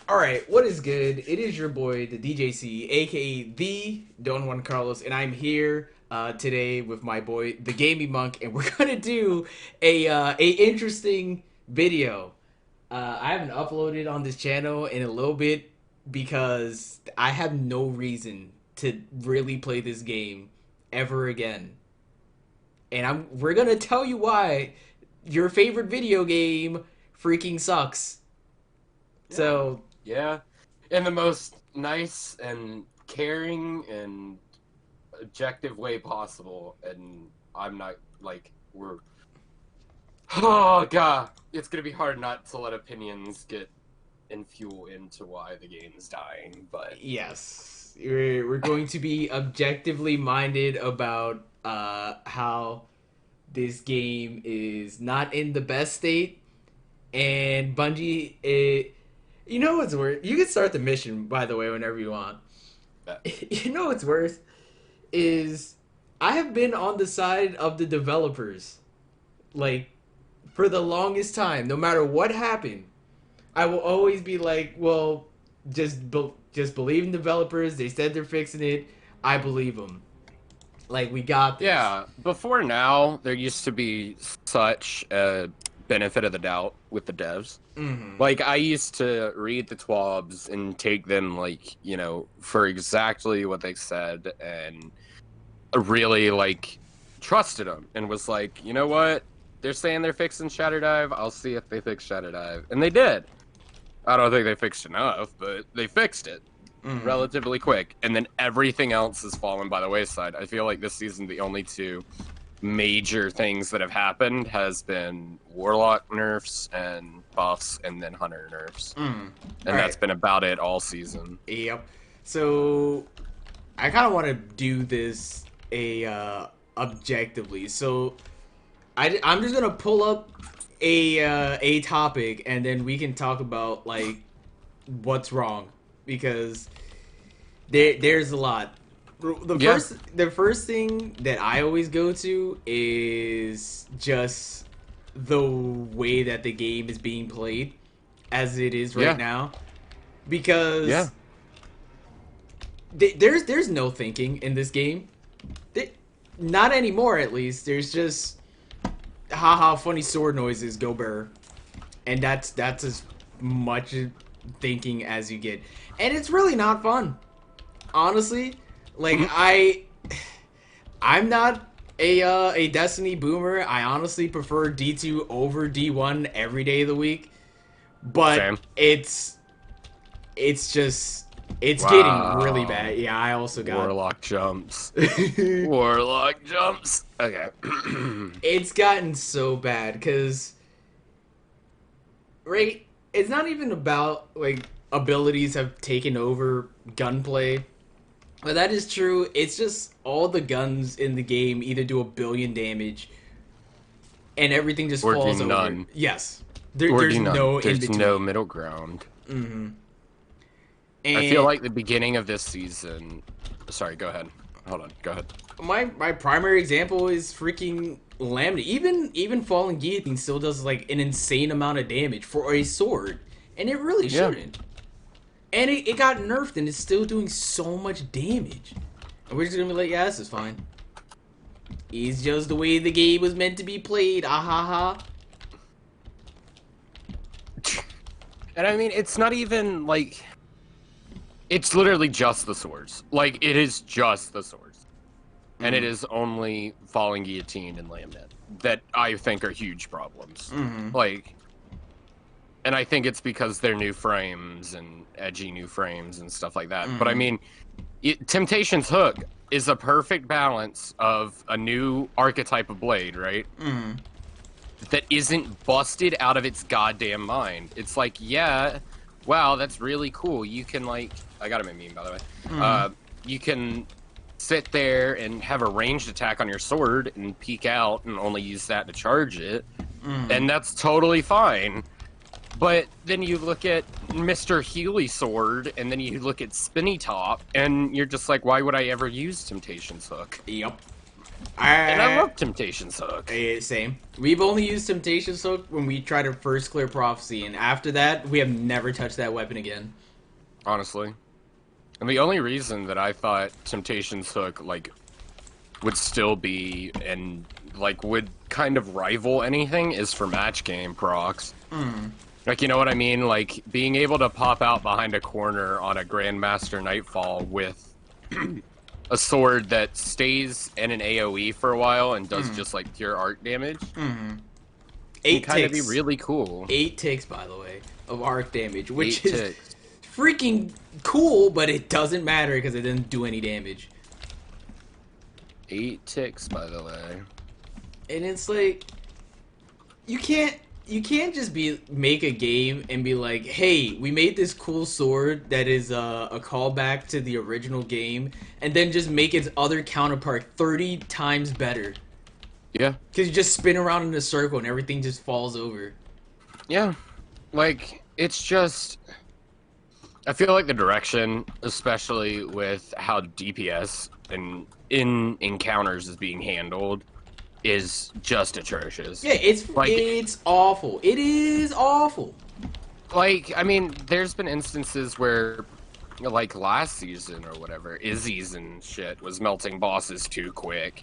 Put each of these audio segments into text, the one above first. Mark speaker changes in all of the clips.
Speaker 1: Alright, what is good? It is your boy, the DJC, aka the Don Juan Carlos, and I'm here today with my boy, the Gaming Monk, and we're gonna do a interesting video. I haven't uploaded on this channel in a little bit because I have no reason to really play this game ever again. And we're gonna tell you why your favorite video game freaking sucks.
Speaker 2: Yeah,
Speaker 1: So
Speaker 2: yeah, in the most nice and caring and objective way possible. And I'm not like we're. Oh god, it's gonna be hard not to let opinions get and fuel into why the game's dying. But
Speaker 1: yes, we're going to be objectively minded about how this game is not in the best state, and Bungie. You know what's worse? You can start the mission, by the way, whenever you want.
Speaker 2: uh,
Speaker 1: You know what's worse is I have been on the side of the developers, like for the longest time. No matter what happened, I will always be like, well, just believe in developers. They said they're fixing it. I believe them. Like we got this.
Speaker 2: yeah, before now there used to be such a benefit of the doubt with the devs.
Speaker 1: Mm-hmm.
Speaker 2: Like, I used to read the TWABs and take them, like, for exactly what they said, and really, like, trusted them, and was like, you know what? They're saying they're fixing Shatter Dive, I'll see if they fix Shatter Dive. And they did. I don't think they fixed enough, but they fixed it relatively quick. And then everything else has fallen by the wayside. I feel like this season, the only two major things that have happened has been Warlock nerfs and buffs, and then Hunter nerfs, and that's been about it all season.
Speaker 1: Yep. So I kind of want to do this objectively. So I'm just gonna pull up a topic, and then we can talk about like what's wrong, because there's a lot. The first thing that I always go to is just the way that the game is being played as it is right now, because there's no thinking in this game. Not anymore, at least. There's just haha funny sword noises, go bear, and that's as much thinking as you get, and it's really not fun, honestly. Like I'm not a Destiny boomer. I honestly prefer D2 over D1 every day of the week, but
Speaker 2: Same.
Speaker 1: it's just getting really bad. Yeah, I also got
Speaker 2: Warlock jumps. Warlock jumps. Okay.
Speaker 1: It's gotten so bad because right, it's not even about like abilities have taken over gunplay. But that is true. It's just all the guns in the game either do 1 billion damage, and everything just
Speaker 2: Or
Speaker 1: falls
Speaker 2: do
Speaker 1: over.
Speaker 2: none.
Speaker 1: Yes,
Speaker 2: Or
Speaker 1: there's
Speaker 2: do none.
Speaker 1: no in
Speaker 2: There's
Speaker 1: between.
Speaker 2: no middle ground.
Speaker 1: Mm-hmm.
Speaker 2: I feel like the beginning of this season. Sorry, go ahead. Hold on, go ahead.
Speaker 1: my primary example is freaking Lambda. Even Fallen Guillotine still does like an insane amount of damage for a sword, and it really shouldn't. And it got nerfed, and it's still doing so much damage. And we're just gonna be like, yeah, this is fine. It's just the way the game was meant to be played. Ah ha ha.
Speaker 2: And I mean, it's not even like. It's literally just the swords. Like, it is just the swords. And it is only Falling Guillotine and Lambnet that I think are huge problems. Like, and I think it's because they're new frames and edgy new frames and stuff like that. But I mean, Temptation's Hook is a perfect balance of a new archetype of blade, right? That isn't busted out of its goddamn mind. It's like, yeah, wow, that's really cool. You can, like, I got him in meme, by the way. You can sit there and have a ranged attack on your sword and peek out and only use that to charge it. And that's totally fine. But then you look at Mr. Healy Sword, and then you look at Spinny Top, and you're just like, why would I ever use Temptation's Hook?
Speaker 1: Yep.
Speaker 2: And I
Speaker 1: I
Speaker 2: love Temptation's hook.
Speaker 1: Same. We've only used Temptation's hook when we tried to first clear Prophecy, and after that, we have never touched that weapon again.
Speaker 2: Honestly. And the only reason that I thought Temptation's hook, like, would still be and, like, would kind of rival anything is for match game procs. Like, you know what I mean? Like, being able to pop out behind a corner on a Grandmaster Nightfall with a sword that stays in an AoE for a while and does just, like, pure arc damage can
Speaker 1: Eight
Speaker 2: kind of be
Speaker 1: ticks.
Speaker 2: really cool.
Speaker 1: 8 ticks, by the way, of arc damage, which
Speaker 2: 8
Speaker 1: is
Speaker 2: ticks.
Speaker 1: freaking cool, but it doesn't matter because it didn't do any damage.
Speaker 2: 8 ticks, by the way.
Speaker 1: And it's like, you can't just make a game and be like, hey, we made this cool sword that is a callback to the original game, and then just make its other counterpart 30 times better.
Speaker 2: Yeah.
Speaker 1: Because you just spin around in a circle and everything just falls over.
Speaker 2: Yeah. Like, it's just... I feel like the direction, especially with how DPS and in encounters is being handled, is just atrocious.
Speaker 1: Yeah, it's awful. It is awful.
Speaker 2: Like, I mean, there's been instances where, like, last season or whatever, Izzy's and shit was melting bosses too quick.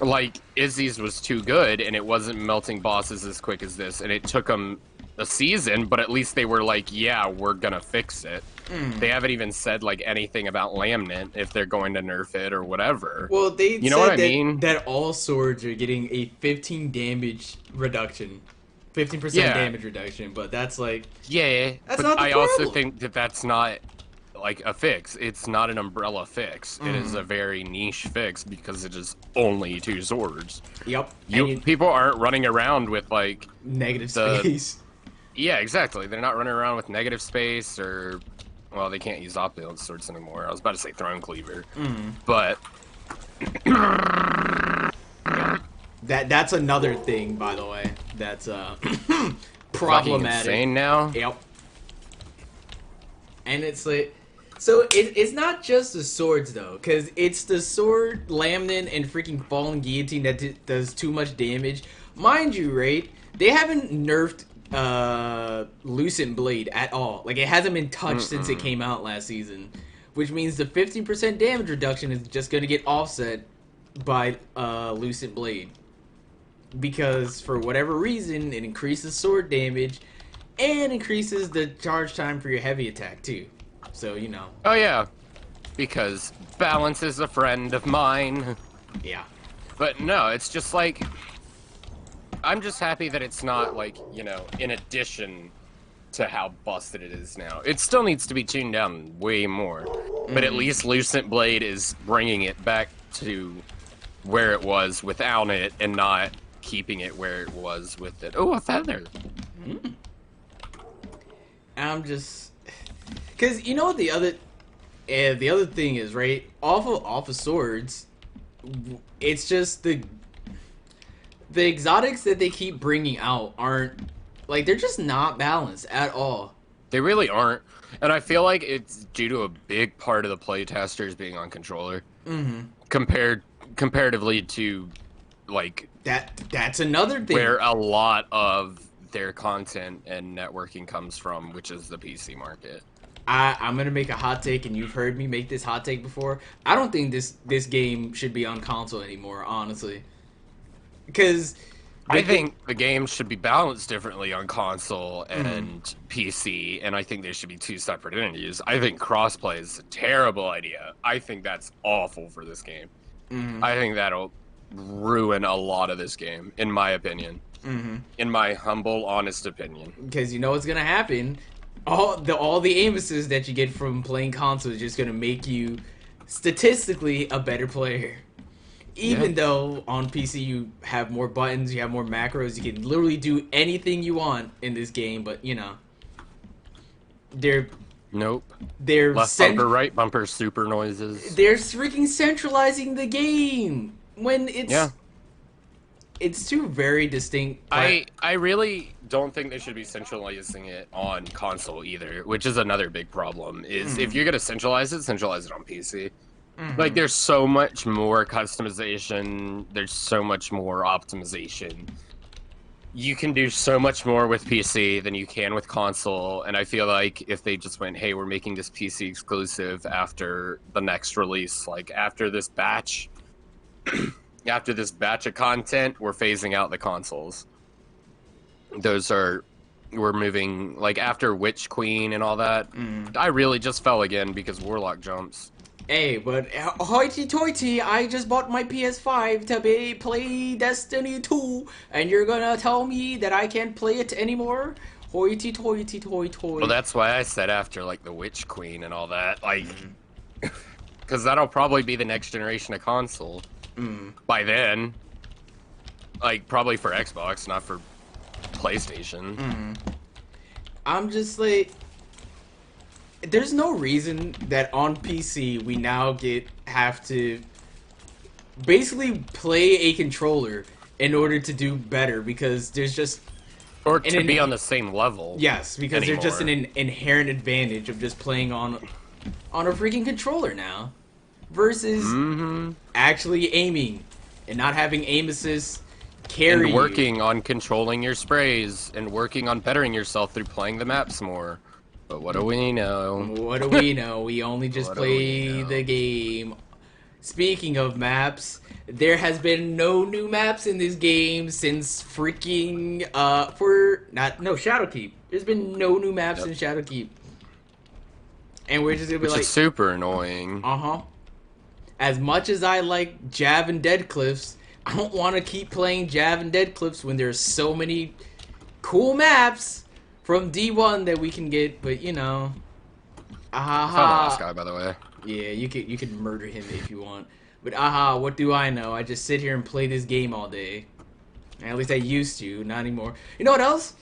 Speaker 2: Like, Izzy's was too good, and it wasn't melting bosses as quick as this, and it took them a season, but at least they were like, yeah, we're gonna fix it. They haven't even said, like, anything about Laminate, if they're going to nerf it or whatever.
Speaker 1: Well, they
Speaker 2: You
Speaker 1: said
Speaker 2: know what I
Speaker 1: that,
Speaker 2: mean?
Speaker 1: that all swords are getting a 15 damage reduction. 15%
Speaker 2: Yeah.
Speaker 1: damage reduction, but that's like...
Speaker 2: Yeah,
Speaker 1: That's
Speaker 2: but
Speaker 1: not the
Speaker 2: I also
Speaker 1: problem.
Speaker 2: think that that's not, like, a fix. It's not an umbrella fix. It is a very niche fix because it is only 2 swords.
Speaker 1: Yep. And
Speaker 2: People aren't running around with, like...
Speaker 1: negative
Speaker 2: the-
Speaker 1: space.
Speaker 2: Yeah, exactly. They're not running around with negative space or... Well, they can't use opulent swords anymore. I was about to say Throne Cleaver. But...
Speaker 1: That's another thing, by the way. That's
Speaker 2: Fucking
Speaker 1: problematic.
Speaker 2: insane now?
Speaker 1: Yep. And it's like, so it's not just the swords though, because it's the sword, Lamnin, and freaking Fallen Guillotine that does too much damage. Mind you, right? They haven't nerfed Lucent Blade at all. Like, it hasn't been touched since it came out last season, which means the 50% damage reduction is just gonna get offset by Lucent Blade, because for whatever reason it increases sword damage and increases the charge time for your heavy attack too. So, you know.
Speaker 2: Oh, yeah. Because balance is a friend of mine.
Speaker 1: Yeah.
Speaker 2: But no, it's just like... I'm just happy that it's not, like, you know, in addition to how busted it is now. It still needs to be tuned down way more. But at least Lucent Blade is bringing it back to where it was without it and not keeping it where it was with it. Oh, a feather!
Speaker 1: I'm just... Because, you know what the other thing is, right? Off of swords, it's just the exotics that they keep bringing out aren't, like, they're just not balanced at all.
Speaker 2: They really aren't. And I feel like it's due to a big part of the playtesters being on controller. Comparatively to, like...
Speaker 1: That's another thing.
Speaker 2: Where a lot of their content and networking comes from, which is the PC market.
Speaker 1: I'm gonna make a hot take, and you've heard me make this hot take before. I don't think this game should be on console anymore, honestly. Because
Speaker 2: I think the game should be balanced differently on console and PC, and I think there should be 2 separate entities. I think crossplay is a terrible idea. I think that's awful for this game. I think that'll ruin a lot of this game, in my opinion. In my humble, honest opinion.
Speaker 1: Because you know what's gonna happen. All the amuses that you get from playing console is just gonna make you statistically a better player. Even though on PC you have more buttons, you have more macros, you can literally do anything you want in this game, but you know, they're
Speaker 2: Left bumper, right bumper, super noises.
Speaker 1: They're freaking centralizing the game when it's two very distinct.
Speaker 2: I really don't think they should be centralizing it on console either, which is another big problem. Is if you're gonna centralize it on PC. Like, there's so much more customization. There's so much more optimization. You can do so much more with PC than you can with console, and I feel like if they just went, hey, we're making this PC exclusive after the next release, like after this batch of content, we're phasing out the consoles. Those are, we're moving, like, after Witch Queen and all that. I really just fell again because Warlock jumps.
Speaker 1: Hey, but hoity-toity, I just bought my PS5 to play Destiny 2, and you're gonna tell me that I can't play it anymore? Hoity-toity-toy-toy.
Speaker 2: Well, that's why I said after, like, the Witch Queen and all that, like, because that'll probably be the next generation of console by then. Like, probably for Xbox, not for PlayStation.
Speaker 1: I'm just like, there's no reason that on PC we now have to basically play a controller in order to do better, because there's just
Speaker 2: Or to be on the same level.
Speaker 1: yes, because there's just an inherent advantage of just playing on a freaking controller now versus actually aiming and not having aim assist carry
Speaker 2: And working on controlling your sprays and working on bettering yourself through playing the maps more. But what do we know?
Speaker 1: What do we know? We only just play the game. Speaking of maps, there has been no new maps in this game since freaking Shadowkeep. There's been no new maps in Shadowkeep. And we're just gonna be
Speaker 2: Which
Speaker 1: like,
Speaker 2: is super annoying.
Speaker 1: as much as I like Jav and Dead Cliffs, I don't want to keep playing Jav and Dead Cliffs when there's so many cool maps from D1 that we can get, but you know.
Speaker 2: I found the last guy, by the way.
Speaker 1: Yeah, you could murder him if you want. But what do I know? I just sit here and play this game all day. At least I used to, not anymore. You know what else?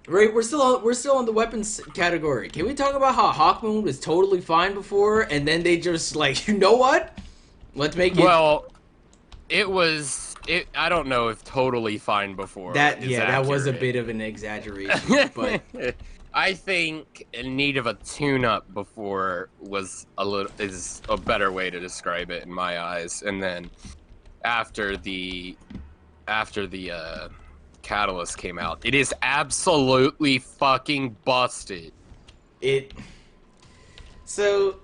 Speaker 1: Right, we're still on the weapons category. Can we talk about how Hawkmoon was totally fine before, and then they just like, you know what? Let's make it.
Speaker 2: Well, it was. I don't know if totally fine before.
Speaker 1: That was a bit of an exaggeration, but
Speaker 2: I think in need of a tune-up before is a better way to describe it in my eyes. And then after the Catalyst came out, it is absolutely fucking busted.
Speaker 1: So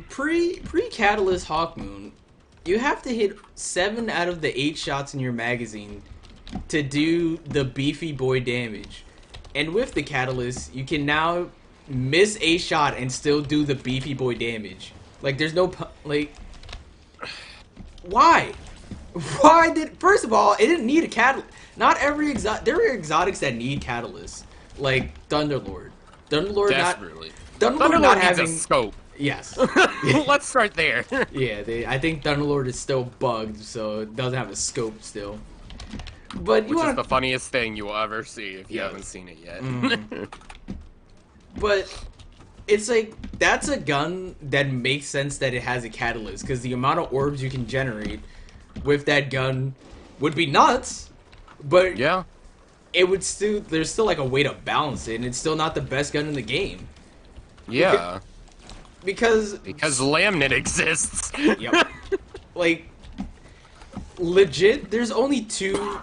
Speaker 1: pre-Catalyst Hawkmoon, you have to hit 7 out of the 8 shots in your magazine to do the beefy boy damage. And with the Catalyst, you can now miss a shot and still do the beefy boy damage. Like, there's no like, why? First of all, it didn't need a catalyst. Not every there are exotics that need catalysts, like Thunderlord.
Speaker 2: Desperately.
Speaker 1: Thunderlord not
Speaker 2: needs
Speaker 1: having
Speaker 2: a scope.
Speaker 1: Yes.
Speaker 2: Let's start there.
Speaker 1: Yeah, I think Thunderlord is still bugged, so it doesn't have a scope still. But
Speaker 2: Which is the funniest thing you will ever see if you haven't seen it yet.
Speaker 1: But it's like, that's a gun that makes sense that it has a catalyst, because the amount of orbs you can generate with that gun would be nuts. But
Speaker 2: yeah,
Speaker 1: it would still, there's still like a way to balance it, and it's still not the best gun in the game.
Speaker 2: Yeah.
Speaker 1: Because
Speaker 2: Lamnet exists.
Speaker 1: Yep. Like, legit, there's only two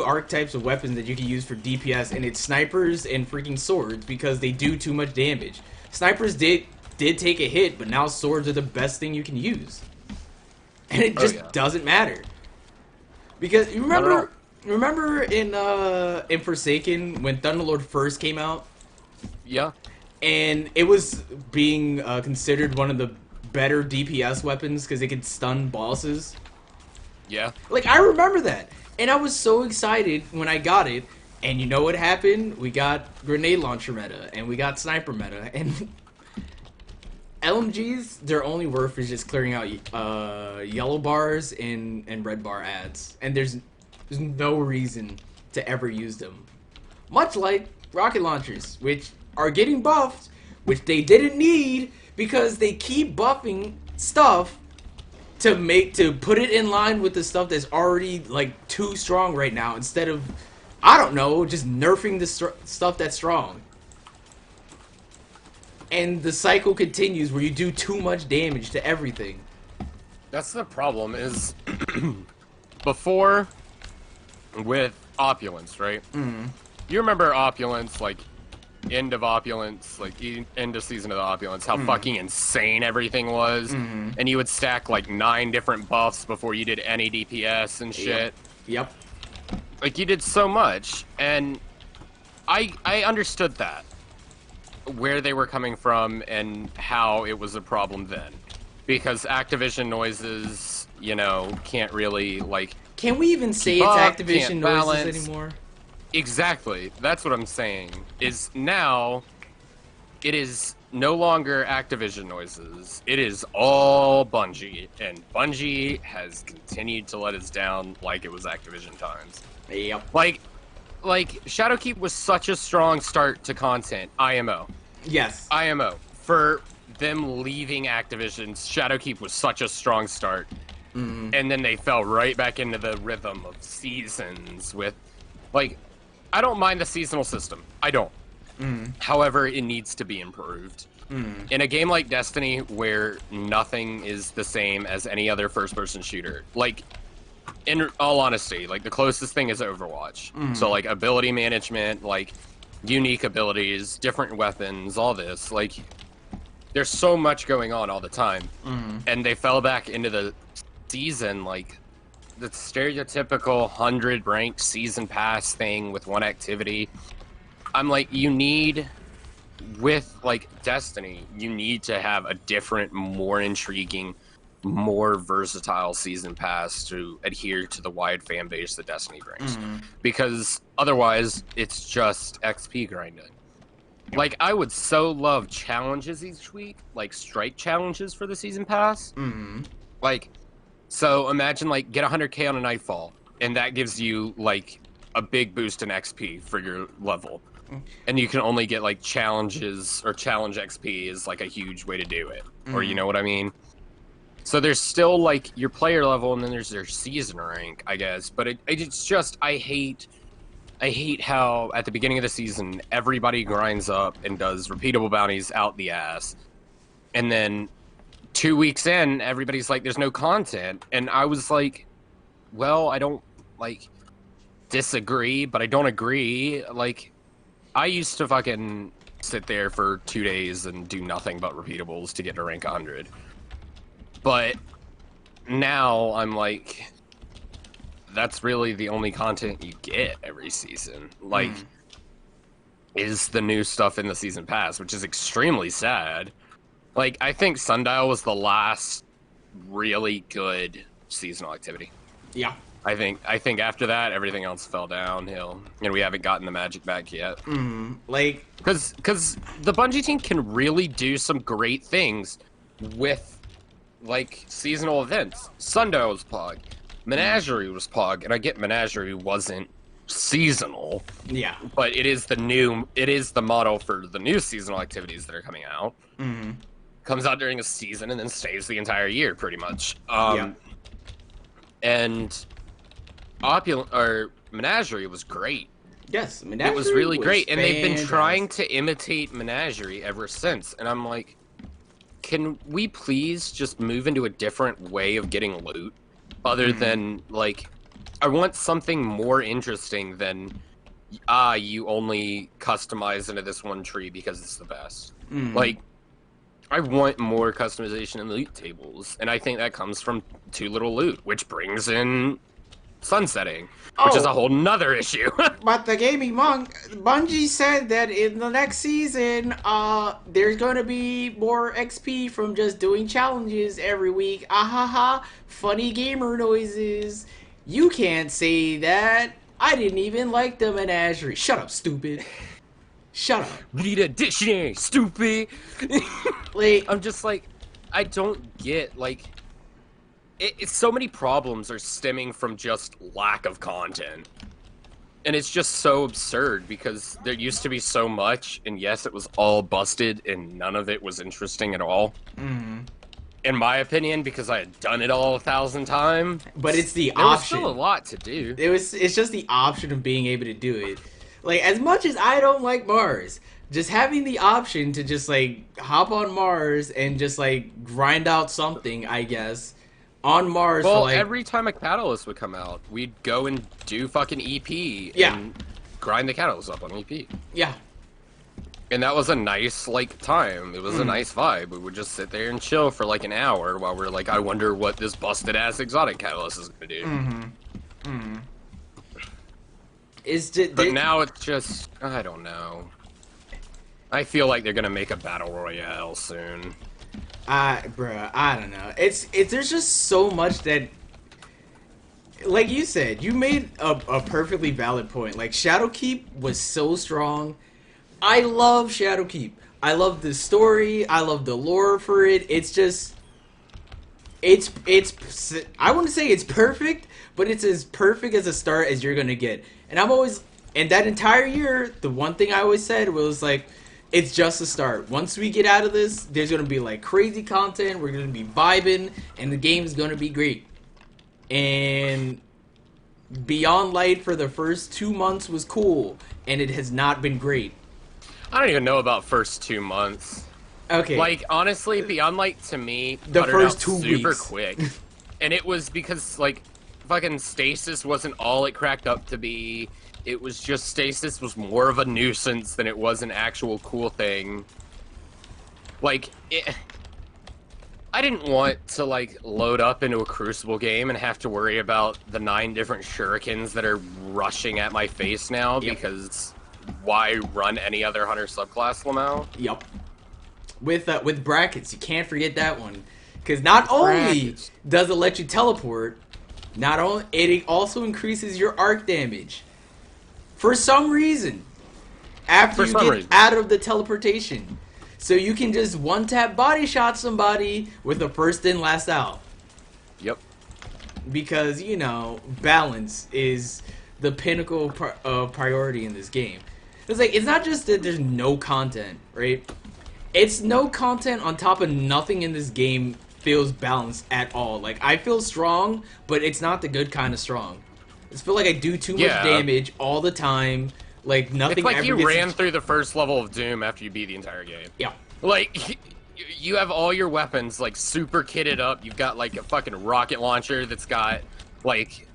Speaker 1: archetypes of weapons that you can use for DPS, and it's snipers and freaking swords, because they do too much damage. Snipers did take a hit, but now swords are the best thing you can use. And it just doesn't matter. Because you remember in Forsaken when Thunderlord first came out?
Speaker 2: Yeah.
Speaker 1: And it was being considered one of the better DPS weapons because it could stun bosses.
Speaker 2: Yeah.
Speaker 1: Like, I remember that. And I was so excited when I got it. And you know what happened? We got grenade launcher meta. And we got sniper meta. And LMGs, their only worth is just clearing out yellow bars and red bar ads. And there's no reason to ever use them. Much like rocket launchers, which are getting buffed, which they didn't need because they keep buffing stuff to put it in line with the stuff that's already like too strong right now, instead of, I don't know, just nerfing the stuff that's strong. and the cycle continues where you do too much damage to everything.
Speaker 2: That's the problem is before with Opulence, right?
Speaker 1: Mm.
Speaker 2: You remember Opulence, like end of Opulence, like end of season of the Opulence, how fucking insane everything was, and you would stack like 9 different buffs before you did any DPS and shit.
Speaker 1: Yep.
Speaker 2: Like you did so much, and I understood that, where they were coming from and how it was a problem then, because Activision noises, you know, can't really like.
Speaker 1: Can we even say it's Activision noises anymore?
Speaker 2: Exactly. That's what I'm saying. Is now it is no longer Activision noises. It is all Bungie, and Bungie has continued to let us down like it was Activision times.
Speaker 1: Yep.
Speaker 2: Like Shadowkeep was such a strong start to content. IMO.
Speaker 1: Yes.
Speaker 2: IMO. For them leaving Activision, Shadowkeep was such a strong start. And then they fell right back into the rhythm of seasons with, like, I don't mind the seasonal system. I don't. However, it needs to be improved. In a game like Destiny, where nothing is the same as any other first-person shooter, like, in all honesty, like, the closest thing is Overwatch. So, like, ability management, like, unique abilities, different weapons, all this, like, there's so much going on all the time. And they fell back into the season, like the stereotypical 100 ranked season pass thing with one activity. I'm like, you need, with like Destiny, you need to have a different, more intriguing, more versatile season pass to adhere to the wide fan base that Destiny brings. Because otherwise, it's just XP grinding. Like, I would so love challenges each week, like strike challenges for the season pass. Like, so imagine, like, get 100k on a Nightfall, and that gives you, like, a big boost in XP for your level. And you can only get, like, challenges, or challenge XP is, like, a huge way to do it. Or, you know what I mean? So there's still, like, your player level, and then there's their season rank, I guess. But it's just, I hate how, at the beginning of the season, everybody grinds up and does repeatable bounties out the ass. And then 2 weeks in, everybody's like, there's no content. And I was like, well, I don't, like, disagree, but I don't agree. Like, I used to fucking sit there for 2 days and do nothing but repeatables to get to rank 100. But now I'm like, that's really the only content you get every season. Like, is the new stuff in the season pass, which is extremely sad. Like, I think Sundial was the last really good seasonal activity.
Speaker 1: Yeah.
Speaker 2: I think after that, everything else fell downhill, and we haven't gotten the magic back yet.
Speaker 1: Like,
Speaker 2: because the Bungie team can really do some great things with, like, seasonal events. Sundial was Pog. Menagerie was Pog, and I get Menagerie wasn't seasonal.
Speaker 1: Yeah.
Speaker 2: But it is the model for the new seasonal activities that are coming out. Comes out during a season and then stays the entire year, pretty much. And Menagerie was great.
Speaker 1: Yes, Menagerie
Speaker 2: it was really great, and they've been
Speaker 1: fantastic.
Speaker 2: trying to imitate Menagerie ever since. And I'm like, can we please just move into a different way of getting loot, other than, like, I want something more interesting than you only customize into this one tree because it's the best. Like, I want more customization in the loot tables, and I think that comes from Too Little Loot, which brings in sunsetting, which is a whole nother issue.
Speaker 1: But the Gaming Monk, Bungie said that in the next season, there's gonna be more XP from just doing challenges every week. Ahaha, funny gamer noises. You can't say that. I didn't even like the Menagerie. Shut up, stupid. Shut up.
Speaker 2: Read a dictionary, stupid.
Speaker 1: Like,
Speaker 2: I'm just like, I don't get, like, it's so many problems are stemming from just lack of content. And it's just so absurd because there used to be so much, and yes, it was all busted, and none of it was interesting at all. In my opinion, because I had done it all 1,000 times.
Speaker 1: but it's the
Speaker 2: There was
Speaker 1: option.
Speaker 2: still a lot to do.
Speaker 1: It's just the option of being able to do it. Like, as much as I don't like Mars, just having the option to just like hop on Mars and just like grind out something, I guess, on Mars for
Speaker 2: Well,
Speaker 1: like
Speaker 2: every time a catalyst would come out, we'd go and do fucking EP
Speaker 1: yeah,
Speaker 2: and grind the catalyst up on EP.
Speaker 1: yeah.
Speaker 2: And that was a nice, like, time. It was a
Speaker 1: Mm,
Speaker 2: nice vibe. We would just sit there and chill for, like, an hour while we're like, I wonder what this busted-ass exotic catalyst is gonna do.
Speaker 1: it's just
Speaker 2: But now it's just, I don't know. I feel like they're gonna make a battle royale soon.
Speaker 1: bruh, I don't know. It's there's just so much that, like you said, you made a perfectly valid point. Like Shadowkeep was so strong. I love Shadowkeep. I love the story. I love the lore for it. It's just, it's. I wouldn't say it's perfect, but it's as perfect as a start as you're gonna get. And I'm always, and that entire year, the one thing I always said was like, it's just a start. Once we get out of this, there's gonna be like crazy content. We're gonna be vibing, and the game's gonna be great. And Beyond Light for the first 2 months was cool, and it has not been great.
Speaker 2: I don't even know about first 2 months.
Speaker 1: Okay,
Speaker 2: Like, honestly, Beyond Light to me
Speaker 1: the
Speaker 2: puttered
Speaker 1: first
Speaker 2: out
Speaker 1: 2 weeks.
Speaker 2: super quick. And it was because, like, fucking Stasis wasn't all it cracked up to be. It was just Stasis was more of a nuisance than it was an actual cool thing. Like, I didn't want to, like, load up into a Crucible game and have to worry about the 9 different shurikens that are rushing at my face now,
Speaker 1: Yep.
Speaker 2: because why run any other hunter subclass, Lamau?
Speaker 1: Yup. With brackets, you can't forget that one, because not only
Speaker 2: Brackets.
Speaker 1: does it let you teleport, not only it also increases your arc damage. For some reason, after
Speaker 2: For
Speaker 1: you
Speaker 2: some
Speaker 1: get
Speaker 2: reason.
Speaker 1: out of the teleportation, so you can just one tap body shot somebody with a first in last out.
Speaker 2: Yep.
Speaker 1: Because you know balance is the pinnacle of priority in this game. It's like it's not just that there's no content, right? It's no content on top of nothing in this game feels balanced at all. Like I feel strong, but it's not the good kind of strong. I feel like I do too much
Speaker 2: Yeah.
Speaker 1: damage all the time. Like nothing
Speaker 2: It's like
Speaker 1: ever
Speaker 2: you
Speaker 1: gets
Speaker 2: ran through the first level of Doom after you beat the entire game.
Speaker 1: Yeah.
Speaker 2: Like, you have all your weapons, like, super kitted up. You've got, like, a fucking rocket launcher that's got, like,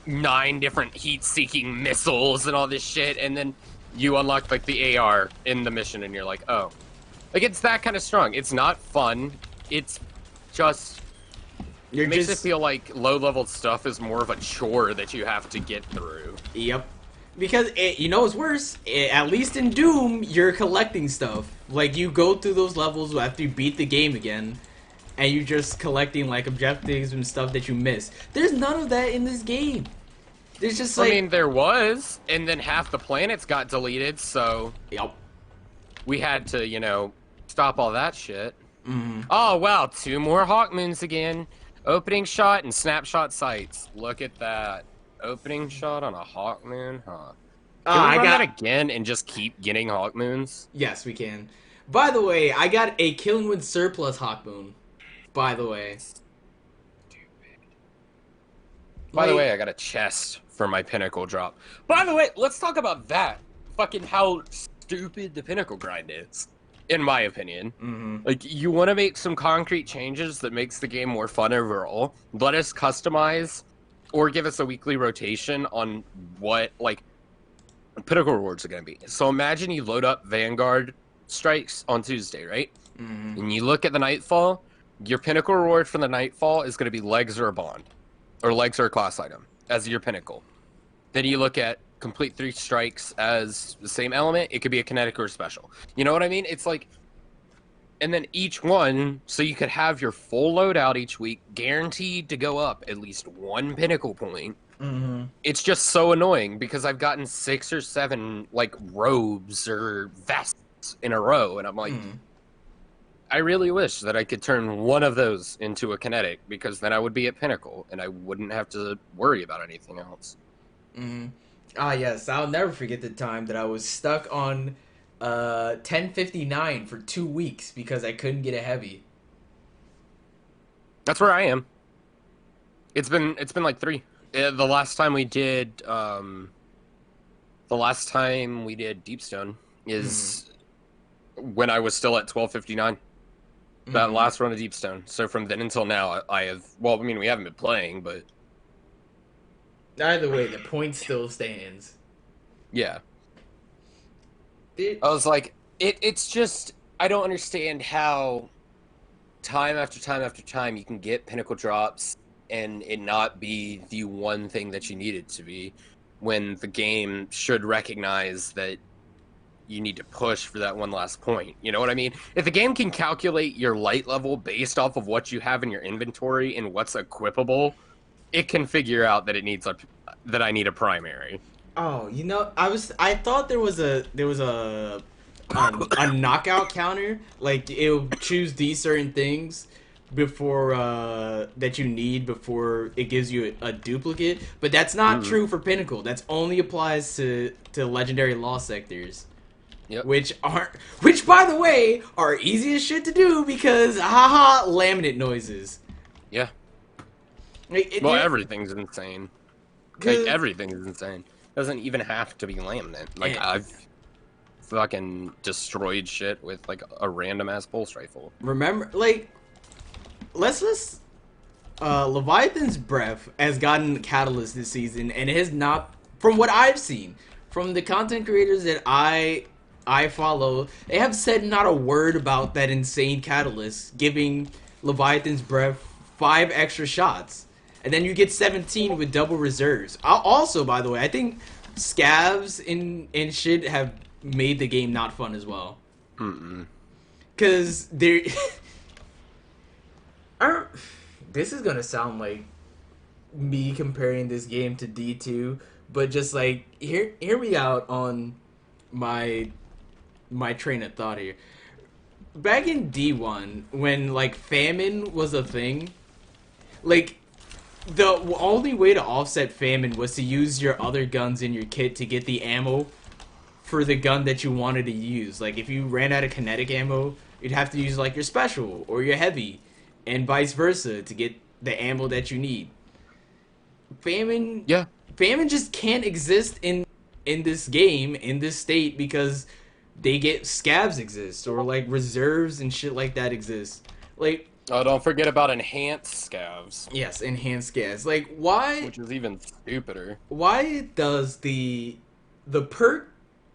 Speaker 2: 9 different heat-seeking missiles and all this shit, and then you unlock, like, the AR in the mission, and you're like, oh. Like, it's that kind of strong. It's not fun. It's just...
Speaker 1: You're
Speaker 2: It makes
Speaker 1: just
Speaker 2: it feel like low-level stuff is more of a chore that you have to get through.
Speaker 1: Yep. Because you know what's worse? At least in Doom, you're collecting stuff. Like you go through those levels after you beat the game again, and you're just collecting like objectives and stuff that you missed. There's none of that in this game. There's just like
Speaker 2: I mean, there was, and then half the planets got deleted, so
Speaker 1: yep.
Speaker 2: we had to, you know, stop all that shit.
Speaker 1: Mm-hmm.
Speaker 2: Oh, wow, 2 more Hawk Moons again. Opening shot and snapshot sights. Look at that. Opening shot on a Hawk Moon, huh? Can we
Speaker 1: I
Speaker 2: run
Speaker 1: got
Speaker 2: that again and just keep getting Hawk Moons?
Speaker 1: yes, we can. By the way, I got a Killing Wind surplus Hawkmoon. By the way.
Speaker 2: By the
Speaker 1: Like-
Speaker 2: way, I got a chest for my Pinnacle drop. By the way, let's talk about that. Fucking how stupid the Pinnacle grind is, in my opinion.
Speaker 1: Mm-hmm.
Speaker 2: Like, you want to make some concrete changes that makes the game more fun overall. Let us customize or give us a weekly rotation on what, like, Pinnacle rewards are going to be. So imagine you load up Vanguard strikes on Tuesday, right?
Speaker 1: Mm-hmm.
Speaker 2: And you look at the Nightfall, your Pinnacle reward for the Nightfall is going to be legs or a bond. Or legs or a class item as your Pinnacle. Then you look at complete 3 strikes as the same element. It could be a kinetic or a special. You know what I mean? It's like... And then each one, so you could have your full loadout each week, guaranteed to go up at least 1 Pinnacle point.
Speaker 1: Mm-hmm.
Speaker 2: It's just so annoying because I've gotten 6 or 7 like robes or vests in a row, and I'm like, I really wish that I could turn one of those into a kinetic, because then I would be at Pinnacle and I wouldn't have to worry about anything else.
Speaker 1: Mm-hmm. Ah, yes, I'll never forget the time that I was stuck on 1059 for 2 weeks because I couldn't get a heavy.
Speaker 2: That's where I am. It's been like 3. The last time we did Deepstone is when I was still at 1259. That
Speaker 1: Mm.
Speaker 2: last run of Deepstone. So from then until now, I have. Well, I mean, we haven't been playing, but
Speaker 1: Either way, the point still stands.
Speaker 2: yeah.
Speaker 1: It,
Speaker 2: I was like, it's just I don't understand how time after time after time you can get pinnacle drops and it not be the one thing that you need it to be, when the game should recognize that you need to push for that one last point. You know what I mean? If the game can calculate your light level based off of what you have in your inventory and what's equipable, it can figure out that it needs that I need a primary.
Speaker 1: oh, I thought there was a knockout counter, like it'll choose these certain things before that you need before it gives you a duplicate, but that's not
Speaker 2: Mm-hmm.
Speaker 1: true for Pinnacle. That's only applies to legendary lost sectors,
Speaker 2: Yep.
Speaker 1: which by the way are easy as shit to do because haha laminate noises.
Speaker 2: Yeah.
Speaker 1: Like,
Speaker 2: Well, everything's insane. Like
Speaker 1: cause
Speaker 2: everything is insane. Doesn't even have to be laminate. Like
Speaker 1: and
Speaker 2: I've fucking destroyed shit with like a random ass pulse rifle.
Speaker 1: remember, like, let's Leviathan's Breath has gotten catalyst this season, and it has not, from what I've seen, from the content creators that I follow, they have said not a word about that insane catalyst giving Leviathan's Breath 5 extra shots, and then you get 17 with double reserves. Also, by the way, I think scavs and shit have made the game not fun as well,
Speaker 2: Mm-mm.
Speaker 1: because they're. Are this is gonna sound like me comparing this game to D2, but just like hear me out on my my train of thought here. Back in D1, when like famine was a thing, like the only way to offset famine was to use your other guns in your kit to get the ammo for the gun that you wanted to use. Like if you ran out of kinetic ammo, you'd have to use like your special or your heavy, and vice versa to get the ammo that you need. Famine,
Speaker 2: Yeah.
Speaker 1: famine just can't exist in this game in this state because they get scabs exist or like reserves and shit like that exist. Like
Speaker 2: Oh, don't forget about enhanced scavs,
Speaker 1: yes, enhanced scabs. Like why
Speaker 2: which is even stupider.
Speaker 1: does the perk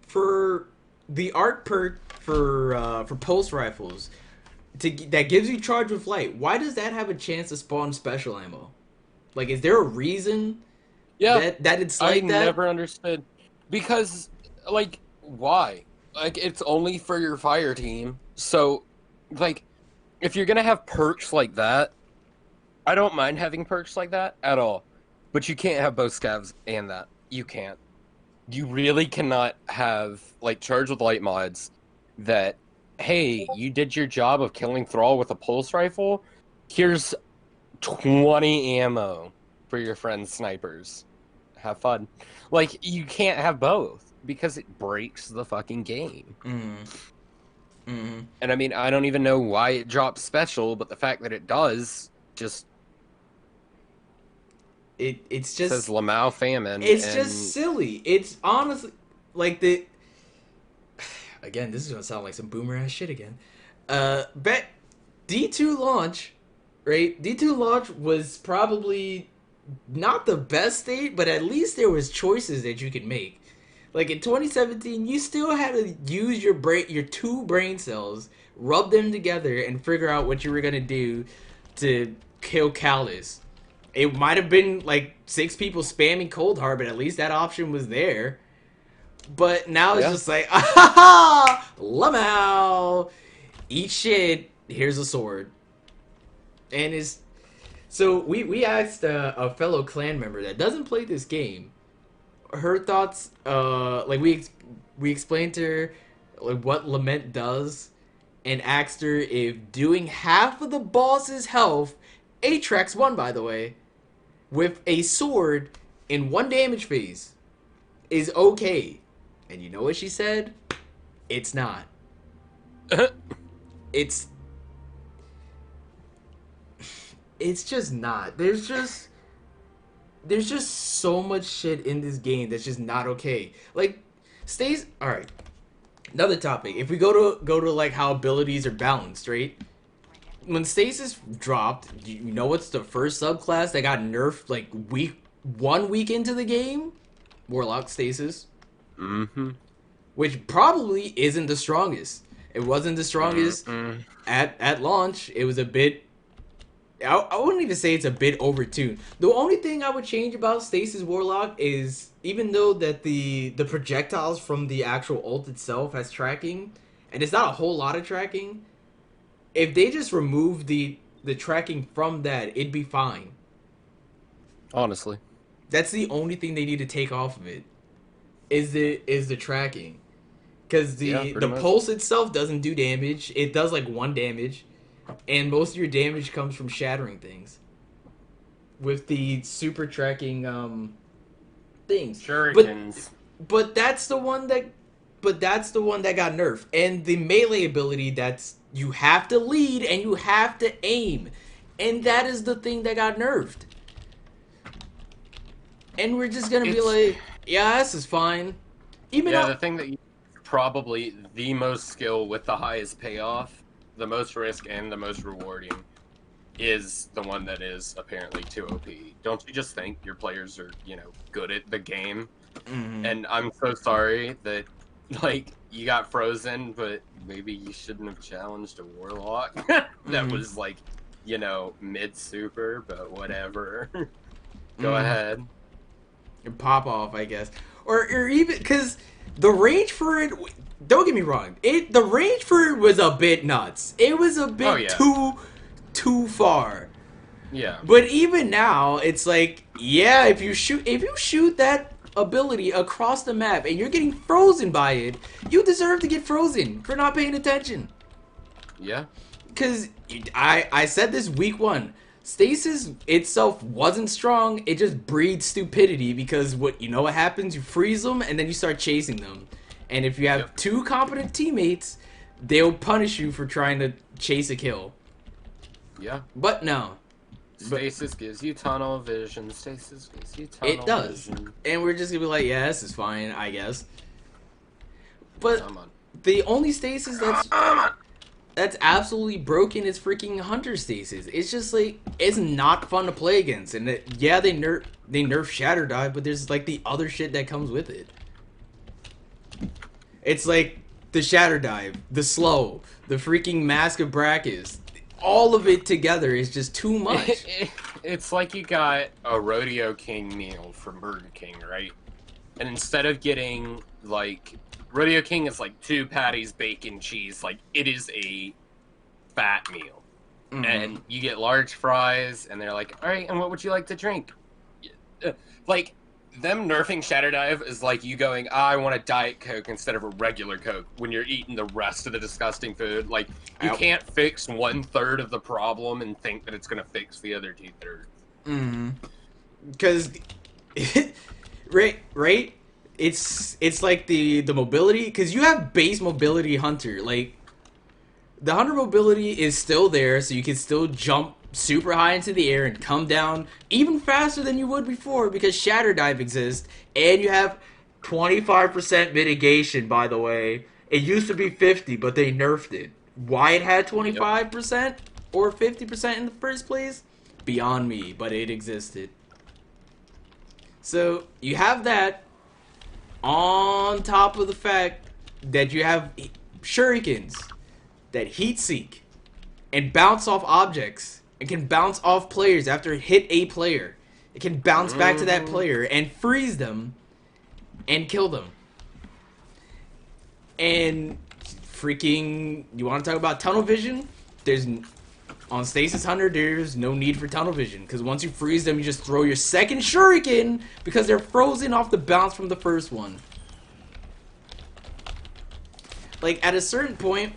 Speaker 1: for the art perk for pulse rifles that gives you charge with light, why does that have a chance to spawn special ammo? Like, is there a reason
Speaker 2: Yeah,
Speaker 1: that it's
Speaker 2: I
Speaker 1: like that?
Speaker 2: never understood because, like, why? Like, it's only for your fire team. So, like, if you're gonna have perks like that, I don't mind having perks like that at all. But you can't have both scavs and that. You can't. You really cannot have like charge with light mods that, hey, you did your job of killing Thrall with a pulse rifle. Here's 20 ammo for your friend's snipers. Have fun. Like, you can't have both because it breaks the fucking game.
Speaker 1: Mm. Mm.
Speaker 2: And I mean, I don't even know why it drops special, but the fact that it does just
Speaker 1: It's
Speaker 2: says
Speaker 1: just
Speaker 2: Lamau famine
Speaker 1: it's just
Speaker 2: and
Speaker 1: silly. It's honestly like the again. This is gonna sound like some boomer ass shit again. Bet D2 launch, right? D2 launch was probably not the best state, but at least there was choices that you could make. Like in 2017, you still had to use your two brain cells, rub them together, and figure out what you were gonna do to kill Callus. It might have been like 6 people spamming Cold Heart, but at least that option was there. But now it's
Speaker 2: yeah.
Speaker 1: just like, ah, Lamau, eat shit. Here's a sword, and it's so we asked a fellow clan member that doesn't play this game her thoughts. Like we explained to her like what Lament does, and asked her if doing half of the boss's health, Atrax won by the way, with a sword in one damage phase is okay. And you know what she said? It's not. It's it's just not. There's just so much shit in this game that's just not okay. Like, stays. All right. Another topic. If we go to like how abilities are balanced, right? When Stasis dropped, you know what's the first subclass that got nerfed like one week into the game? Warlock Stasis,
Speaker 2: Mm-hmm.
Speaker 1: which probably isn't the strongest. It wasn't the strongest
Speaker 2: Mm-mm.
Speaker 1: at launch. It was a bit. I wouldn't even say it's a bit overtuned. The only thing I would change about Stasis Warlock is even though that the projectiles from the actual ult itself has tracking, and it's not a whole lot of tracking. If they just remove the tracking from that, it'd be fine.
Speaker 2: Honestly.
Speaker 1: That's the only thing they need to take off of it is the tracking, because
Speaker 2: Yeah,
Speaker 1: the
Speaker 2: pretty
Speaker 1: the
Speaker 2: much.
Speaker 1: pulse itself doesn't do damage. It does like one damage, and most of your damage comes from shattering things with the super tracking things. But
Speaker 2: Shurikens.
Speaker 1: but that's the one that got nerfed. And the melee ability, that's you have to lead and you have to aim. And that is the thing that got nerfed. And we're just gonna be
Speaker 2: It's
Speaker 1: like, yeah, this is fine. Even
Speaker 2: yeah,
Speaker 1: though
Speaker 2: the thing that you probably the most skill with the highest payoff, the most risk and the most rewarding is the one that is apparently too OP. Don't you just think your players are, good at the game?
Speaker 1: Mhm.
Speaker 2: And I'm so sorry that like you got frozen, but maybe you shouldn't have challenged a warlock that
Speaker 1: Mhm.
Speaker 2: was like, mid super, but whatever. Go
Speaker 1: Mhm.
Speaker 2: ahead.
Speaker 1: Pop off, I guess, or even because the range for it. Don't get me wrong. The range for it was a bit nuts. It was a
Speaker 2: Oh
Speaker 1: bit
Speaker 2: yeah.
Speaker 1: too far.
Speaker 2: Yeah.
Speaker 1: But even now, it's like, yeah, if you shoot that ability across the map and you're getting frozen by it, you deserve to get frozen for not paying attention.
Speaker 2: Yeah.
Speaker 1: Because I said this week one. Stasis itself wasn't strong. It just breeds stupidity because what happens? You freeze them and then you start chasing them. And if you have
Speaker 2: Yep.
Speaker 1: two competent teammates, they'll punish you for trying to chase a kill.
Speaker 2: Yeah.
Speaker 1: But no, but
Speaker 2: Stasis gives you tunnel vision. Stasis gives you
Speaker 1: it
Speaker 2: tunnel
Speaker 1: does.
Speaker 2: vision.
Speaker 1: And we're just gonna be like, yeah, this is fine, I guess. But
Speaker 2: Come on.
Speaker 1: the only stasis that's
Speaker 2: Come on.
Speaker 1: that's absolutely broken is freaking hunter stasis. It's just like it's not fun to play against. And yeah, they nerf shatter dive, but there's like the other shit that comes with it. It's like the shatter dive, the slow, the freaking mask of Brachus. All of it together is just too much.
Speaker 2: It's like you got a Rodeo King meal from Burger King, right? And instead of getting like Rodeo King is like 2 patties, bacon, cheese, like it is a fat meal.
Speaker 1: Mm-hmm.
Speaker 2: And you get large fries, and they're like, all right, and what would you like to drink? Like, them nerfing Shatter Dive is like you going, I want a Diet Coke instead of a regular Coke when you're eating the rest of the disgusting food. Like, you
Speaker 1: Out.
Speaker 2: can't fix 1/3 of the problem and think that it's going to fix the other 2/3.
Speaker 1: Mm-hmm. Because, right. It's like the mobility, because you have base mobility hunter. Like the hunter mobility is still there, so you can still jump super high into the air and come down even faster than you would before because shatter dive exists, and you have 25% mitigation. By the way, it used to be 50, but they nerfed it. Why it had
Speaker 2: Yep.
Speaker 1: 25% or 50% in the first place? Beyond me, but it existed. So you have that on top of the fact that you have shurikens that heat seek and bounce off objects. It can bounce off players after it hit a player. It can bounce back to that
Speaker 2: Mm-hmm.
Speaker 1: player and freeze them and kill them. And freaking, you want to talk about tunnel vision? There's on Stasis Hunter, there's no need for tunnel vision because once you freeze them, you just throw your second shuriken because they're frozen off the bounce from the first one. Like at a certain point,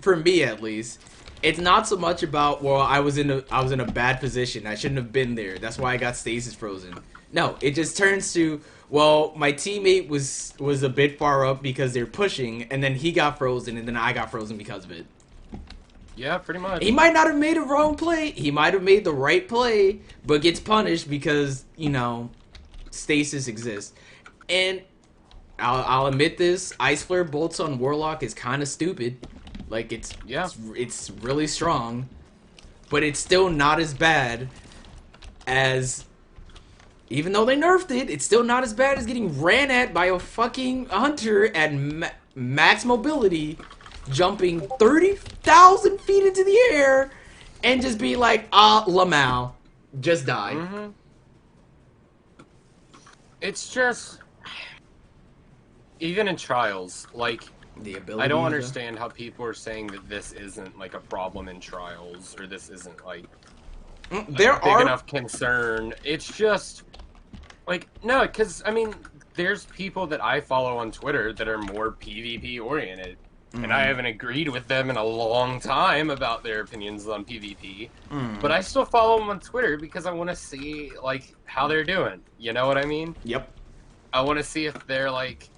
Speaker 1: for me at least, it's not so much about, well, I was in a bad position. I shouldn't have been there. That's why I got stasis frozen. No, it just turns to, well, my teammate was a bit far up because they're pushing, and then he got frozen, and then I got frozen because of it.
Speaker 2: Yeah, pretty
Speaker 1: He
Speaker 2: much.
Speaker 1: might not have made a wrong play. He might have made the right play, but gets punished because stasis exists. And I'll admit this. Ice Flare bolts on Warlock is kind of stupid. Like
Speaker 2: Yeah.
Speaker 1: it's really strong, but it's still not as bad as. Even though they nerfed it, it's still not as bad as getting ran at by a fucking hunter at max mobility, jumping 30,000 feet into the air, and just be like, Lamau, just die.
Speaker 2: Mm-hmm. It's just, even in trials, like,
Speaker 1: The ability.
Speaker 2: I don't understand how people are saying that this isn't like a problem in trials, or this isn't like
Speaker 1: there
Speaker 2: a big
Speaker 1: are
Speaker 2: enough concern. It's just like, no, because I mean, there's people that I follow on Twitter that are more PvP oriented, and I haven't agreed with them in a long time about their opinions on PvP. But I still follow them on Twitter because I want to see like how they're doing. You know what I mean?
Speaker 1: Yep.
Speaker 2: I want to see if they're like,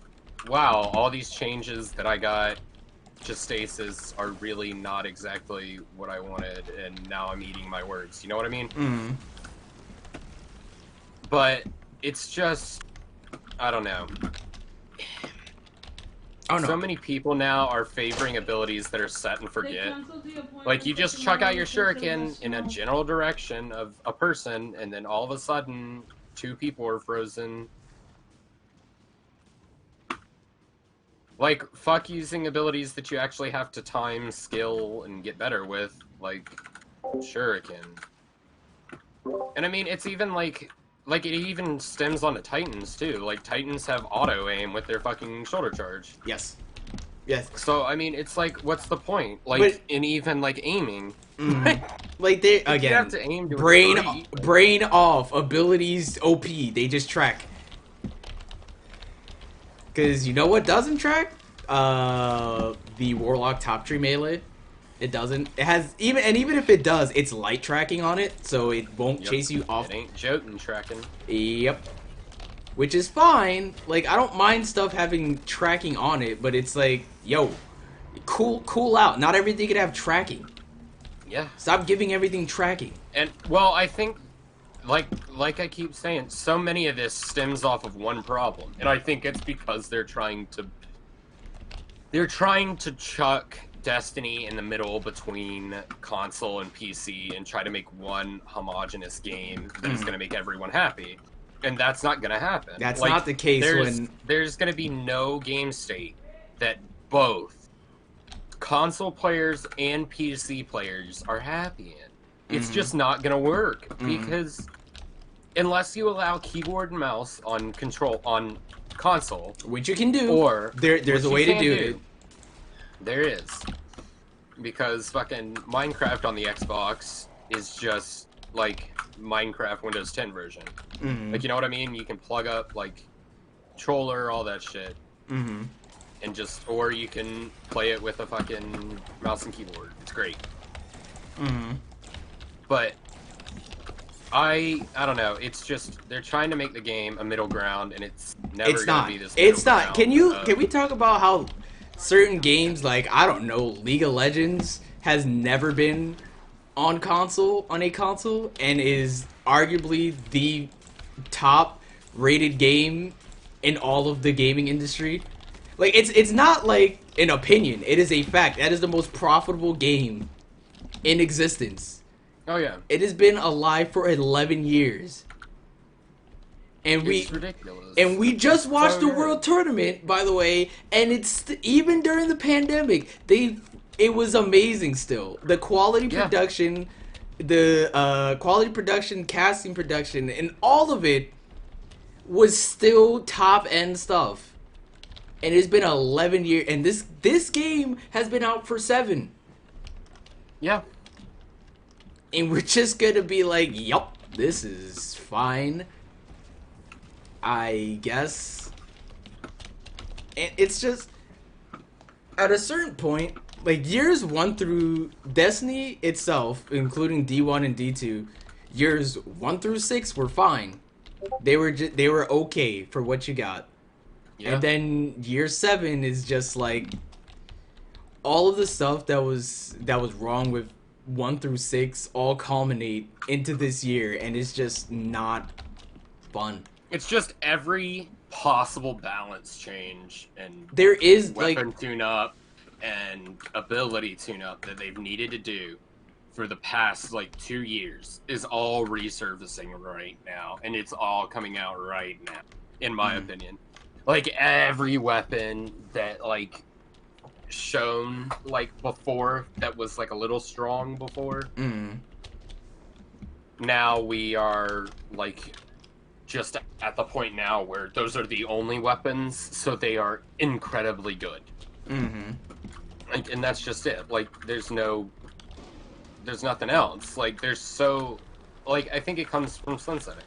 Speaker 2: wow, all these changes that I got to stasis are really not exactly what I wanted, and now I'm eating my words. You know what I mean? But it's just, I don't know.
Speaker 1: Oh no.
Speaker 2: So many people now are favoring abilities that are set and forget. Like, you just chuck out your shuriken in a general direction of a person, and then all of a sudden, 2 people are frozen. Like, fuck using abilities that you actually have to time, skill, and get better with, like shuriken. And I mean, it's even like it even stems onto Titans, too. Like, Titans have auto-aim with their fucking shoulder charge.
Speaker 1: Yes. Yes.
Speaker 2: So, I mean, it's like, what's the point? Like,
Speaker 1: But,
Speaker 2: in even, like, aiming.
Speaker 1: like, they,
Speaker 2: You
Speaker 1: again,
Speaker 2: have to aim to a degree.
Speaker 1: brain off, abilities OP, they just track. Because you know what doesn't track? The Warlock top tree melee. It doesn't. It has, even if it does, it's light tracking on it, so it won't chase you off.
Speaker 2: It ain't Jotun tracking.
Speaker 1: Yep. Which is fine. Like, I don't mind stuff having tracking on it, but it's like, yo, cool out. Not everything can have tracking.
Speaker 2: Yeah.
Speaker 1: Stop giving everything tracking.
Speaker 2: And, well, I think, like I keep saying, so many of this stems off of one problem. And I think it's because they're trying to chuck Destiny in the middle between console and PC and try to make one homogenous game that is going to make everyone happy. And that's not going to happen.
Speaker 1: That's like, not the case
Speaker 2: there's going to be no game state that both console players and PC players are happy in. It's just not going to work because unless you allow keyboard and mouse on console,
Speaker 1: which you can do,
Speaker 2: or
Speaker 1: there's a way to do it.
Speaker 2: There is, because fucking Minecraft on the Xbox is just like Minecraft Windows 10 version. Like, you know what I mean? You can plug up like controller, all that shit, and just, or you can play it with a fucking mouse and keyboard. It's great. But I don't know. It's just they're trying to make the game a middle ground, and it's never gonna be this.
Speaker 1: It's not. Can we talk about how certain games, like, I don't know, League of Legends has never been on a console, and is arguably the top rated game in all of the gaming industry. Like, it's not like an opinion, it is a fact. That is the most profitable game in existence.
Speaker 2: Oh yeah.
Speaker 1: It has been alive for 11 years. And
Speaker 2: it's ridiculous.
Speaker 1: And we just watched the World Tournament, by the way, and it's even during the pandemic, it was amazing still. The quality production, casting production, and all of it was still top end stuff. And it's been 11 years, and this game has been out for 7.
Speaker 2: Yeah.
Speaker 1: And we're just gonna be like, yup, this is fine, I guess. And it's just, at a certain point, like, years 1 through Destiny itself, including D1 and D2, years 1 through 6 were fine. They were okay for what you got. Yeah. And then year 7 is just like all of the stuff that was wrong with 1 through 6 all culminate into this year, and it's just not fun.
Speaker 2: It's just every possible balance change and
Speaker 1: There is like
Speaker 2: weapon tune-up and ability tune-up that they've needed to do for the past like 2 years is all resurfacing right now, and it's all coming out right now, in my opinion. Like every weapon that like shown like before that was like a little strong before, now we are like just at the point now where those are the only weapons, so they are incredibly good. Like, and that's just it. Like, there's nothing else. Like, there's so, like, I think it comes from sunsetting.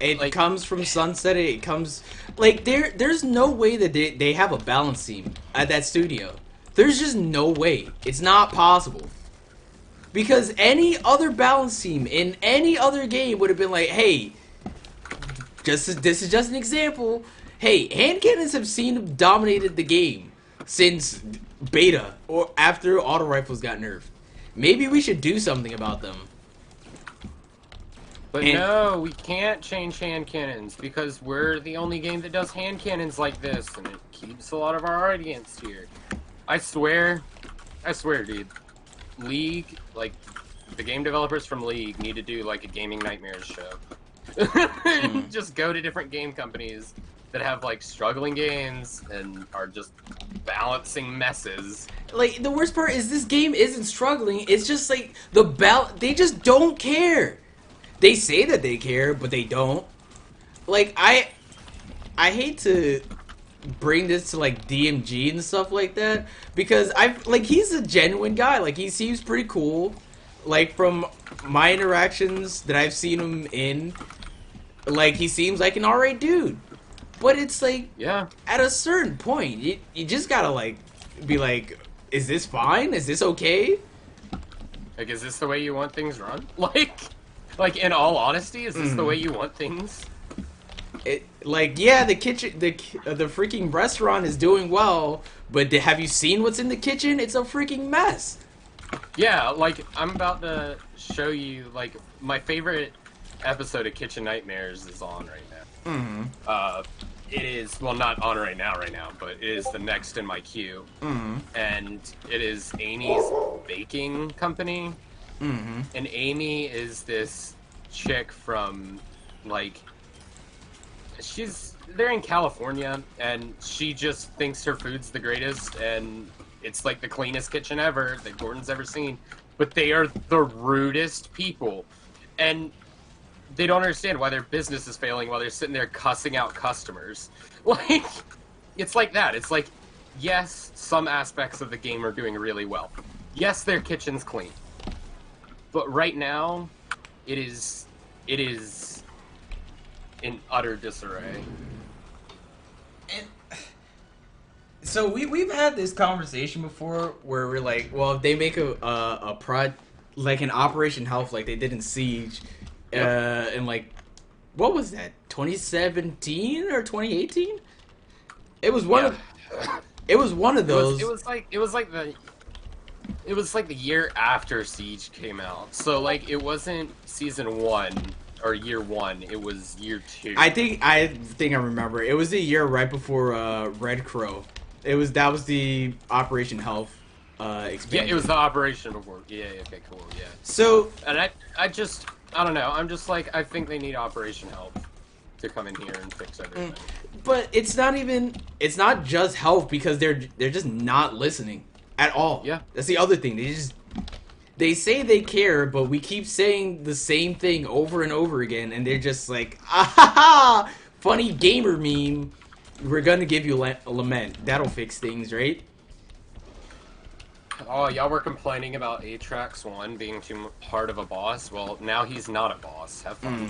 Speaker 1: it comes from Sunset. It comes like there's no way that they have a balance team at that studio. There's just no way. It's not possible. Because any other balance team in any other game would have been like, hey, this is just an example. Hey, hand cannons have seen dominated the game since beta or after auto rifles got nerfed. Maybe we should do something about them.
Speaker 2: but no, we can't change hand cannons because we're the only game that does hand cannons like this, and it keeps a lot of our audience here. I swear, dude. League, like, the game developers from League need to do, like, a Gaming Nightmares show. Just go to different game companies that have, like, struggling games and are just balancing messes.
Speaker 1: Like, the worst part is this game isn't struggling. It's just, like, they just don't care. They say that they care, but they don't. Like, I hate to bring this to like DMG and stuff like that because he's a genuine guy. Like, he seems pretty cool. Like, from my interactions that I've seen him in, like, he seems like an alright dude. But it's like,
Speaker 2: Yeah.
Speaker 1: at a certain point, you just gotta like be like, is this fine? Is this okay?
Speaker 2: Like, is this the way you want things run? Like in all honesty, is this the way you want things?
Speaker 1: Yeah, the kitchen, the freaking restaurant is doing well, but have you seen what's in the kitchen? It's a freaking mess.
Speaker 2: Yeah, like, I'm about to show you, like, my favorite episode of Kitchen Nightmares is on right now. It is, well, not on right now, but it is the next in my queue. And it is Amy's baking company. And Amy is this chick from, like, they're in California, and she just thinks her food's the greatest, and it's like the cleanest kitchen ever that Gordon's ever seen. But they are the rudest people, and they don't understand why their business is failing while they're sitting there cussing out customers. Like, it's like that. It's like, yes, some aspects of the game are doing really well. Yes, their kitchen's clean. But right now, it is in utter disarray.
Speaker 1: And so we've had this conversation before where we're like, well, if they make like an Operation Health like they did in Siege, in like, what was that, 2017 or 2018? It was one of those.
Speaker 2: It was like the year after Siege came out. So like it wasn't season 1 or year 1, it was year 2.
Speaker 1: I think I remember. It was the year right before Red Crow. That was the Operation Health expansion.
Speaker 2: Yeah, it was the Operation before. Yeah, okay, cool, yeah.
Speaker 1: So,
Speaker 2: and I don't know. I'm just like, I think they need Operation Health to come in here and fix everything.
Speaker 1: But it's not just health, because they're just not listening at all.
Speaker 2: Yeah.
Speaker 1: That's the other thing. They say they care, but we keep saying the same thing over and over again, and they're just like, ah ha ha, funny gamer meme. We're gonna give you a lament. That'll fix things, right?
Speaker 2: Oh, y'all were complaining about Atrax 1 being too hard of a boss. Well, now he's not a boss. Have fun.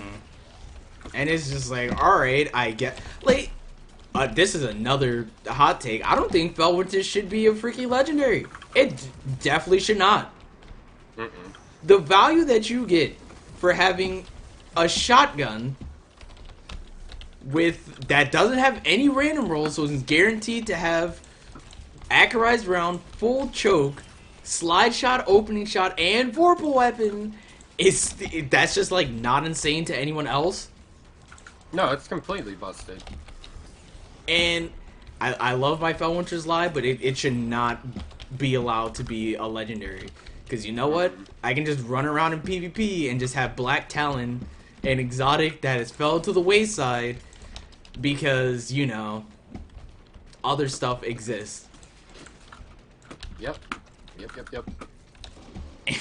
Speaker 1: And it's just like, alright, I get... Like, this is another hot take. I don't think Felwinter should be a freaking legendary. It definitely should not. The value that you get for having a shotgun that doesn't have any random rolls, so it's guaranteed to have accurized round, full choke, slide shot, opening shot, and vorpal weapon, that's just like not insane to anyone else.
Speaker 2: No, it's completely busted.
Speaker 1: And I love my Felwinter's Lie, but it should not be allowed to be a legendary. Because you know what?
Speaker 2: Mm-hmm.
Speaker 1: I can just run around in PvP and just have Black Talon, an exotic that has fell to the wayside because, you know, other stuff exists.
Speaker 2: Yep. Yep, yep, yep.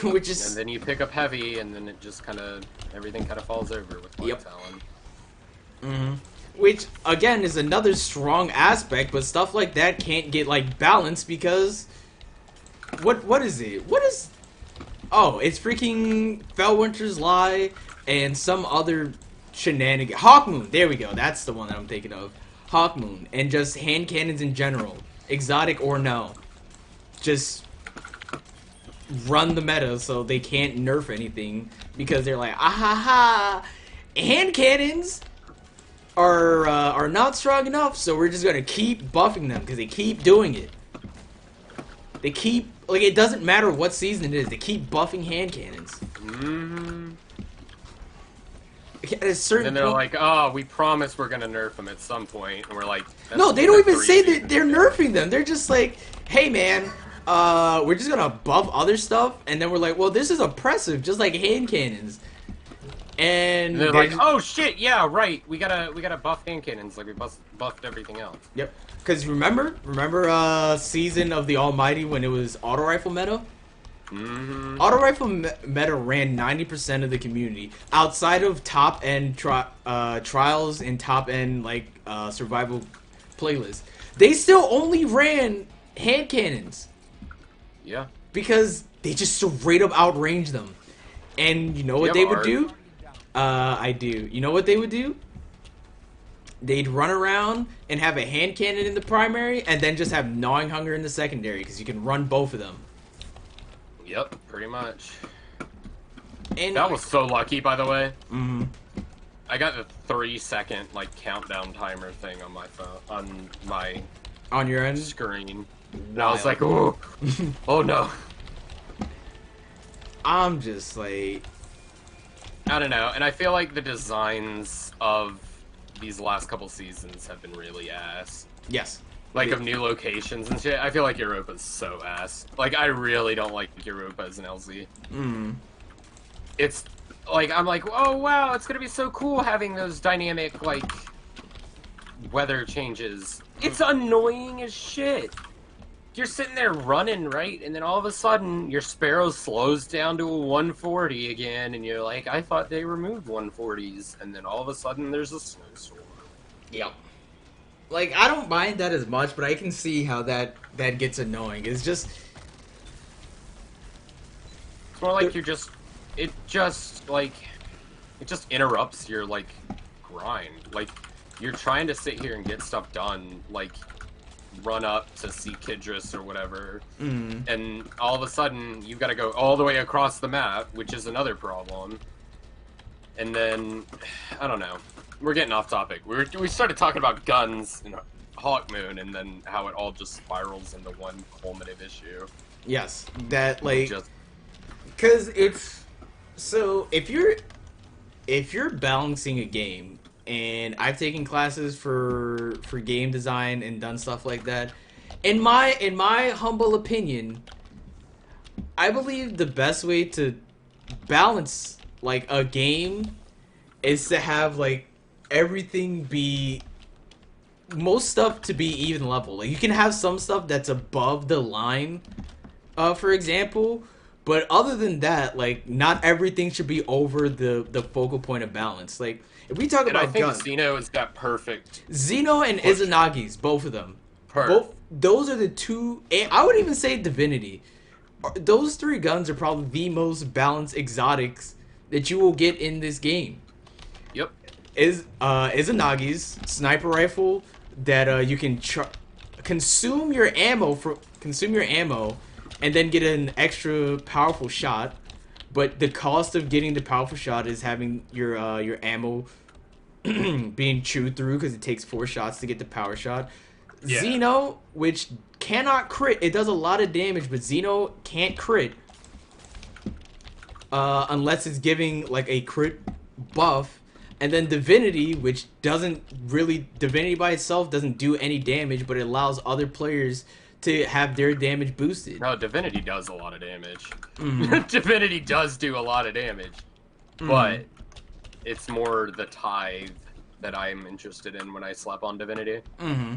Speaker 1: Which
Speaker 2: And
Speaker 1: is...
Speaker 2: then you pick up heavy, and then it just kind of, everything kind of falls over with Black
Speaker 1: Yep.
Speaker 2: Talon.
Speaker 1: Which, again, is another strong aspect, but stuff like that can't get, like, balanced because... What is it? What is... Oh, it's freaking Felwinter's Lie and some other shenanigan. Hawkmoon, there we go. That's the one that I'm thinking of. Hawkmoon, and just hand cannons in general. Exotic or no. Just run the meta so they can't nerf anything because they're like, ah ha ha, hand cannons are not strong enough, so we're just gonna keep buffing them because they keep doing it. They keep, like, it doesn't matter what season it is, they keep buffing hand cannons.
Speaker 2: Mm-hmm.
Speaker 1: At a certain
Speaker 2: And then they're
Speaker 1: point,
Speaker 2: like, oh, we promise we're gonna nerf them at some point, and we're like, that's
Speaker 1: no, they
Speaker 2: been
Speaker 1: don't
Speaker 2: like
Speaker 1: even
Speaker 2: 3
Speaker 1: say that
Speaker 2: seasons
Speaker 1: they're
Speaker 2: ago.
Speaker 1: nerfing them. They're just like, hey man, we're just gonna buff other stuff, and then we're like, well, this is oppressive, just like hand cannons. And
Speaker 2: And they're like, oh shit, yeah, right. We gotta buff hand cannons like we buffed everything else.
Speaker 1: yep. Because remember season of the Almighty when it was auto rifle meta?
Speaker 2: Mm-hmm.
Speaker 1: Auto rifle meta ran 90% of the community outside of top end trials and top end like survival playlists. They still only ran hand cannons
Speaker 2: Yeah.
Speaker 1: because they just straight up outranged them. And you know what they would do? I do. You know what they would do? They'd run around and have a hand cannon in the primary and then just have gnawing hunger in the secondary because you can run both of them.
Speaker 2: Yep, pretty much.
Speaker 1: And
Speaker 2: That was so lucky, by the way.
Speaker 1: mm-hmm.
Speaker 2: I got the 3-second like countdown timer thing on my phone, on my
Speaker 1: On your end?
Speaker 2: screen. And I was like, oh, oh no.
Speaker 1: I'm just like...
Speaker 2: I don't know, and I feel like the designs of these last couple seasons have been really ass.
Speaker 1: Yes.
Speaker 2: Like, of new locations and shit. I feel like Europa's so ass. Like, I really don't like Europa as an LZ.
Speaker 1: Mm.
Speaker 2: It's, like, I'm like, oh wow, it's gonna be so cool having those dynamic, like, weather changes. It's annoying as shit. You're sitting there running, right? And then all of a sudden, your Sparrow slows down to a 140 again, and you're like, I thought they removed 140s. And then all of a sudden, there's a snowstorm.
Speaker 1: Yep. Like, I don't mind that as much, but I can see how that gets annoying. It's just...
Speaker 2: It's more like you're just... It just, like... It just interrupts your, like, grind. Like, you're trying to sit here and get stuff done, like... run up to see Kidris or whatever, and all of a sudden you've got to go all the way across the map, which is another problem. And then, I don't know. We're getting off topic. We started talking about guns and Hawkmoon, and then how it all just spirals into one culminative issue.
Speaker 1: Yes. That, like...
Speaker 2: Just,
Speaker 1: because it's... So, if you're balancing a game... And I've taken classes for game design and done stuff like that. In my humble opinion, I believe the best way to balance like a game is to have like everything be most stuff to be even level. Like you can have some stuff that's above the line, for example. But other than that, like not everything should be over the focal point of balance. Like if we talk
Speaker 2: and
Speaker 1: about
Speaker 2: I think
Speaker 1: guns,
Speaker 2: Xeno is that perfect.
Speaker 1: Xeno and
Speaker 2: push.
Speaker 1: Izanagi's, both of them.
Speaker 2: Perfect.
Speaker 1: Both those are the two. I would even say Divinity. Those three guns are probably the most balanced exotics that you will get in this game.
Speaker 2: Yep.
Speaker 1: Izanagi's sniper rifle that you can consume your ammo and then get an extra powerful shot. But the cost of getting the powerful shot is having your ammo being chewed through because it takes 4 shots to get the power shot.
Speaker 2: Yeah.
Speaker 1: Xeno, which cannot crit, it does a lot of damage, but Xeno can't crit unless it's giving like a crit buff. And then Divinity, which doesn't really, Divinity by itself doesn't do any damage, but it allows other players to have their damage boosted.
Speaker 2: No, Divinity does a lot of damage.
Speaker 1: Mm-hmm.
Speaker 2: Divinity does do a lot of damage,
Speaker 1: Mm-hmm.
Speaker 2: but it's more the tithe that I'm interested in when I slap on Divinity.
Speaker 1: Mm-hmm.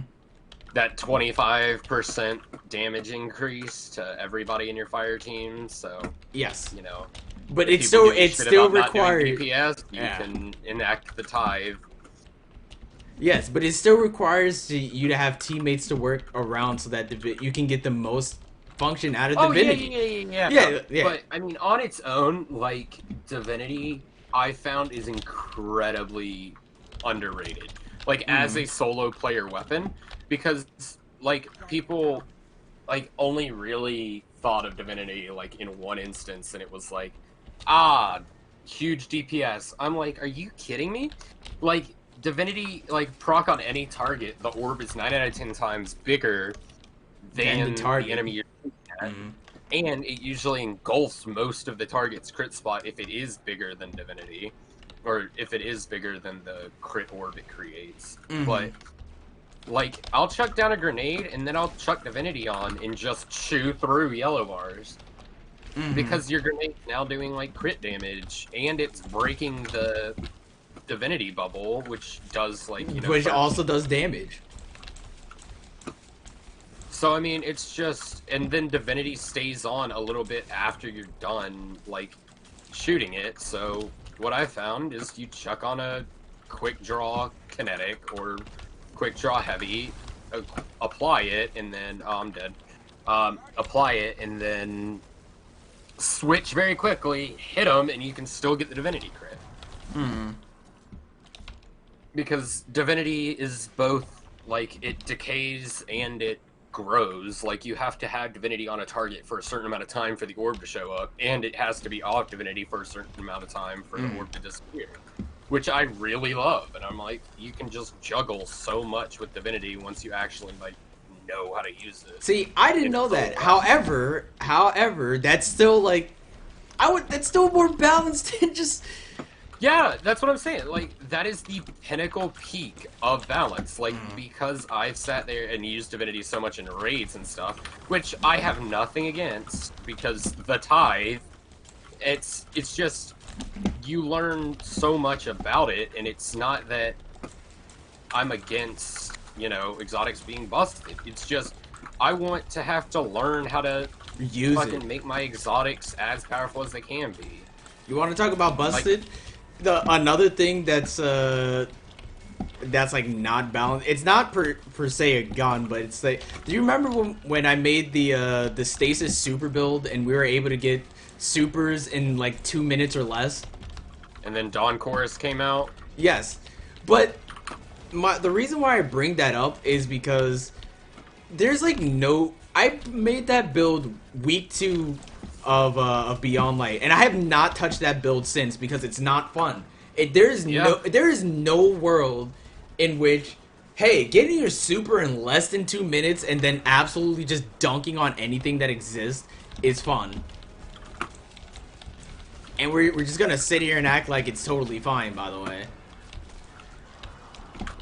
Speaker 2: That 25% damage increase to everybody in your fire team, so,
Speaker 1: Yes.
Speaker 2: you know,
Speaker 1: But
Speaker 2: if
Speaker 1: it's
Speaker 2: people
Speaker 1: still
Speaker 2: give a
Speaker 1: it's
Speaker 2: shit
Speaker 1: still
Speaker 2: about not doing
Speaker 1: required.
Speaker 2: DPS, you
Speaker 1: Yeah.
Speaker 2: can enact the tithe.
Speaker 1: Yes, but it still requires you to have teammates to work around so that you can get the most function out of
Speaker 2: Oh, yeah,
Speaker 1: Divinity.
Speaker 2: yeah, yeah, yeah, yeah.
Speaker 1: Yeah, yeah.
Speaker 2: But, I mean, on its own, like, Divinity, I found is incredibly underrated. Like, as
Speaker 1: Mm.
Speaker 2: a solo player weapon, because, like, people, like, only really thought of Divinity, like, in one instance, and it was like, ah, huge DPS. I'm like, are you kidding me? Like, Divinity, like, proc on any target, the orb is 9 out of 10 times bigger
Speaker 1: Then the
Speaker 2: than the
Speaker 1: target.
Speaker 2: enemy you're shooting at,
Speaker 1: Mm.
Speaker 2: and it usually engulfs most of the target's crit spot if it is bigger than Divinity, or if it is bigger than the crit orb it creates.
Speaker 1: Mm-hmm.
Speaker 2: But, like, I'll chuck down a grenade, and then I'll chuck Divinity on and just chew through yellow bars.
Speaker 1: Mm-hmm.
Speaker 2: Because your grenade's now doing, like, crit damage, and it's breaking the Divinity bubble, which does, like, you know,
Speaker 1: Which
Speaker 2: 13.
Speaker 1: also does damage.
Speaker 2: So, I mean, it's just... And then Divinity stays on a little bit after you're done, like, shooting it. So, what I found is you chuck on a quick draw kinetic or quick draw heavy, apply it, and then... Oh, I'm dead. Apply it, and then switch very quickly, hit them, and you can still get the Divinity crit.
Speaker 1: Mm-hmm.
Speaker 2: Because Divinity is both, like, it decays and it grows. Like, you have to have Divinity on a target for a certain amount of time for the orb to show up, and it has to be off Divinity for a certain amount of time for the orb to disappear. Which I really love, and I'm like, you can just juggle so much with Divinity once you actually, like, know how to use it.
Speaker 1: See, I didn't know that. However, that's still like, that's still more balanced than just.
Speaker 2: Yeah, that's what I'm saying. Like, that is the pinnacle peak of balance. Like, because I've sat there and used Divinity so much in raids and stuff, which I have nothing against, because the tithe, it's just, you learn so much about it, and it's not that I'm against, you know, exotics being busted. It's just, I want to have to learn how to
Speaker 1: Use
Speaker 2: fucking
Speaker 1: it.
Speaker 2: make my exotics as powerful as they can be.
Speaker 1: You want to talk about
Speaker 2: Like,
Speaker 1: busted? The another thing that's like not balanced. It's not per se a gun, but it's like. Do you remember when I made the stasis super build and we were able to get supers in like 2 minutes or less?
Speaker 2: and then Dawn Chorus came out.
Speaker 1: Yes, but the reason why I bring that up is because there's like no. I made that build week 2 of Beyond Light, and I have not touched that build since because it's not fun. There is no world in which, hey, getting your super in less than 2 minutes and then absolutely just dunking on anything that exists is fun. And we're just gonna sit here and act like it's totally fine. By the way,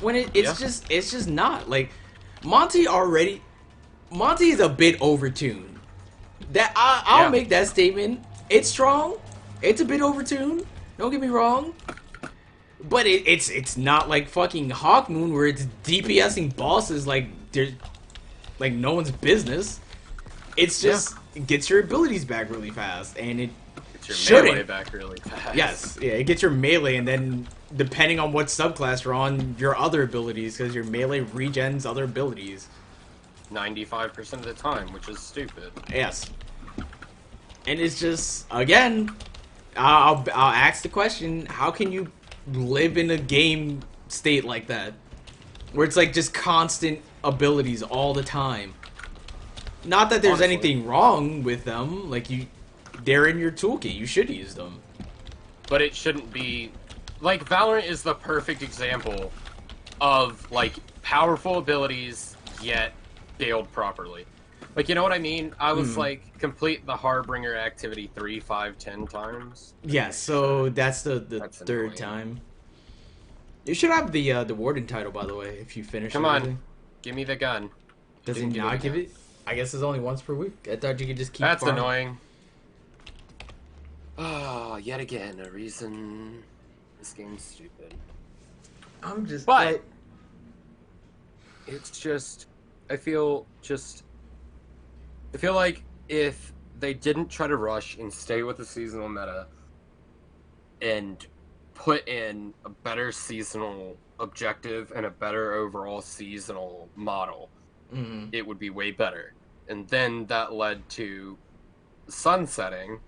Speaker 1: when it's just not like Monty is a bit overtuned. That I'll make that statement. It's strong. It's a bit overtuned. Don't get me wrong. But it's not like fucking Hawkmoon where it's DPSing bosses like there's like no one's business. It's just it gets your abilities back really fast, and it
Speaker 2: Get your
Speaker 1: shouldn't.
Speaker 2: melee back really fast.
Speaker 1: Yes, yeah, it gets your melee, and then depending on what subclass you're on, your other abilities, because your melee regens other abilities.
Speaker 2: 95% of the time, which is stupid.
Speaker 1: Yes. And it's just, again, I'll ask the question, how can you live in a game state like that? Where it's like just constant abilities all the time. Not that there's
Speaker 2: Honestly.
Speaker 1: anything wrong with them, like they're in your toolkit, you should use them.
Speaker 2: But it shouldn't be... Like, Valorant is the perfect example of, like, powerful abilities, yet scaled properly. Like, you know what I mean? I was like, complete the Harbinger activity 3, 5, 10 times.
Speaker 1: Yeah, so that's the
Speaker 2: That's
Speaker 1: third
Speaker 2: annoying.
Speaker 1: time. You should have the warden title, by the way, if you finish
Speaker 2: Come on,
Speaker 1: everything.
Speaker 2: give me the gun.
Speaker 1: Does he
Speaker 2: Didn't give me
Speaker 1: not
Speaker 2: the
Speaker 1: give
Speaker 2: gun.
Speaker 1: it? I guess it's only once per week. I thought you could just keep
Speaker 2: That's
Speaker 1: farming.
Speaker 2: annoying. Oh, yet again, a reason this game's stupid.
Speaker 1: I'm just
Speaker 2: But
Speaker 1: like,
Speaker 2: it's just, I feel like if they didn't try to rush and stay with the seasonal meta and put in a better seasonal objective and a better overall seasonal model, it would be way better. And then that led to sunsetting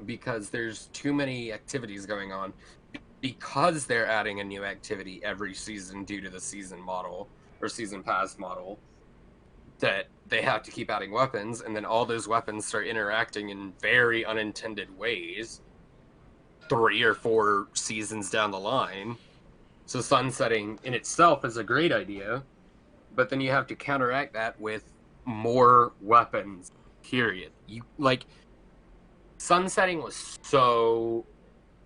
Speaker 2: because there's too many activities going on, because they're adding a new activity every season due to the season model or season pass model, that they have to keep adding weapons, and then all those weapons start interacting in very unintended ways 3 or 4 seasons down the line. So sunsetting in itself is a great idea, but then you have to counteract that with more weapons, period. You like, sunsetting was so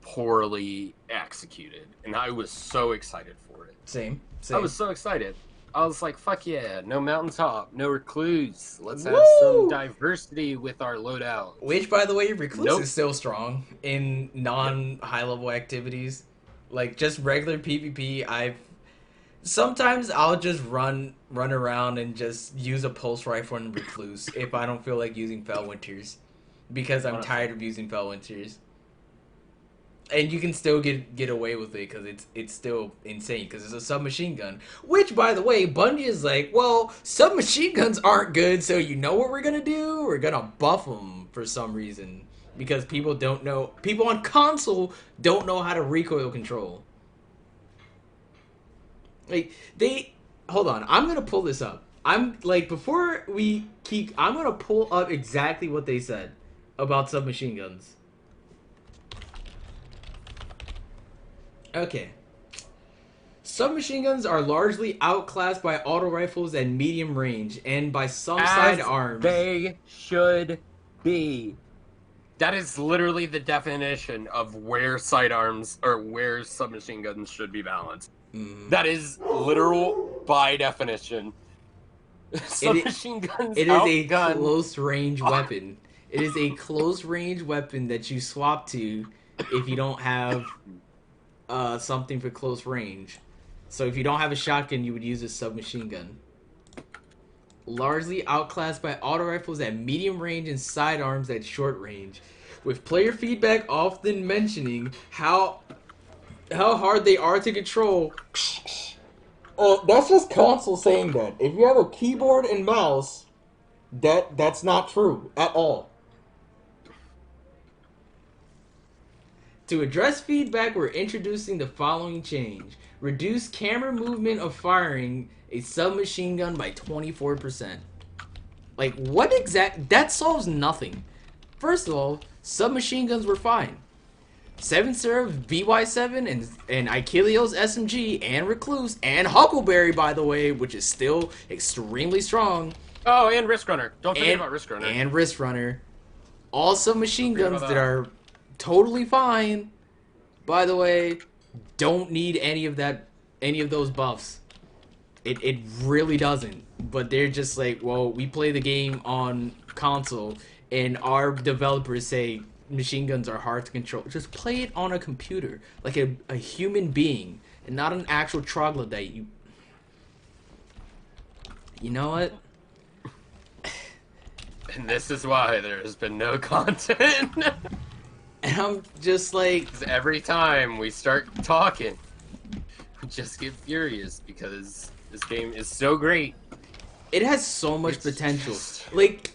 Speaker 2: poorly executed, and I was so excited for it.
Speaker 1: same.
Speaker 2: I was so excited. I was like, fuck yeah, no mountaintop, no recluse. Let's have some
Speaker 1: Woo!
Speaker 2: diversity with our loadout.
Speaker 1: Which, by the way, recluse
Speaker 2: Nope.
Speaker 1: is still strong in non-high level activities, like just regular PvP. Sometimes I'll just run around and just use a pulse rifle and recluse if I don't feel like using Fell Winters, because I'm tired of using Fell Winters. And you can still get away with it because it's still insane because it's a submachine gun. Which, by the way, Bungie is like, well, submachine guns aren't good, so you know what we're gonna do? We're gonna buff them for some reason because people don't know. People on console don't know how to recoil control. Like they, hold on, I'm gonna pull this up. I'm like before we keep, I'm gonna pull up exactly what they said about submachine guns. Okay. Submachine guns are largely outclassed by auto rifles at medium range and by some sidearms.
Speaker 2: They should be. That is literally the definition of where sidearms or where submachine guns should be balanced. That is literal by definition. Submachine guns.
Speaker 1: It is a close range weapon. It is a close range weapon that you swap to if you don't have something for close range. So if you don't have a shotgun, you would use a submachine gun. Largely outclassed by auto rifles at medium range and sidearms at short range, with player feedback often mentioning how hard they are to control. That's just console saying that. If you have a keyboard and mouse, that's not true at all. To address feedback, we're introducing the following change. Reduce camera movement of firing a submachine gun by 24%. Like, what that solves nothing. First of all, submachine guns were fine. 7 Seraph VY7 and Achilleos SMG and Recluse and Huckleberry, by the way, which is still extremely strong.
Speaker 2: Oh, and Risk Runner. Don't forget about Risk Runner.
Speaker 1: And Risk Runner. All submachine guns that are totally fine, by the way, don't need any of those buffs. It really doesn't. But they're just like, well, we play the game on console, and our developers say machine guns are hard to control. Just play it on a computer, like a human being, and not an actual troglodyte. You know what?
Speaker 2: And this is why there has been no content.
Speaker 1: And I'm just like,
Speaker 2: every time we start talking, we just get furious because this game is so great.
Speaker 1: It has so much potential. Like,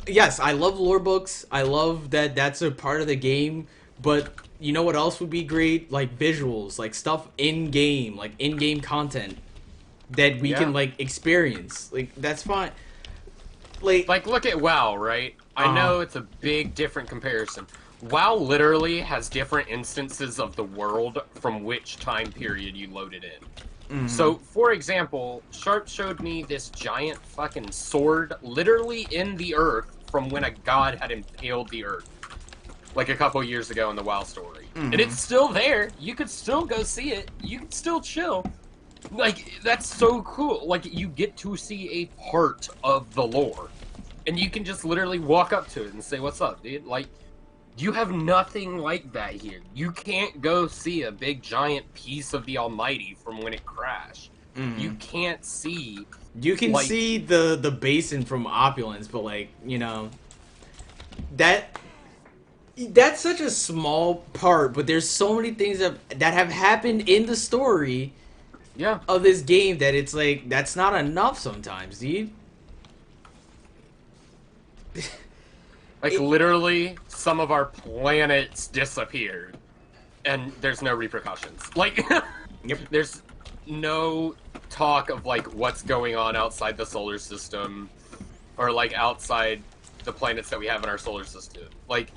Speaker 1: yes, I love lore books. I love that that's a part of the game. But you know what else would be great? Like visuals, like stuff in game, like in-game content that we can like experience. Like that's fine.
Speaker 2: Like look at WoW, right? I know it's a big different comparison. WoW literally has different instances of the world from which time period you load it in. So, for example, Sharp showed me this giant fucking sword literally in the earth from when a god had impaled the earth. like a couple years ago in the WoW story,
Speaker 1: Mhm.
Speaker 2: and it's still there. You could still go see it. You could still chill. Like, that's so cool. Like, you get to see a part of the lore, and you can just literally walk up to it and say, "What's up, dude?" Like, you have nothing like that here. You can't go see a big giant piece of the Almighty from when it crashed. You
Speaker 1: Mhm.
Speaker 2: can't see,
Speaker 1: You can
Speaker 2: like,
Speaker 1: see the basin from Opulence, but like, that that's such a small part, but there's so many things that have happened in the story
Speaker 2: yeah.
Speaker 1: of this game that it's like that's not enough sometimes, dude.
Speaker 2: Like,
Speaker 1: It,
Speaker 2: literally, some of our planets disappeared, and there's no repercussions. Like,
Speaker 1: yep.
Speaker 2: there's no talk of, like, what's going on outside the solar system, or, like, outside the planets that we have in our solar system. Like,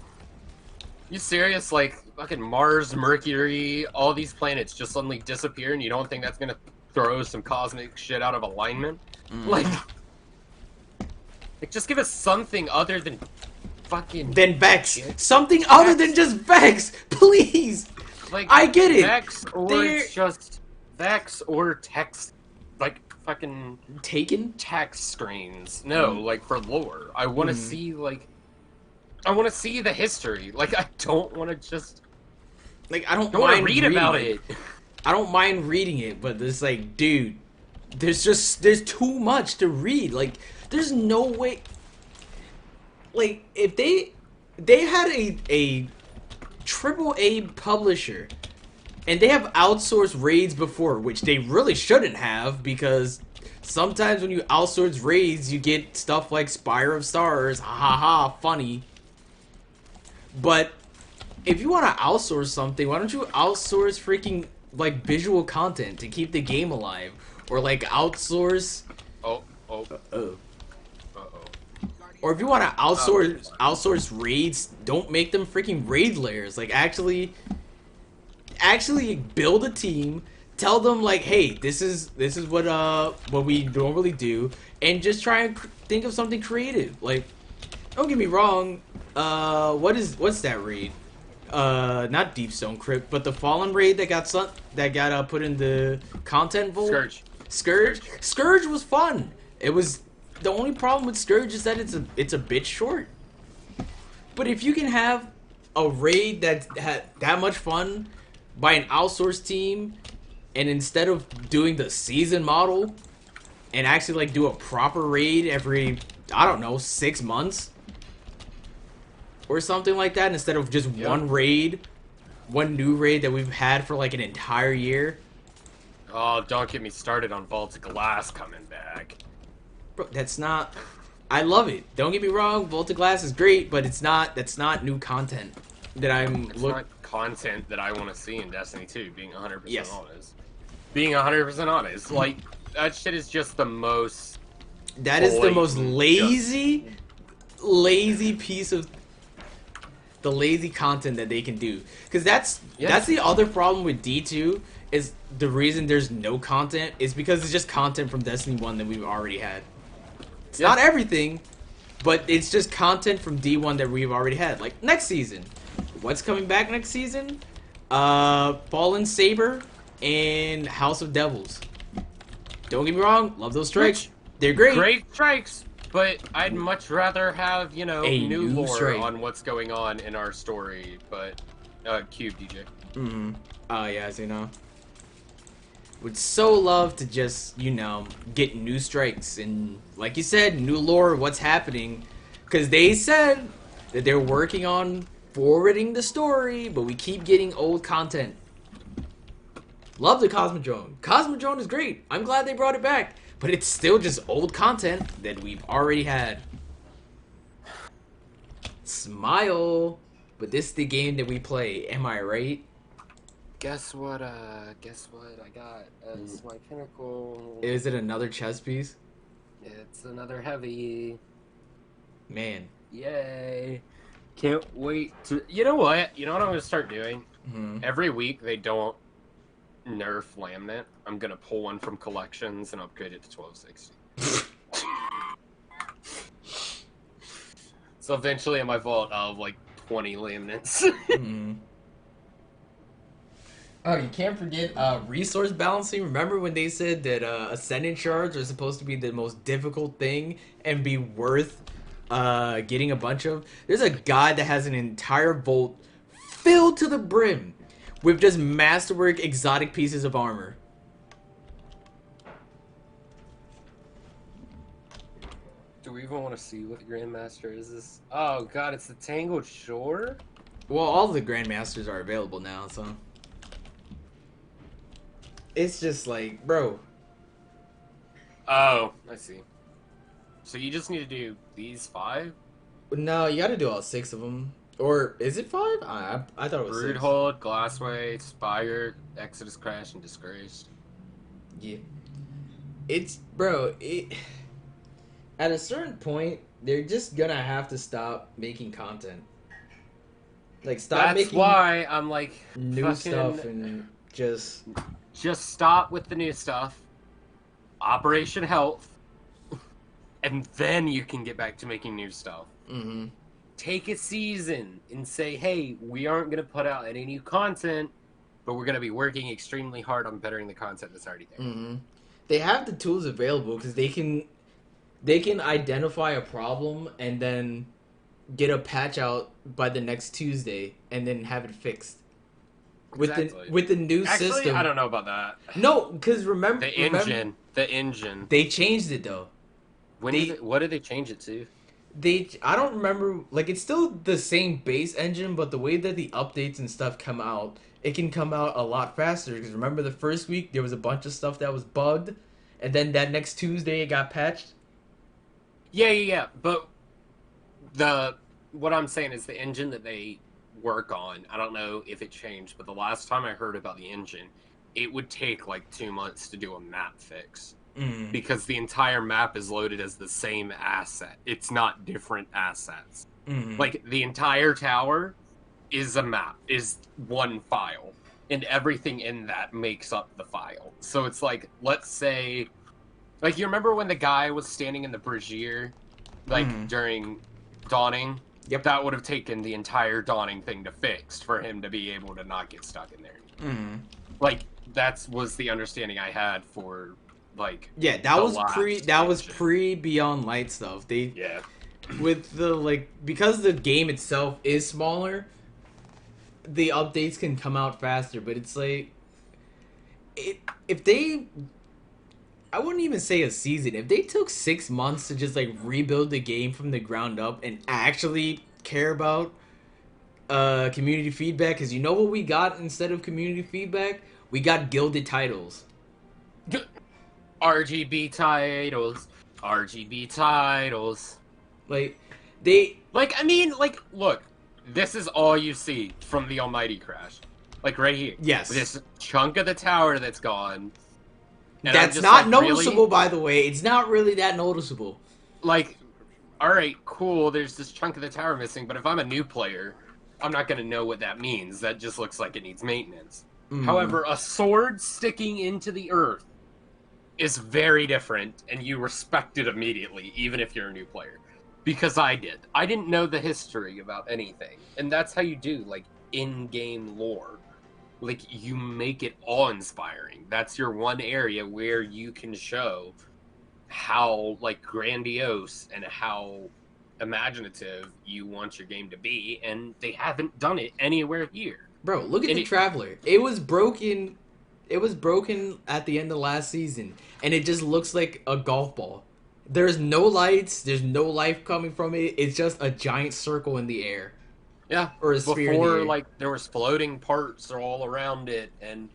Speaker 2: you serious? Like, fucking Mars, Mercury, all these planets just suddenly disappear, and you don't think that's gonna throw some cosmic shit out of alignment? Like, just give us something other than fucking
Speaker 1: Then Vex,
Speaker 2: shit.
Speaker 1: something other than
Speaker 2: Vex.
Speaker 1: just Vex, please.
Speaker 2: Like,
Speaker 1: I get it.
Speaker 2: Vex, or
Speaker 1: They're
Speaker 2: just Vex, or text, like, fucking
Speaker 1: taken.
Speaker 2: text screens. No, like, for lore. I want to
Speaker 1: Mhm.
Speaker 2: see, like, I want to see the history. Like, I don't want to just,
Speaker 1: Like I don't
Speaker 2: don't want to
Speaker 1: mind
Speaker 2: read
Speaker 1: reading
Speaker 2: about
Speaker 1: it.
Speaker 2: it.
Speaker 1: I don't mind reading it, but it's like, dude, there's too much to read. Like, there's no way. Like, if they had a triple A publisher, and they have outsourced raids before, which they really shouldn't have, because sometimes when you outsource raids, you get stuff like Spire of Stars, ha ha ha, funny. But if you want to outsource something, why don't you outsource freaking like visual content to keep the game alive, or like outsource?
Speaker 2: Oh, oh,
Speaker 1: Oh.
Speaker 2: uh-oh.
Speaker 1: Or if you want to
Speaker 2: Oh,
Speaker 1: outsource raids, don't make them freaking raid layers. Like actually build a team. Tell them like, hey, this is what we normally do, and just try and think of something creative. Like, don't get me wrong. What's that raid? Not Deep Stone Crypt, but the Fallen raid that got put in the content vault.
Speaker 2: Scourge.
Speaker 1: Scourge. Scourge was fun. It was the only problem with Scourge is that it's a bit short. But if you can have a raid that had that much fun by an outsourced team, and instead of doing the season model and actually like do a proper raid every, I don't know, 6 months or something like that, instead of just one new raid that we've had for like an entire year.
Speaker 2: Oh, don't get me started on Vault Glass coming back.
Speaker 1: Bro, that's not. I love it. Don't get me wrong, Volta Glass is great, but that's not new content that I'm
Speaker 2: It's not content that I want to see in Destiny 2, being 100%
Speaker 1: Yes.
Speaker 2: honest. Being 100% honest. Like, that shit is just the most...
Speaker 1: That is the most
Speaker 2: blatant,
Speaker 1: lazy piece of the lazy content that they can do. Because that's the other problem with D2 is the reason there's no content is because it's just content from Destiny 1 that we've already had. It's not everything, but it's just content from D1 that we've already had. Like next season. What's coming back next season? Fallen Saber and House of Devils. Don't get me wrong, love those strikes. They're great.
Speaker 2: Great strikes, but I'd much rather have, you know,
Speaker 1: A
Speaker 2: new
Speaker 1: new
Speaker 2: lore
Speaker 1: strike.
Speaker 2: on what's going on in our story, but... Cube, DJ.
Speaker 1: Mm-hmm. Oh, yeah, so, would so love to just, get new strikes and, like you said, new lore, what's happening. Because they said that they're working on forwarding the story, but we keep getting old content. Love the Cosmodrome. Cosmodrome is great. I'm glad they brought it back. But it's still just old content that we've already had. Smile. But this is the game that we play. Am I right?
Speaker 2: Guess what I got as my pinnacle?
Speaker 1: Is it another chess piece?
Speaker 2: It's another heavy.
Speaker 1: Man.
Speaker 2: Yay. Can't wait to... You know what? You know what I'm going to start doing?
Speaker 1: Mm-hmm.
Speaker 2: Every week they don't nerf laminate. I'm going to pull one from collections and upgrade it to 1260. So eventually in my vault I'll have like 20 laminates.
Speaker 1: Mm. Oh, you can't forget resource balancing. Remember when they said that ascendant shards are supposed to be the most difficult thing and be worth getting a bunch of? There's a guy that has an entire vault filled to the brim with just masterwork exotic pieces of armor.
Speaker 2: Do we even want to see what the Grandmaster is? This? Oh god, it's the Tangled Shore?
Speaker 1: Well, all the grandmasters are available now, so it's just like, bro.
Speaker 2: Oh, I see. So you just need to do these 5?
Speaker 1: No, you got to do all 6 of them. Or is it 5? I thought it was 6.
Speaker 2: Broodhold, Glassway, Spire, Exodus Crash, and Disgraced.
Speaker 1: Yeah. It's bro, it at a certain point they're just gonna have to stop making content. Like stop
Speaker 2: That's
Speaker 1: making
Speaker 2: why I'm like,
Speaker 1: new
Speaker 2: fucking,
Speaker 1: stuff and
Speaker 2: just stop with the new stuff. Operation Health. And then you can get back to making new stuff.
Speaker 1: mm-hmm.
Speaker 2: Take a season and say, hey, we aren't going to put out any new content, but we're going to be working extremely hard on bettering the content that's already there.
Speaker 1: Mm-hmm. They have the tools available because they can identify a problem and then get a patch out by the next Tuesday and then have it fixed.
Speaker 2: Exactly.
Speaker 1: With the new
Speaker 2: Actually,
Speaker 1: system.
Speaker 2: I don't know about that.
Speaker 1: No, because remember
Speaker 2: The engine.
Speaker 1: they changed it though.
Speaker 2: What did they change it to?
Speaker 1: I don't remember, like it's still the same base engine, but the way that the updates and stuff come out, it can come out a lot faster. Because remember the first week there was a bunch of stuff that was bugged, and then that next Tuesday it got patched.
Speaker 2: Yeah. But what I'm saying is the engine that they work on, I don't know if it changed, but the last time I heard about the engine, it would take like 2 months to do a map fix. Because the entire map is loaded as the same asset. It's not different assets. Like, the entire tower is a map, is one file. And everything in that makes up the file. So it's like, let's say... Like, you remember when the guy was standing in the brazier, like, during Dawning?
Speaker 1: Yep.
Speaker 2: That would have taken the entire Dawning thing to fix for him to be able to not get stuck in there. Like, that was the understanding I had for... Like,
Speaker 1: yeah, that was pre Beyond Light stuff. With the because the game itself is smaller, the updates can come out faster, but it's like if they I wouldn't even say a season. If they took 6 months to just like rebuild the game from the ground up and actually care about community feedback, because you know what we got instead of community feedback? We got gilded titles.
Speaker 2: RGB titles. RGB titles.
Speaker 1: Like, they...
Speaker 2: Like, I mean, like, look. This is all you see from the Almighty Crash. Like, right here.
Speaker 1: Yes.
Speaker 2: This chunk of the tower that's gone.
Speaker 1: And that's not like, noticeable, really? By the way. It's not really that noticeable.
Speaker 2: Like, alright, cool, there's this chunk of the tower missing, but if I'm a new player, I'm not gonna know what that means. That just looks like it needs maintenance. However, a sword sticking into the earth is very different, and you respect it immediately, even if you're a new player. Because I did. I didn't know the history about anything. And that's how you do, like, in-game lore. Like, you make it awe-inspiring. That's your one area where you can show how, like, grandiose and how imaginative you want your game to be, and they haven't done it anywhere here.
Speaker 1: Bro, look at the Traveler. It was broken... It was broken at the end of last season, and it just looks like a golf ball. There's no lights, there's no life coming from it, it's just a giant circle in the air.
Speaker 2: Yeah,
Speaker 1: or a sphere in the air.
Speaker 2: Like, there was floating parts all around it, and,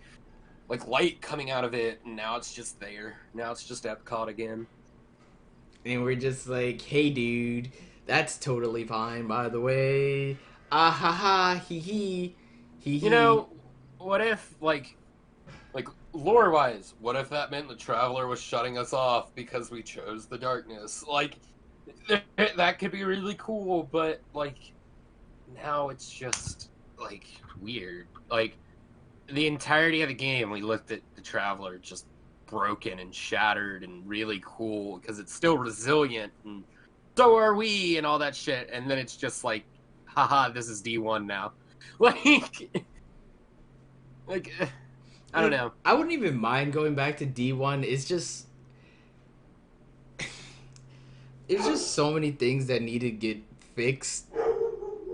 Speaker 2: like, light coming out of it, and now it's just there. Now it's just Epcot again.
Speaker 1: And we're just like, hey dude, that's totally fine, by the way. Ah ha ha, hee hee. Hee hee.
Speaker 2: You know, what if, like, lore-wise, what if that meant the Traveler was shutting us off because we chose the darkness? Like, that could be really cool, but, like, now it's just, like, weird. Like, the entirety of the game, we looked at the Traveler just broken and shattered and really cool because it's still resilient, and so are we, and all that shit, and then it's just like, haha, this is D1 now. Like, like, I don't
Speaker 1: Like,
Speaker 2: know.
Speaker 1: I wouldn't even mind going back to D1. It's just there's just so many things that need to get fixed,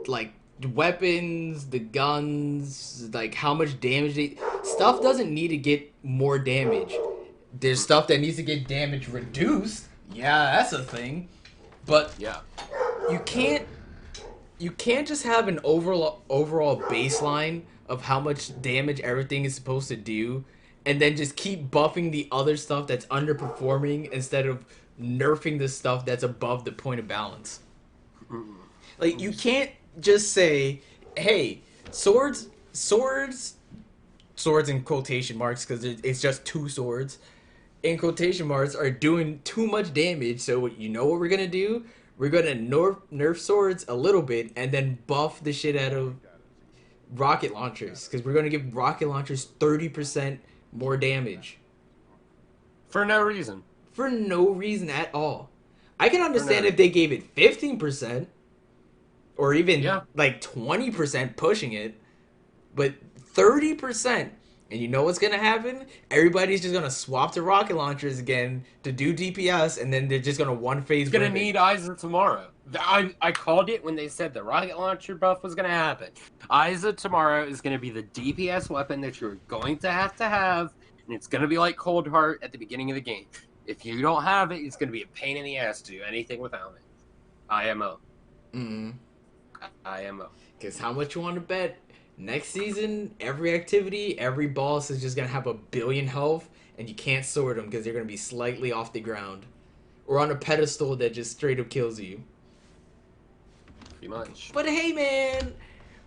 Speaker 1: like weapons, the guns, like how much damage stuff doesn't need to get more damage. There's stuff that needs to get damage reduced. Yeah, that's a thing. But
Speaker 2: Yeah.
Speaker 1: you can't you can't just have an overall baseline of how much damage everything is supposed to do and then just keep buffing the other stuff that's underperforming instead of nerfing the stuff that's above the point of balance. Like you can't just say, "Hey, swords in quotation marks because it's just two swords in quotation marks are doing too much damage. So you know what we're gonna do? We're gonna nerf swords a little bit and then buff the shit out of rocket launchers because we're gonna give rocket launchers 30% more damage
Speaker 2: For no reason.
Speaker 1: for no reason at all. I can
Speaker 2: For no
Speaker 1: understand if
Speaker 2: reason.
Speaker 1: they gave it 15% or even
Speaker 2: Yeah.
Speaker 1: like 20% pushing it, but 30%. And you know what's gonna happen? Everybody's just gonna swap to rocket launchers again to do DPS, and then they're just gonna one phase
Speaker 2: Gonna
Speaker 1: rivet.
Speaker 2: need Isa tomorrow. I called it when they said the rocket launcher buff was gonna happen. Isa tomorrow is gonna be the DPS weapon that you're going to have, and it's gonna be like Cold Heart at the beginning of the game. If you don't have it, it's gonna be a pain in the ass to do anything without it. IMO.
Speaker 1: Mm-hmm.
Speaker 2: IMO.
Speaker 1: Because how much you want to bet? Next season, every activity, every boss is just gonna have a billion health, and you can't sword them because they're gonna be slightly off the ground or on a pedestal that just straight up kills you.
Speaker 2: Pretty much.
Speaker 1: But hey, man,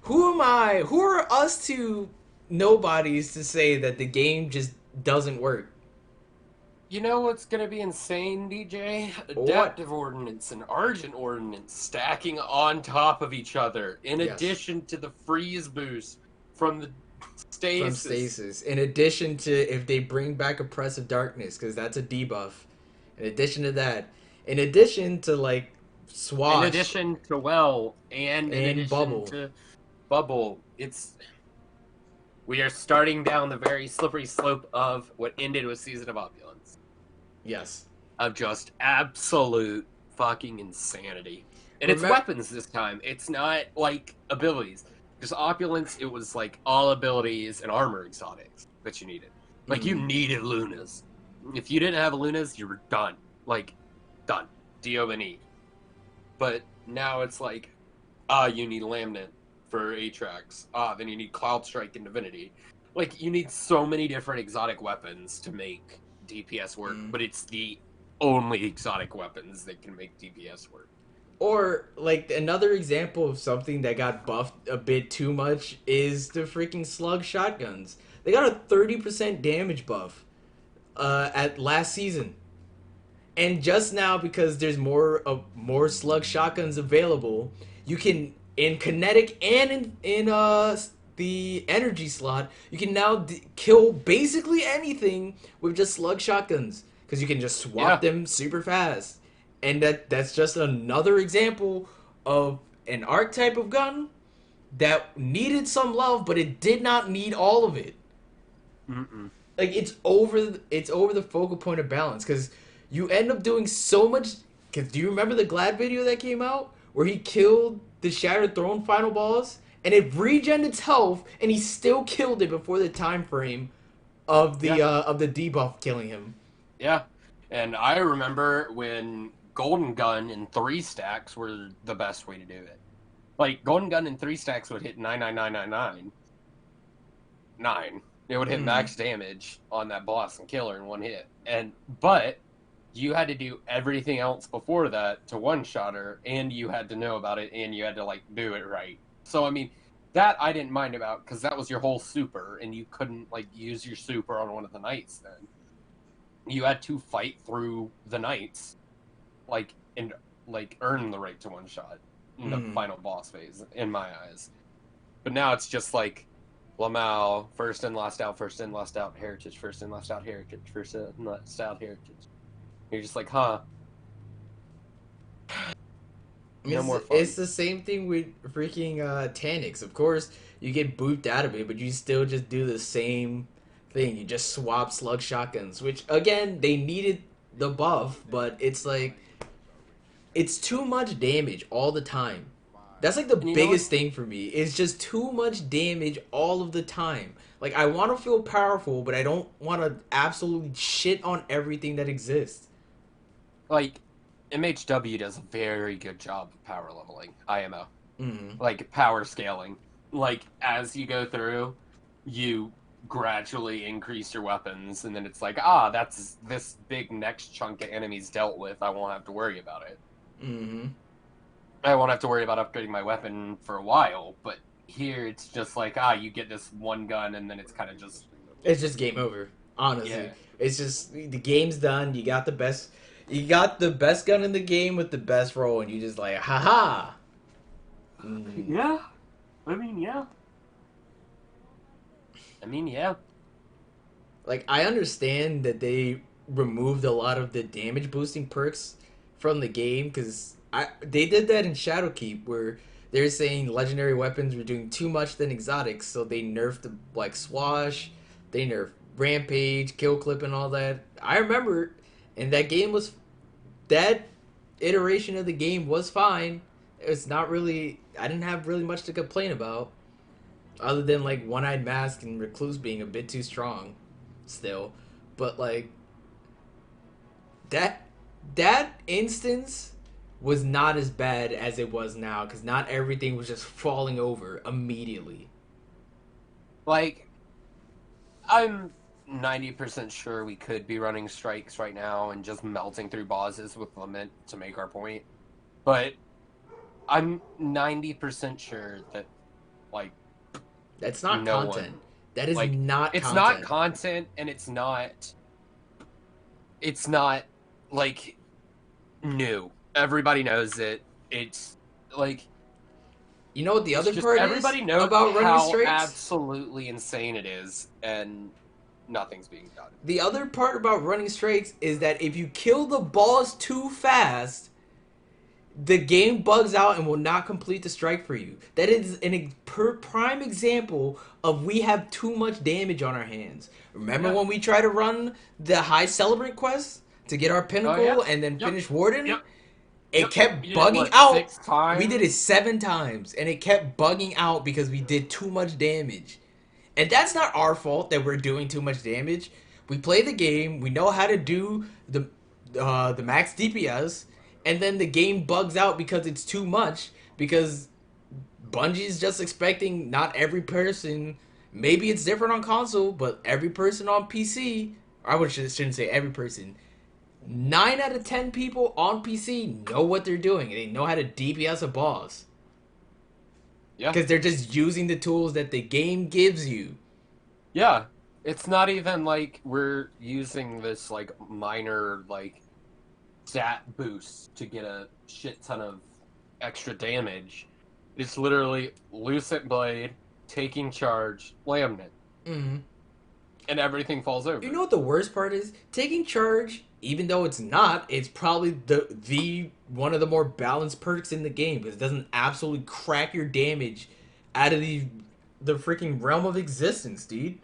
Speaker 1: who am I? Who are us two nobodies to say that the game just doesn't work?
Speaker 2: You know what's gonna be insane, DJ?
Speaker 1: What?
Speaker 2: Adaptive Ordnance and Argent Ordnance stacking on top of each other, in
Speaker 1: Yes.
Speaker 2: addition to the freeze boost from the
Speaker 1: From
Speaker 2: stasis.
Speaker 1: stasis. In addition to if they bring back Oppressive Darkness, because that's a debuff. In addition to that, in addition to like
Speaker 2: In
Speaker 1: Swash
Speaker 2: addition to Well, and in
Speaker 1: and
Speaker 2: addition
Speaker 1: Bubble.
Speaker 2: to Bubble, we are starting down the very slippery slope of what ended with Season of Opulence.
Speaker 1: Yes.
Speaker 2: Of just absolute fucking insanity. And it's
Speaker 1: Remember,
Speaker 2: weapons this time. It's not like abilities. Because Opulence, it was like all abilities and armor exotics that you needed. Like you needed Lunas. If you didn't have Lunas, you were done. Like, done. D-O-N-E. But now it's like, you need Laminate for Atrax. Then you need Cloud Strike and Divinity. Like, you need so many different exotic weapons to make DPS work, but it's the only exotic weapons that can make DPS work.
Speaker 1: or like another example of something that got buffed a bit too much is the freaking slug shotguns. They got a 30% damage buff at last season. And just now, because there's more slug shotguns available, you can in kinetic and in the energy slot, you can now kill basically anything with just slug shotguns because you can just swap
Speaker 2: Yeah.
Speaker 1: them super fast. And that's just another example of an archetype of gun that needed some love, but it did not need all of it.
Speaker 2: Mm-mm.
Speaker 1: Like it's over the focal point of balance because you end up doing so much. Because do you remember the Glad video that came out where he killed the Shattered Throne final boss and it regened its health and he still killed it before the time frame
Speaker 2: Yeah.
Speaker 1: of the debuff killing him.
Speaker 2: Yeah. And I remember when Golden Gun and 3 stacks were the best way to do it. Like, Golden Gun and 3 stacks would hit 99999. 9. It would hit max damage on that boss and kill her in one hit. But you had to do everything else before that to one-shot her, and you had to know about it, and you had to, like, do it right. So, I mean, that I didn't mind about, because that was your whole super, and you couldn't, like, use your super on one of the knights then. You had to fight through the knights, like, and, like, earn the right to one-shot in the final boss phase, in my eyes. But now it's just, like, Lamau, first in, last out, heritage, first in, last out, heritage, first in, last out, heritage. You're just like, huh.
Speaker 1: I mean,
Speaker 2: No more
Speaker 1: it's
Speaker 2: fun.
Speaker 1: the same thing with freaking Tanix. Of course, you get booped out of it, but you still just do the same thing. You just swap slug shotguns, which again they needed the buff, but it's like it's too much damage all the time. That's like the
Speaker 2: And you know what?
Speaker 1: biggest thing for me. It's just too much damage all of the time. Like I want to feel powerful, but I don't want to absolutely shit on everything that exists.
Speaker 2: Like, MHW does a very good job of power leveling, IMO.
Speaker 1: Mm-hmm.
Speaker 2: Like, power scaling. Like, as you go through, you gradually increase your weapons, and then it's like, that's this big next chunk of enemies dealt with. I won't have to worry about it.
Speaker 1: Mm-hmm.
Speaker 2: I won't have to worry about upgrading my weapon for a while, but here it's just like, you get this one gun, and then it's kind of just,
Speaker 1: It's just game over. Honestly,
Speaker 2: yeah.
Speaker 1: it's just the game's done. You got the best. You got the best gun in the game with the best roll, and you just like, haha. Mm.
Speaker 2: Yeah. I mean, yeah. Yeah.
Speaker 1: Like I understand that they removed a lot of the damage boosting perks from the game because they did that in Shadowkeep where they're saying legendary weapons were doing too much than exotics, so they nerfed the like swash, they nerfed rampage, kill clip, and all that. I remember, and that game was that iteration of the game was fine. It's not really. I didn't have really much to complain about, other than like One Eyed Mask and Recluse being a bit too strong, still. But like that that instance was not as bad as it was now because not everything was just falling over immediately.
Speaker 2: Like, I'm 90% sure we could be running strikes right now and just melting through bosses with Lament to make our point. But I'm 90% sure that, like,
Speaker 1: That's not
Speaker 2: no one,
Speaker 1: content. That is
Speaker 2: like,
Speaker 1: not
Speaker 2: it's not
Speaker 1: content.
Speaker 2: content and it's not, like, new. Everybody knows it. It's, like,
Speaker 1: You know what the
Speaker 2: it's
Speaker 1: other
Speaker 2: just
Speaker 1: part is
Speaker 2: everybody knows
Speaker 1: about running
Speaker 2: how
Speaker 1: strikes?
Speaker 2: absolutely insane it is, and nothing's being done.
Speaker 1: The other part about running strikes is that if you kill the boss too fast, the game bugs out and will not complete the strike for you. That is prime example of we have too much damage on our hands. Remember
Speaker 2: Yeah.
Speaker 1: when we tried to run the high celebrant quest to get our
Speaker 2: Oh, yeah.
Speaker 1: pinnacle and then
Speaker 2: Yep.
Speaker 1: finish warden?
Speaker 2: Yep.
Speaker 1: It
Speaker 2: Yep.
Speaker 1: kept
Speaker 2: You did it,
Speaker 1: bugging
Speaker 2: what,
Speaker 1: out.
Speaker 2: six
Speaker 1: We did it
Speaker 2: times?
Speaker 1: 7 times and it kept bugging out because we did too much damage. And that's not our fault that we're doing too much damage. We play the game, we know how to do the max DPS, and then the game bugs out because it's too much because Bungie's just expecting not every person. Maybe it's different on console, but every person on PC. Shouldn't say every person. 9 out of 10 people on PC know what they're doing. They know how to DPS a boss
Speaker 2: Yeah.
Speaker 1: because they're just using the tools that the game gives you.
Speaker 2: Yeah. It's not even like we're using this, like, minor, like, stat boost to get a shit ton of extra damage. It's literally Lucent Blade, taking charge, Lambnet,
Speaker 1: Mm-hmm.
Speaker 2: and everything falls over.
Speaker 1: You know what the worst part is? Taking charge, even though it's not, it's probably the one of the more balanced perks in the game because it doesn't absolutely crack your damage out of the freaking realm of existence, dude.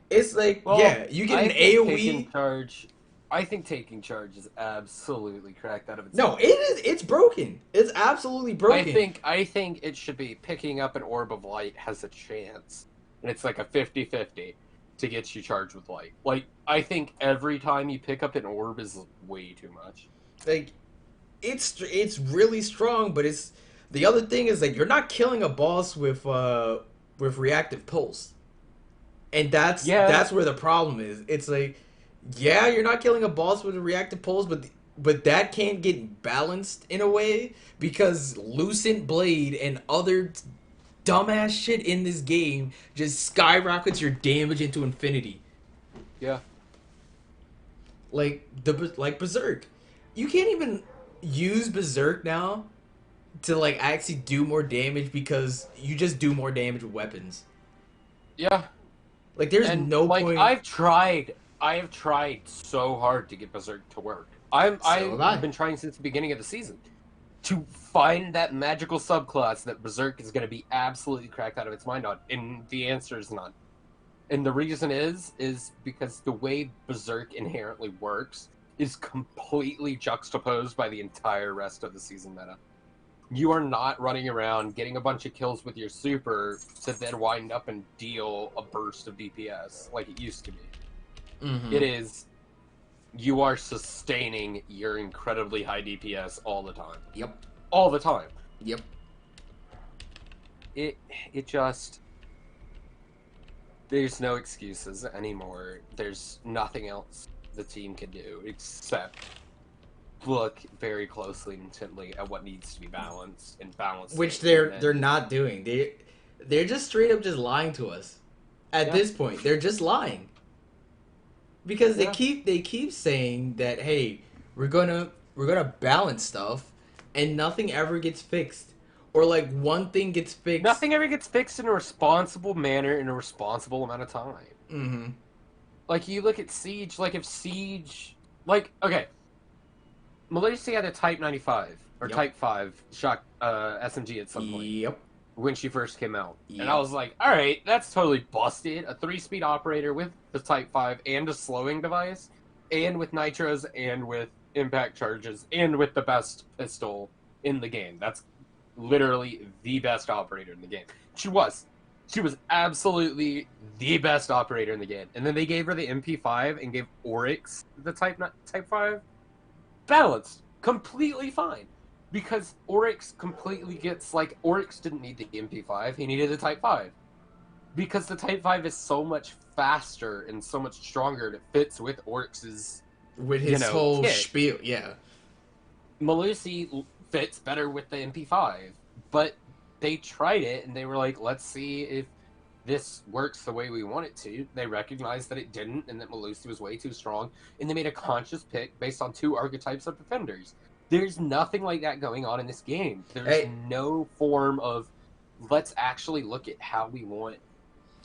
Speaker 1: It's like,
Speaker 2: Well,
Speaker 1: yeah, you get
Speaker 2: I
Speaker 1: an
Speaker 2: think taking
Speaker 1: AoE.
Speaker 2: charge. I think taking charge is absolutely cracked out of its
Speaker 1: No,
Speaker 2: mind.
Speaker 1: it is. It's broken. It's absolutely broken.
Speaker 2: I think it should be picking up an orb of light has a chance. And it's like a 50-50 to get you charged with light. Like, I think every time you pick up an orb is way too much.
Speaker 1: Like, it's really strong, but it's the other thing is like you're not killing a boss with reactive pulse. And
Speaker 2: Yeah,
Speaker 1: that's where the problem is. It's like, yeah, you're not killing a boss with a reactive pulse, but that can't get balanced in a way because Lucent Blade and other dumbass shit in this game just skyrockets your damage into infinity.
Speaker 2: yeah.
Speaker 1: Like Berserk, you can't even use Berserk now to like actually do more damage because you just do more damage with weapons.
Speaker 2: Yeah.
Speaker 1: Like, there's
Speaker 2: And,
Speaker 1: no
Speaker 2: like,
Speaker 1: point.
Speaker 2: I have tried so hard to get Berserk to work.
Speaker 1: So have
Speaker 2: I've
Speaker 1: I.
Speaker 2: been trying since the beginning of the season. to find that magical subclass that Berserk is going to be absolutely cracked out of its mind on? And the answer is none. And the reason is because the way Berserk inherently works is completely juxtaposed by the entire rest of the season meta. You are not running around getting a bunch of kills with your super to then wind up and deal a burst of DPS like it used to be.
Speaker 1: Mm-hmm.
Speaker 2: It is you are sustaining your incredibly high DPS all the time.
Speaker 1: Yep.
Speaker 2: All the time.
Speaker 1: Yep.
Speaker 2: It just there's no excuses anymore. There's nothing else the team can do except look very closely and intently at what needs to be balanced and balance
Speaker 1: Which
Speaker 2: it.
Speaker 1: they're not doing. They're just straight up just lying to us. At
Speaker 2: Yeah.
Speaker 1: this point, they're just lying. Because
Speaker 2: Yeah.
Speaker 1: they keep saying that, hey, we're gonna balance stuff and nothing ever gets fixed. Or like one thing gets fixed.
Speaker 2: Nothing ever gets fixed in a responsible manner in a responsible amount of time.
Speaker 1: Mm-hmm.
Speaker 2: Like you look at Siege, like if Siege, like okay, Malaysia had a Type 95 or
Speaker 1: Yep.
Speaker 2: Type 5 shock SMG at some point
Speaker 1: Yep.
Speaker 2: when she first came out, and I
Speaker 1: Yep.
Speaker 2: was like, all right, that's totally busted. A 3-speed operator with the Type 5 and a slowing device, and with nitros and with impact charges and with the best pistol in the game. That's literally the best operator in the game. She was. She was absolutely the best operator in the game. And then they gave her the MP5 and gave Oryx the Type 5. Balanced. Completely fine. Because Oryx completely gets, like, Oryx didn't need the MP5, he needed the Type 5. Because the Type 5 is so much faster and so much stronger, and it fits with Oryx's,
Speaker 1: With his whole
Speaker 2: kit.
Speaker 1: spiel, yeah.
Speaker 2: Malusi fits better with the MP5, but they tried it and they were like, let's see if this works the way we want it to. They recognized that it didn't and that Malusi was way too strong, and they made a conscious pick based on 2 archetypes of defenders. There's nothing like that going on in this game. There's no form of let's actually look at how we want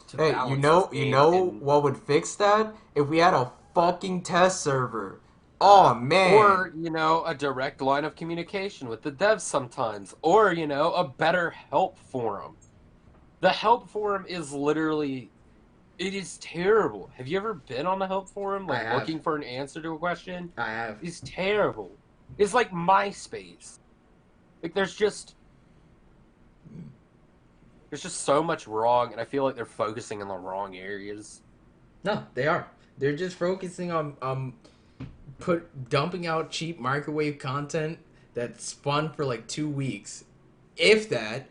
Speaker 2: to
Speaker 1: Hey,
Speaker 2: balance this game. And,
Speaker 1: what would fix that? If we had a fucking test server. Oh man.
Speaker 2: or, a direct line of communication with the devs sometimes. Or, a better help forum. The help forum is literally, it is terrible. Have you ever been on the help forum,
Speaker 1: I
Speaker 2: like
Speaker 1: have.
Speaker 2: looking for an answer to a question?
Speaker 1: I have.
Speaker 2: It's terrible. It's like MySpace. Like there's just so much wrong, and I feel like they're focusing on the wrong areas.
Speaker 1: No, they are. They're just focusing on dumping out cheap microwave content that's fun for like 2 weeks, if that.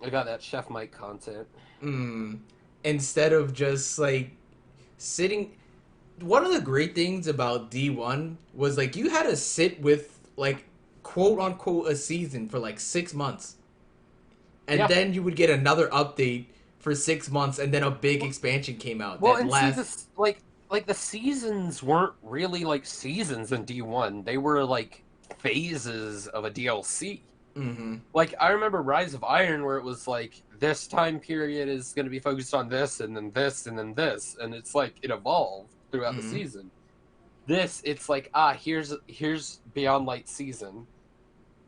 Speaker 2: I got that Chef Mike content.
Speaker 1: Instead of just like sitting. One of the great things about D1 was like you had to sit with like quote unquote a season for like 6 months, and
Speaker 2: Yeah.
Speaker 1: then you would get another update for 6 months, and then a big expansion came out.
Speaker 2: Well,
Speaker 1: that
Speaker 2: and
Speaker 1: last...
Speaker 2: see, this like the seasons weren't really like seasons in D1. They were like phases of a DLC.
Speaker 1: Mm-hmm.
Speaker 2: Like I remember Rise of Iron, where it was like this time period is going to be focused on this, and then this, and then this, and it's like it evolved throughout the season. This, it's like here's Beyond Light season,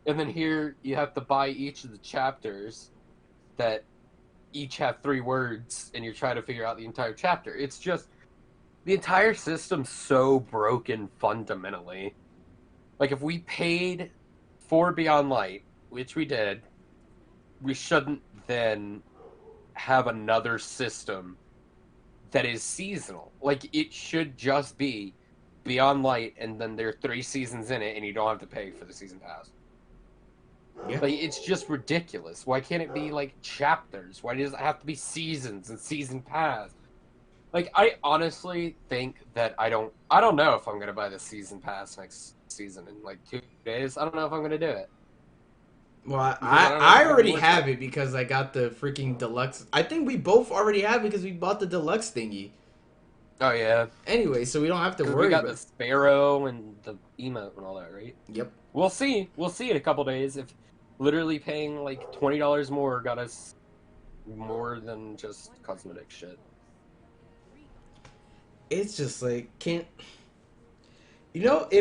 Speaker 2: and then here you have to buy each of the chapters that each have 3 words, and you're trying to figure out the entire chapter. It's just the entire system's so broken fundamentally. Like if we paid for Beyond Light, which we did, we shouldn't then have another system that is seasonal. Like it should just be Beyond Light, and then there are 3 seasons in it, and you don't have to pay for the season pass.
Speaker 1: Yeah.
Speaker 2: Like it's just ridiculous. Why can't it be like chapters? Why does it have to be seasons and season pass? Like I honestly think that I don't know if I'm gonna buy the season pass next season in like 2 days. I don't know if I'm gonna do it.
Speaker 1: Well,
Speaker 2: I don't know if
Speaker 1: I
Speaker 2: it's gonna
Speaker 1: already
Speaker 2: work
Speaker 1: have
Speaker 2: out.
Speaker 1: it because I got the freaking deluxe. I think we both already have it because we bought the deluxe thingy.
Speaker 2: Oh yeah,
Speaker 1: Anyway, so we don't have to
Speaker 2: because
Speaker 1: worry
Speaker 2: we got
Speaker 1: about
Speaker 2: the sparrow and the emote and all that, right?
Speaker 1: Yep.
Speaker 2: We'll see. We'll see in a couple days if literally paying like $20 more got us more than just cosmetic shit.
Speaker 1: It's just like, if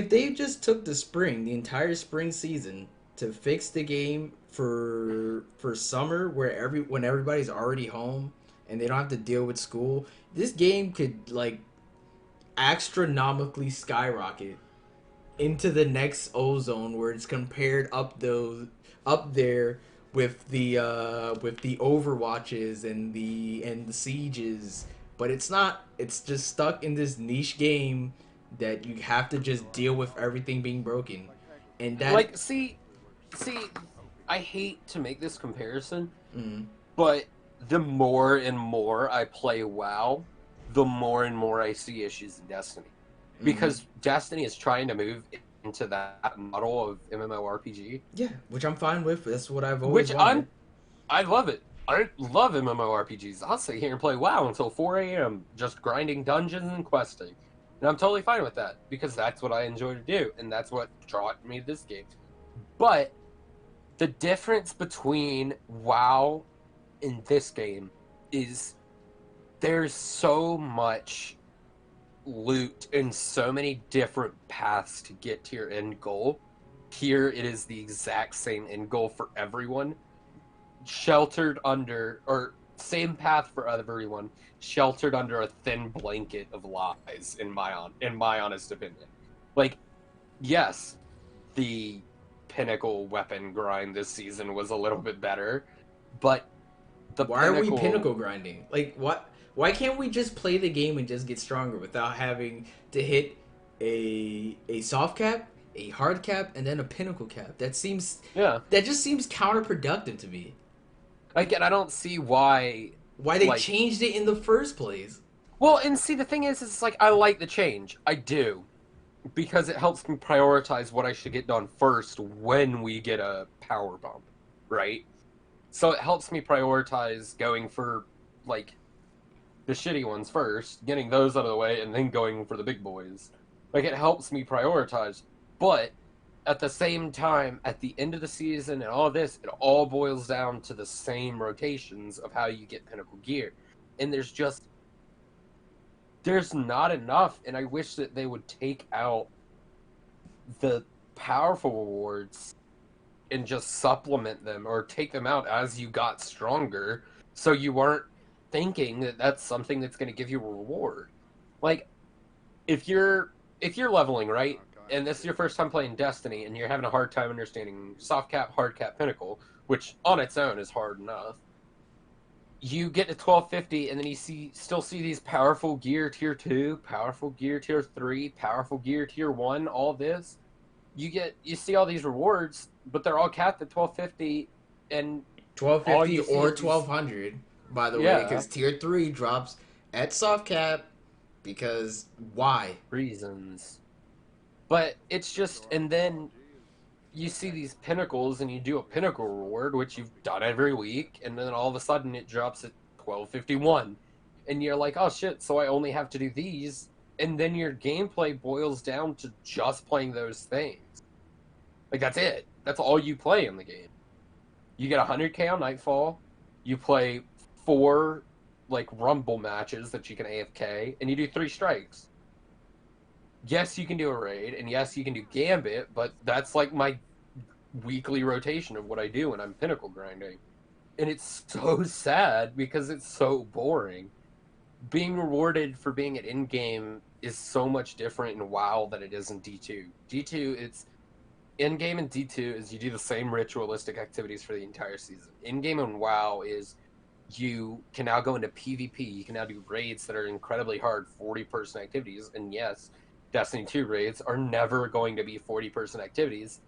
Speaker 1: they just took the entire spring season to fix the game for summer where when everybody's already home and they don't have to deal with school. This game could like astronomically skyrocket into the next ozone where it's compared up there with the overwatches and the sieges, but it's not. It's just stuck in this niche game that you have to just deal with everything being broken, and that.
Speaker 2: Like, see, I hate to make this comparison,
Speaker 1: Mm,
Speaker 2: but the more and more I play WoW, the more and more I see issues in Destiny.
Speaker 1: mm,
Speaker 2: Because Destiny is trying to move into that model of MMORPG,
Speaker 1: yeah, which I'm fine with. That's what I've always
Speaker 2: which
Speaker 1: wanted.
Speaker 2: I love it. I love MMORPGs. I'll sit here and play WoW until 4 a.m. just grinding dungeons and questing. And I'm totally fine with that because that's what I enjoy to do, and that's what drew me to this game. But the difference between WoW and this game is there's so much loot and so many different paths to get to your end goal. Here it is the exact same end goal for everyone, sheltered under, or same path for everyone, sheltered under a thin blanket of lies. In my honest opinion, like, yes, the pinnacle weapon grind this season was a little bit better, but the
Speaker 1: Why are we
Speaker 2: pinnacle,
Speaker 1: pinnacle grinding? Like what? Why can't we just play the game and just get stronger without having to hit a soft cap, a hard cap, and then a pinnacle cap?
Speaker 2: yeah,
Speaker 1: That just seems counterproductive to me.
Speaker 2: again, I don't see why,
Speaker 1: Why they
Speaker 2: like,
Speaker 1: changed it in the first place?
Speaker 2: well, and see, the thing is, it's like, I like the change, I do, because it helps me prioritize what I should get done first when we get a power bump, right? So it helps me prioritize going for, like, the shitty ones first, getting those out of the way, and then going for the big boys. Like, it helps me prioritize. But at the same time, at the end of the season and all this, it all boils down to the same rotations of how you get pinnacle gear. And there's not enough, and I wish that they would take out the powerful rewards and just supplement them or take them out as you got stronger so you weren't thinking that that's something that's going to give you a reward. Like, if you're leveling, right, and this is your first time playing Destiny and you're having a hard time understanding soft cap, hard cap, pinnacle, which on its own is hard enough, you get to 1250 and then you still see these powerful gear tier 2, powerful gear tier 3, powerful gear tier 1, all this. You see all these rewards, but they're all capped at 1250, and
Speaker 1: Twelve
Speaker 2: all
Speaker 1: fifty
Speaker 2: you see
Speaker 1: or
Speaker 2: is these,
Speaker 1: 1200, by the way,
Speaker 2: yeah,
Speaker 1: because tier three drops at soft cap. Because why?
Speaker 2: reasons. But it's just, and then you see these pinnacles and you do a pinnacle reward, which you've done every week, and then all of a sudden it drops at 1251. And you're like, oh shit, so I only have to do these. And then your gameplay boils down to just playing those things. Like, that's it. That's all you play in the game. You get 100k on Nightfall, you play 4, like, Rumble matches that you can AFK, and you do 3 strikes. Yes, you can do a raid, and yes, you can do Gambit, but that's like my weekly rotation of what I do when I'm pinnacle grinding. And it's so sad because it's so boring. Being rewarded for being at end game is so much different in WoW than it is in D2. D2, it's in game in D2 is you do the same ritualistic activities for the entire season. In game in WoW is you can now go into PvP. You can now do raids that are incredibly hard, 40-person activities. And yes, Destiny 2 raids are never going to be 40-person activities,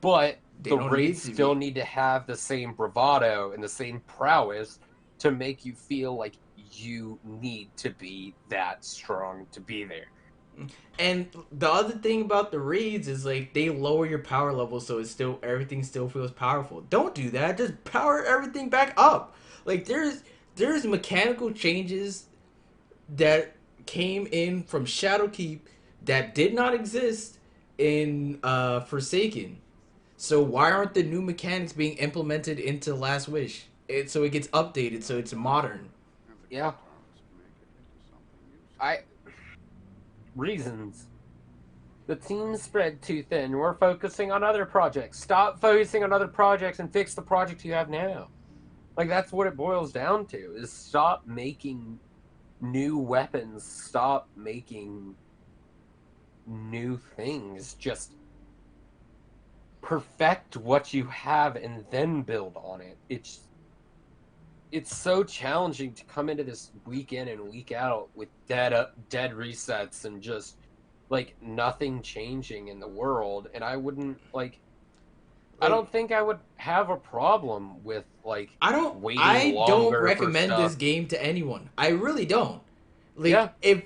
Speaker 2: but
Speaker 1: They
Speaker 2: the
Speaker 1: don't need
Speaker 2: raids
Speaker 1: to
Speaker 2: still
Speaker 1: be.
Speaker 2: need to have the same bravado and the same prowess to make you feel like you need to be that strong to be there.
Speaker 1: And the other thing about the raids is like they lower your power level so it's still everything still feels powerful. Don't do that. Just power everything back up. Like there's mechanical changes that came in from Shadowkeep that did not exist in Forsaken. So why aren't the new mechanics being implemented into Last Wish? So it gets updated so it's modern.
Speaker 2: Yeah, I reasons. The team's spread too thin. We're focusing on other projects. Stop focusing on other projects and fix the project you have now. Like, that's what it boils down to, is stop making new weapons. Stop making new things. Just perfect what you have and then build on it. It's so challenging to come into this week in and week out with dead resets and just like nothing changing in the world. And I wouldn't I don't think I would have a problem with like waiting
Speaker 1: I don't
Speaker 2: longer for
Speaker 1: recommend this
Speaker 2: stuff.
Speaker 1: game to anyone. I really don't. Like
Speaker 2: Yeah,
Speaker 1: if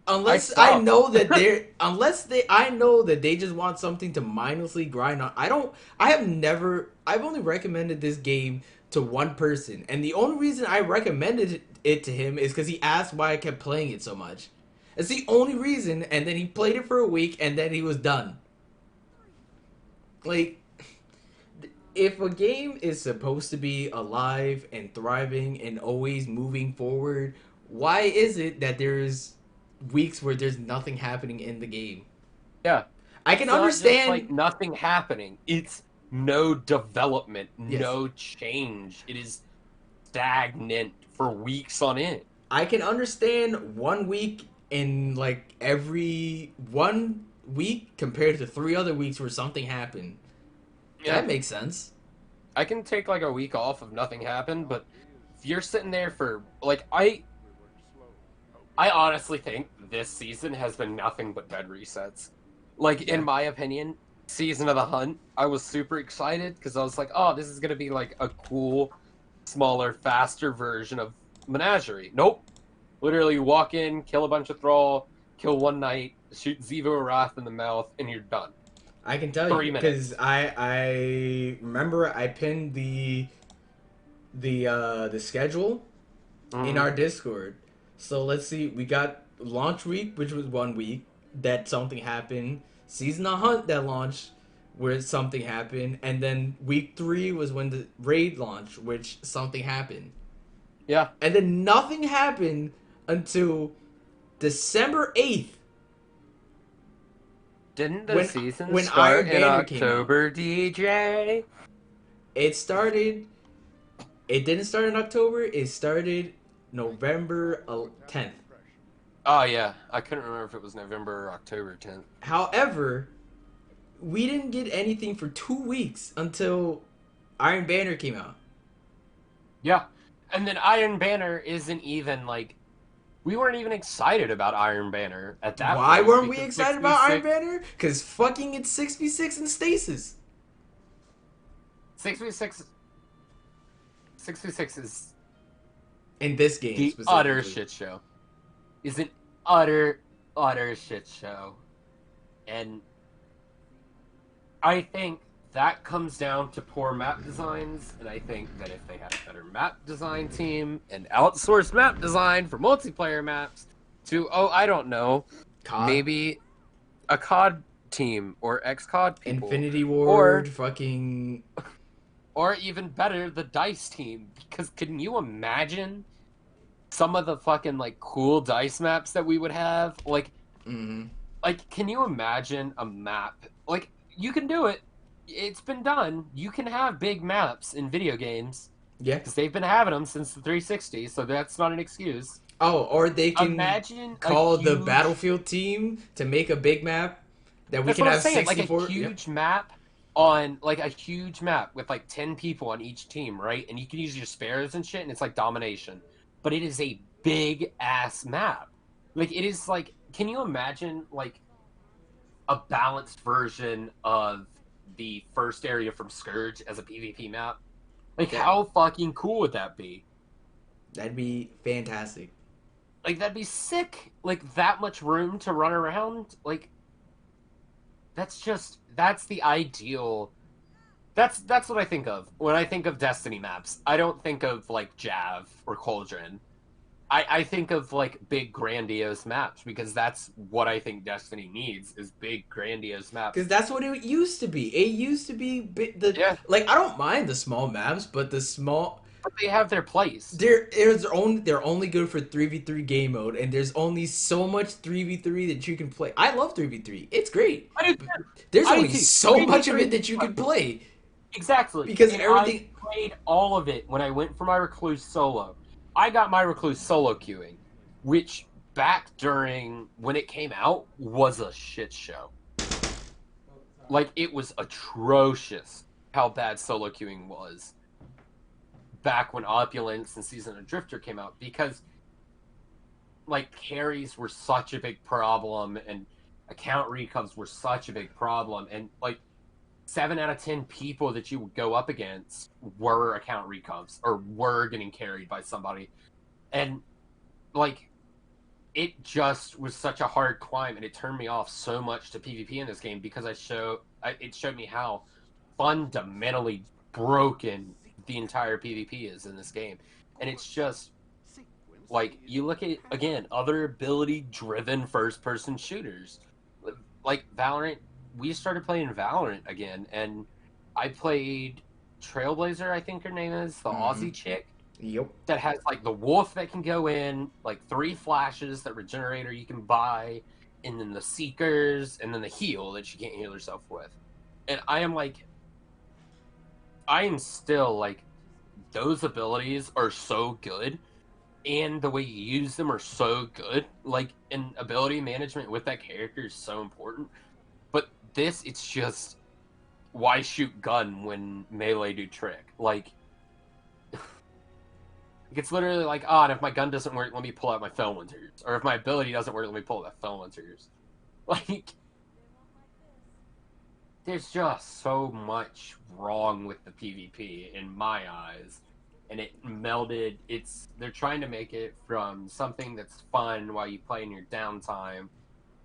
Speaker 2: I
Speaker 1: unless I
Speaker 2: stopped.
Speaker 1: know that they're unless they I know that they just want something to mindlessly grind on. I've only recommended this game to one person, and the only reason I recommended it to him is because he asked why I kept playing it so much. It's the only reason, and then he played it for a week and then he was done. Like if a game is supposed to be alive and thriving and always moving forward, why is it that there's weeks where there's nothing happening in the game?
Speaker 2: Yeah.
Speaker 1: I can
Speaker 2: It's not just like
Speaker 1: understand.
Speaker 2: nothing happening. It's no development,
Speaker 1: Yes,
Speaker 2: no change. It is stagnant for weeks on end.
Speaker 1: I can understand 1 week in like every 1 week compared to 3 other weeks where something happened.
Speaker 2: Yeah.
Speaker 1: That makes sense.
Speaker 2: I can take like a week off if nothing happened, but if you're sitting there for like I honestly think this season has been nothing but bed resets. Like
Speaker 1: Yeah,
Speaker 2: in my opinion, season of the hunt, I was super excited because I was like, oh, this is gonna be like a cool, smaller, faster version of Menagerie. Nope. Literally walk in, kill a bunch of thrall, kill one knight, shoot Zevo Wrath in the mouth, and you're done.
Speaker 1: I can tell you
Speaker 2: 3 minutes.
Speaker 1: because I remember I pinned the schedule in
Speaker 2: Mm-hmm.
Speaker 1: our Discord. So let's see, we got launch week, which was 1 week that something happened. Season of Hunt that launched where something happened, and then week 3 was when the raid launched, which something happened,
Speaker 2: Yeah.
Speaker 1: and then nothing happened until December 8th
Speaker 2: Didn't the
Speaker 1: when
Speaker 2: season
Speaker 1: when
Speaker 2: start
Speaker 1: Iron
Speaker 2: in
Speaker 1: Banner came out.
Speaker 2: October, DJ?
Speaker 1: It started. It didn't start in October. It started November 10th.
Speaker 2: Oh yeah, I couldn't remember if it was November or October 10th.
Speaker 1: However, we didn't get anything for 2 weeks until Iron Banner came out.
Speaker 2: Yeah, and then Iron Banner isn't even like we weren't even excited about Iron Banner at that
Speaker 1: Why
Speaker 2: point
Speaker 1: weren't we
Speaker 2: because
Speaker 1: excited about Iron
Speaker 2: 6v6,
Speaker 1: Banner? Because fucking it's 6v6 in stasis.
Speaker 2: 6v6, 6v6 is
Speaker 1: In this game
Speaker 2: the utter
Speaker 1: specifically.
Speaker 2: shit show. Is an utter shit show, and I think that comes down to poor map designs, and I think that if they had a better map design team and outsourced map design for multiplayer maps to, oh, I don't know,
Speaker 1: COD,
Speaker 2: maybe a COD team or ex-COD people,
Speaker 1: Infinity Ward,
Speaker 2: or
Speaker 1: fucking.
Speaker 2: or even better, the DICE team. Because can you imagine some of the fucking like cool DICE maps that we would have?
Speaker 1: Mm-hmm.
Speaker 2: Can you imagine a map? Like, you can do it. It's been done. You can have big maps in video games
Speaker 1: Yeah.
Speaker 2: because they've been having them since the 360, so that's not an excuse.
Speaker 1: Oh, or they can
Speaker 2: Imagine a
Speaker 1: call the
Speaker 2: huge.
Speaker 1: Battlefield team to make a big map that we
Speaker 2: That's
Speaker 1: can
Speaker 2: what I'm
Speaker 1: have
Speaker 2: saying. Like a
Speaker 1: 64. Yep.
Speaker 2: huge map on like a huge map with like 10 people on each team, right? And you can use your spares and shit, and it's like domination. But it is a big ass map. Like it is like, can you imagine like a balanced version of the first area from Scourge as a PvP map? Like,
Speaker 1: That
Speaker 2: how fucking cool would that be?
Speaker 1: that'd be fantastic.
Speaker 2: Like, that'd be sick. Like, that much room to run around. Like, that's the ideal. That's what I think of when I think of Destiny maps. I don't think of like Jav or Cauldron. I think of like big grandiose maps because that's what I think Destiny needs is big grandiose maps.
Speaker 1: Because that's what it used to be. It used to be the
Speaker 2: Yeah.
Speaker 1: like I don't mind the small maps, but the small.
Speaker 2: But they have their place.
Speaker 1: They're only good for 3v3 game mode, and there's only so much 3v3 that you can play. I love 3v3. It's great.
Speaker 2: I do
Speaker 1: But
Speaker 2: too.
Speaker 1: there's
Speaker 2: I
Speaker 1: only
Speaker 2: do too.
Speaker 1: so much of
Speaker 2: 3v3
Speaker 1: it
Speaker 2: is
Speaker 1: that you
Speaker 2: fun.
Speaker 1: can play
Speaker 2: Exactly.
Speaker 1: because
Speaker 2: And I
Speaker 1: everything.
Speaker 2: played all of it when I went for my recluse solo. I got my recluse solo queuing, which back during when it came out was a shit show. Like it was atrocious how bad solo queuing was back when Opulence and Season of Drifter came out because like carries were such a big problem and account recovs were such a big problem and like 7 out of 10 people that you would go up against were account recovs or were getting carried by somebody. And like it just was such a hard climb and it turned me off so much to PvP in this game because it showed me how fundamentally broken the entire PvP is in this game. And it's just like you look at again other ability driven first person shooters like Valorant. We started playing Valorant again, and I played Trailblazer. I think her name is the
Speaker 1: Mhm.
Speaker 2: Aussie chick
Speaker 1: Yep.
Speaker 2: that has like the wolf that can go in, like 3 flashes that regenerator you can buy, and then the seekers, and then the heal that you can't heal yourself with. And I am still like those abilities are so good and the way you use them are so good. Like, and ability management with that character is so important. But this, it's just why shoot gun when melee do trick? Like, it's literally like, oh, and if my gun doesn't work, let me pull out my Felwinters. Or if my ability doesn't work, let me pull out the Felwinters. Like, there's just so much wrong with the PvP in my eyes. And it melded, they're trying to make it from something that's fun while you play in your downtime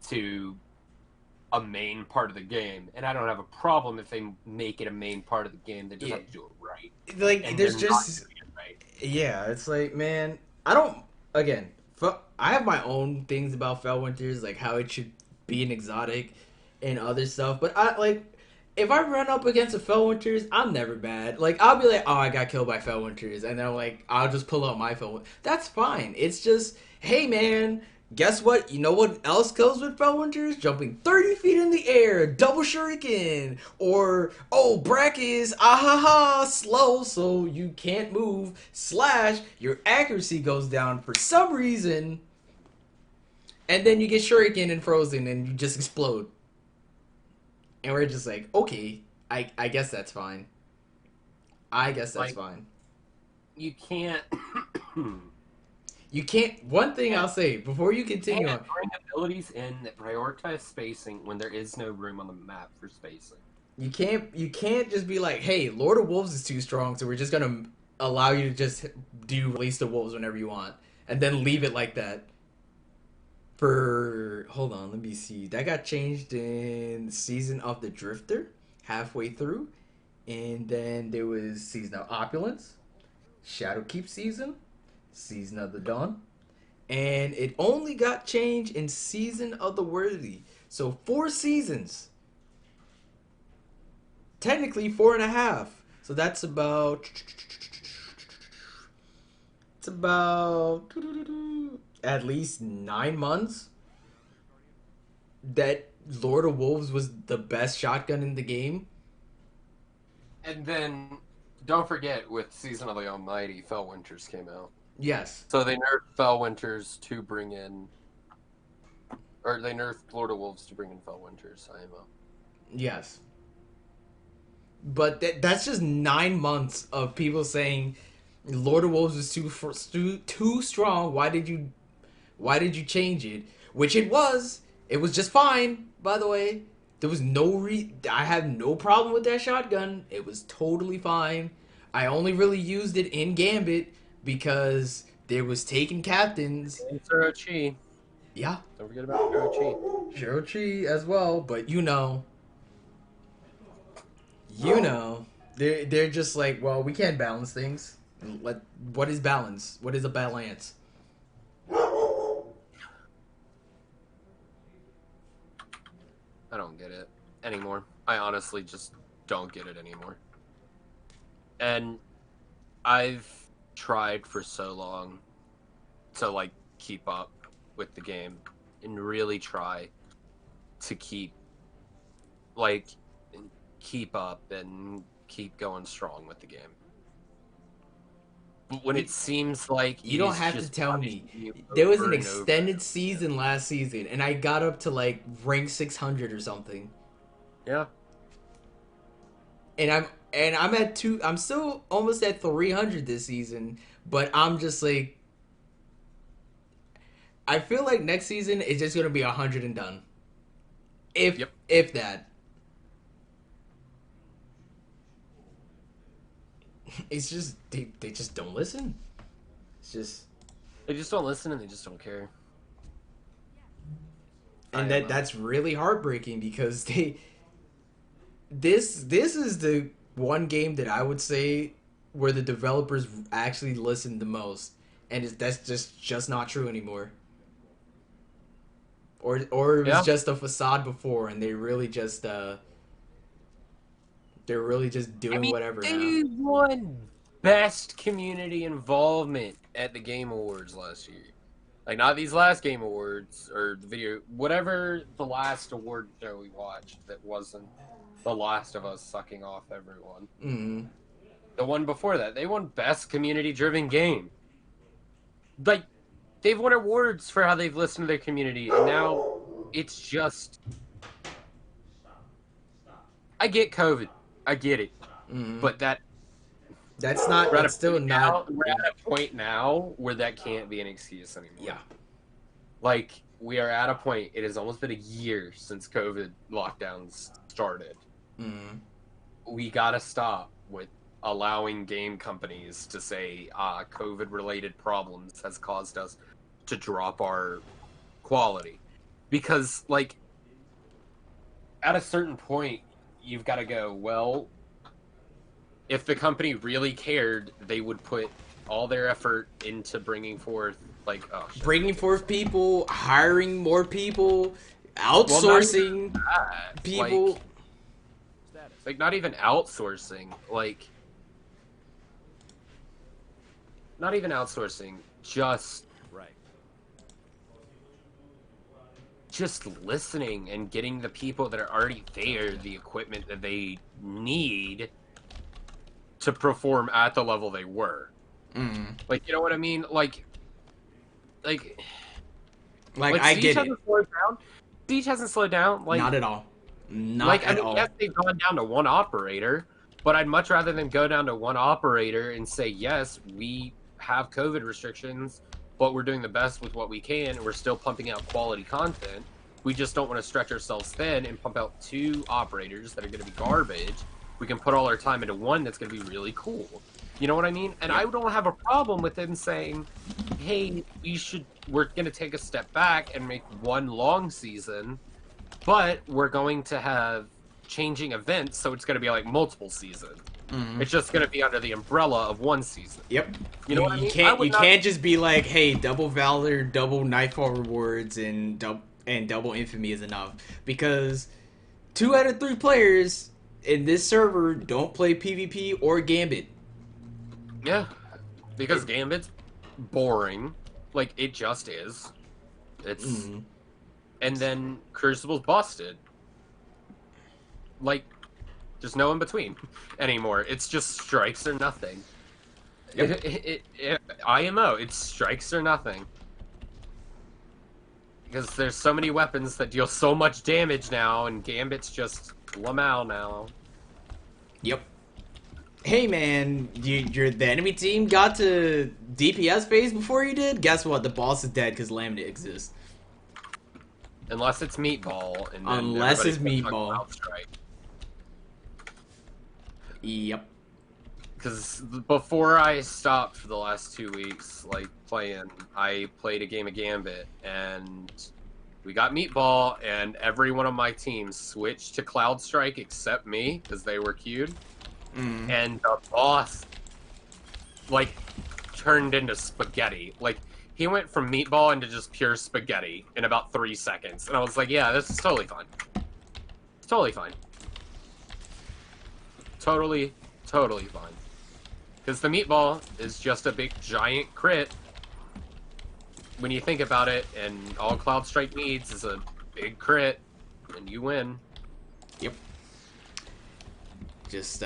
Speaker 2: to a main part of the game. And I don't have a problem if they make it a main part of the game. They just
Speaker 1: Yeah.
Speaker 2: have to do it right.
Speaker 1: Like
Speaker 2: And they're
Speaker 1: there's
Speaker 2: not
Speaker 1: just
Speaker 2: doing it right.
Speaker 1: yeah. It's like man, I don't. Again, I have my own things about Felwinters, like how it should be an exotic and other stuff. But I like if I run up against a Felwinters, I'm never bad. Like I'll be like, oh, I got killed by Felwinters, and then like I'll just pull out my Felwinters. That's fine. It's just, hey man, guess what? You know what else goes with Felwinters? Jumping 30 feet in the air, double shuriken, or oh, Brack is ahaha slow, so you can't move. Slash, your accuracy goes down for some reason, and then you get shuriken and frozen, and you just explode. And we're just like, okay, I guess that's fine. I guess that's
Speaker 2: Like,
Speaker 1: fine.
Speaker 2: you can't.
Speaker 1: You can't. One thing
Speaker 2: can't,
Speaker 1: I'll say before you continue
Speaker 2: can't
Speaker 1: on,
Speaker 2: bring abilities in that prioritize spacing when there is no room on the map for spacing.
Speaker 1: you can't just be like, hey, Lord of Wolves is too strong, so we're just gonna allow you to just do release the wolves whenever you want, and then leave it like that. For hold on, let me see. That got changed in Season of the Drifter halfway through, and then there was Season of Opulence, Shadowkeep season, Season of the Dawn, and it only got changed in Season of the Worthy. So 4 seasons, technically 4.5. So that's about it's about at least 9 months that Lord of Wolves was the best shotgun in the game.
Speaker 2: And then, don't forget, with Season of the Almighty, Felwinters came out.
Speaker 1: Yes,
Speaker 2: So they nerfed Felwinters to bring in, or they nerfed Lord of Wolves to bring in Felwinters IMO.
Speaker 1: yes, but that's just 9 months of people saying Lord of Wolves was too strong. Why did you change it? Which it was. It was just fine, by the way. There was I have no problem with that shotgun. It was totally fine. I only really used it in Gambit because there was taken captains.
Speaker 2: And Surochi.
Speaker 1: Yeah,
Speaker 2: Don't forget about Surochi.
Speaker 1: Shirochi as well, but you know, they're just like, well, we can't balance things. What is balance? What is a balance?
Speaker 2: I don't get it anymore. I honestly just don't get it anymore. And I've tried for so long to like keep up with the game and really try to like keep up and keep going strong with the game. But when it seems like
Speaker 1: You
Speaker 2: it
Speaker 1: don't
Speaker 2: is
Speaker 1: have to
Speaker 2: just
Speaker 1: tell
Speaker 2: punishing
Speaker 1: me.
Speaker 2: you
Speaker 1: There was an
Speaker 2: over and over and
Speaker 1: extended
Speaker 2: over
Speaker 1: season
Speaker 2: again.
Speaker 1: last season, and I got up to like rank 600 or something.
Speaker 2: Yeah.
Speaker 1: And I'm at two. I'm still almost at 300 this season, but I'm just like, I feel like next season is just gonna be 100 and done,
Speaker 2: Yep.
Speaker 1: if that. It's just they just don't listen. It's just,
Speaker 2: They just don't listen and they just don't care.
Speaker 1: and
Speaker 2: IMO.
Speaker 1: that's really heartbreaking because this is the one game that I would say where the developers actually listen the most, and that's just not true anymore. Or it was
Speaker 2: Yeah.
Speaker 1: just a facade before, and they're really just
Speaker 2: I
Speaker 1: doing
Speaker 2: mean,
Speaker 1: whatever now.
Speaker 2: they won best community involvement at the Game Awards last year. Like, not these last Game Awards or the video, whatever the last award show we watched that wasn't The Last of Us sucking off everyone.
Speaker 1: Mm.
Speaker 2: The one before that, they won best community driven game. Like, they've won awards for how they've listened to their community, and now it's just. I get COVID. I get it.
Speaker 1: Mm.
Speaker 2: But that
Speaker 1: That's not.
Speaker 2: we're at a
Speaker 1: That's still
Speaker 2: point
Speaker 1: not.
Speaker 2: now. We're at a point now where that can't be an excuse anymore.
Speaker 1: Yeah.
Speaker 2: Like we are at a point. It has almost been a year since COVID lockdowns started.
Speaker 1: Mm.
Speaker 2: We gotta stop with allowing game companies to say COVID-related problems has caused us to drop our quality, because like at a certain point you've got to go, well, if the company really cared, they would put all their effort into bringing forth like oh shit,
Speaker 1: Bringing forth people, hiring more people,
Speaker 2: well, not even
Speaker 1: outsourcing
Speaker 2: that.
Speaker 1: people.
Speaker 2: Like not even outsourcing, like not even outsourcing, just listening and getting the people that are already there the equipment that they need to perform at the level they were.
Speaker 1: Mm.
Speaker 2: Like, you know what I mean? Like
Speaker 1: Like I
Speaker 2: Siege
Speaker 1: get it.
Speaker 2: hasn't slowed down. Siege hasn't slowed down.
Speaker 1: Not at all. Not
Speaker 2: I
Speaker 1: at
Speaker 2: mean, yes,
Speaker 1: all.
Speaker 2: they've gone down to one operator, but I'd much rather them go down to one operator and say, yes, we have COVID restrictions, but we're doing the best with what we can, and we're still pumping out quality content. We just don't want to stretch ourselves thin and pump out two operators that are going to be garbage. We can put all our time into one that's going to be really cool. You know what I mean? And
Speaker 1: Yep.
Speaker 2: I don't have a problem with them saying, hey, we're going to take a step back and make one long season, but we're going to have changing events, so it's going to be like multiple seasons.
Speaker 1: Mm.
Speaker 2: It's just going to be under the umbrella of one season.
Speaker 1: Yep.
Speaker 2: You know what I
Speaker 1: You
Speaker 2: mean?
Speaker 1: can't just be like, hey, double Valor, double Nightfall rewards, and double Infamy is enough, because 2 out of 3 players in this server don't play PvP or Gambit.
Speaker 2: Yeah, because Gambit's boring. Like, it just is. It's...
Speaker 1: Mm.
Speaker 2: And then Crucible's busted. Like, there's no in between anymore. It's just strikes or nothing.
Speaker 1: Yep.
Speaker 2: IMO, it's strikes or nothing. Because there's so many weapons that deal so much damage now, and Gambit's just Lamau now.
Speaker 1: Yep. Hey man, the enemy team got to DPS phase before you did? Guess what? The boss is dead because Laminate exists.
Speaker 2: Unless it's Meatball, and then
Speaker 1: Unless it's
Speaker 2: everybody's
Speaker 1: Meatball.
Speaker 2: Cloud Strike.
Speaker 1: Yep.
Speaker 2: Because before I stopped for the last 2 weeks, like, playing, I played a game of Gambit, and we got Meatball, and every one of my teams switched to Cloud Strike except me, because they were queued.
Speaker 1: Mm.
Speaker 2: And the boss, like, turned into spaghetti. Like, he went from Meatball into just pure spaghetti in about 3 seconds. And I was like, yeah, this is totally fine. It's totally fine. Totally fine. Because the meatball is just a big giant crit when you think about it, and all Cloud Strike needs is a big crit, and you win.
Speaker 1: Yep. It's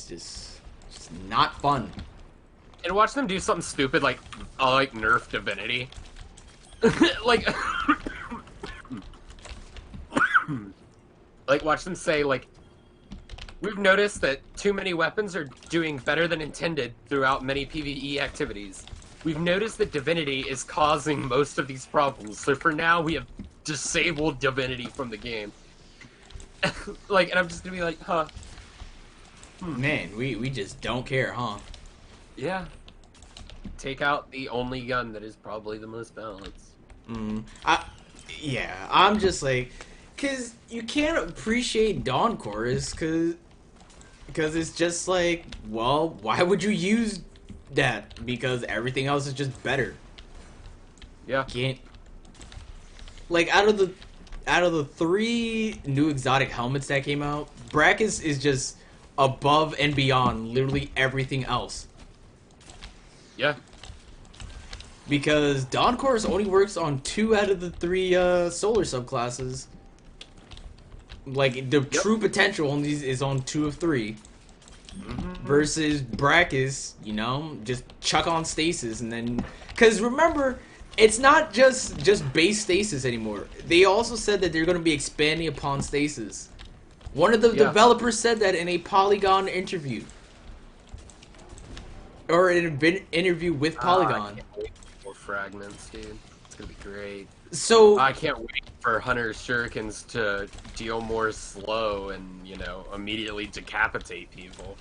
Speaker 1: just not fun.
Speaker 2: And watch them do something stupid like nerf divinity. like, like watch them say like, we've noticed that too many weapons are doing better than intended throughout many PvE activities. We've noticed that divinity is causing most of these problems, so for now we have disabled divinity from the game. Like, and I'm just gonna be like, huh.
Speaker 1: Man, we just don't care, huh?
Speaker 2: Yeah. Take out the only gun that is probably the most balanced.
Speaker 1: Yeah, I'm just like, cause you can't appreciate Dawn Chorus, cause it's just like, well, why would you use that? Because everything else is just better.
Speaker 2: Yeah.
Speaker 1: Can't like out of the 3 new exotic helmets that came out, Brackus is just above and beyond literally everything else.
Speaker 2: Yeah.
Speaker 1: Because Dawn Chorus only works on 2 out of the 3 solar subclasses. Like, the true potential only is on 2 of 3. Versus Brackus, you know, just chuck on stasis and then... Because remember, it's not just base stasis anymore. They also said that they're going to be expanding upon stasis. One of the developers said that in a Polygon interview. Or in an interview with Polygon.
Speaker 2: I can't wait for fragments, dude. It's gonna be great.
Speaker 1: So
Speaker 2: I can't wait for Hunter's shurikens to deal more slow and, you know, immediately decapitate people.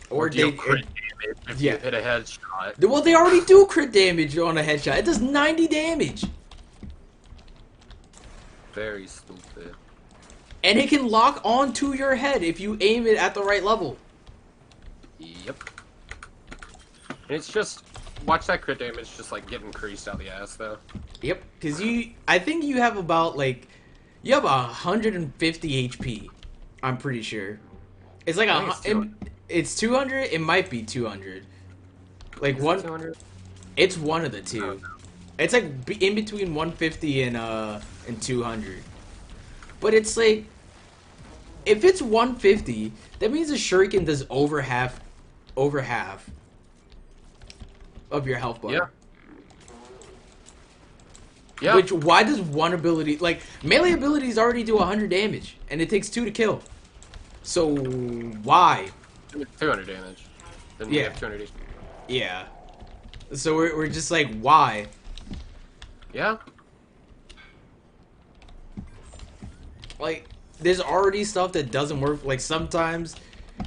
Speaker 2: Or deal crit damage if you hit a headshot.
Speaker 1: Well, they already do crit damage on a headshot. It does 90 damage.
Speaker 2: Very stupid.
Speaker 1: And it can lock onto your head if you aim it at the right level.
Speaker 2: Yep. And it's just, watch that crit damage just like get increased out the ass though.
Speaker 1: Yep, because I think you have about like, you have 150 HP. I'm pretty sure. It's like it's 200. It might be 200. Like
Speaker 2: Is
Speaker 1: one.
Speaker 2: 200?
Speaker 1: It's one of the two. It's like in between 150 and 200. But it's like, if it's 150, that means the shuriken does over half of your health bar.
Speaker 2: Yeah. Yeah.
Speaker 1: Which, why does one ability, like, melee abilities already do 100 damage, and it takes 2 to kill. So, why?
Speaker 2: 200 damage. Then we have 200 HP.
Speaker 1: Yeah. So we're just like, why?
Speaker 2: Yeah.
Speaker 1: Like, there's already stuff that doesn't work. Like, sometimes,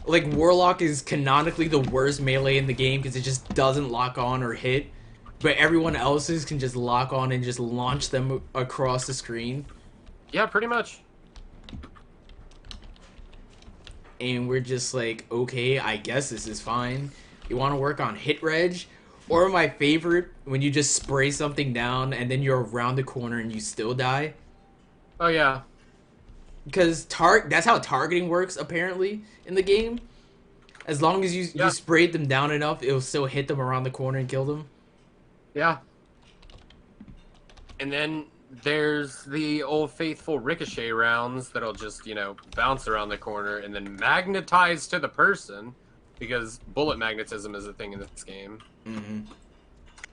Speaker 1: like, Warlock is canonically the worst melee in the game because it just doesn't lock on or hit. But everyone else's can just lock on and just launch them across the screen.
Speaker 2: Yeah, pretty much.
Speaker 1: And we're just like, okay, I guess this is fine. You want to work on hit reg? Or my favorite, when you just spray something down and then you're around the corner and you still die.
Speaker 2: Oh, yeah.
Speaker 1: Because that's how targeting works, apparently, in the game. As long as you sprayed them down enough, it'll still hit them around the corner and kill them.
Speaker 2: Yeah. And then there's the old faithful ricochet rounds that'll just, you know, bounce around the corner and then magnetize to the person, because bullet magnetism is a thing in this game.
Speaker 1: Mm-hmm.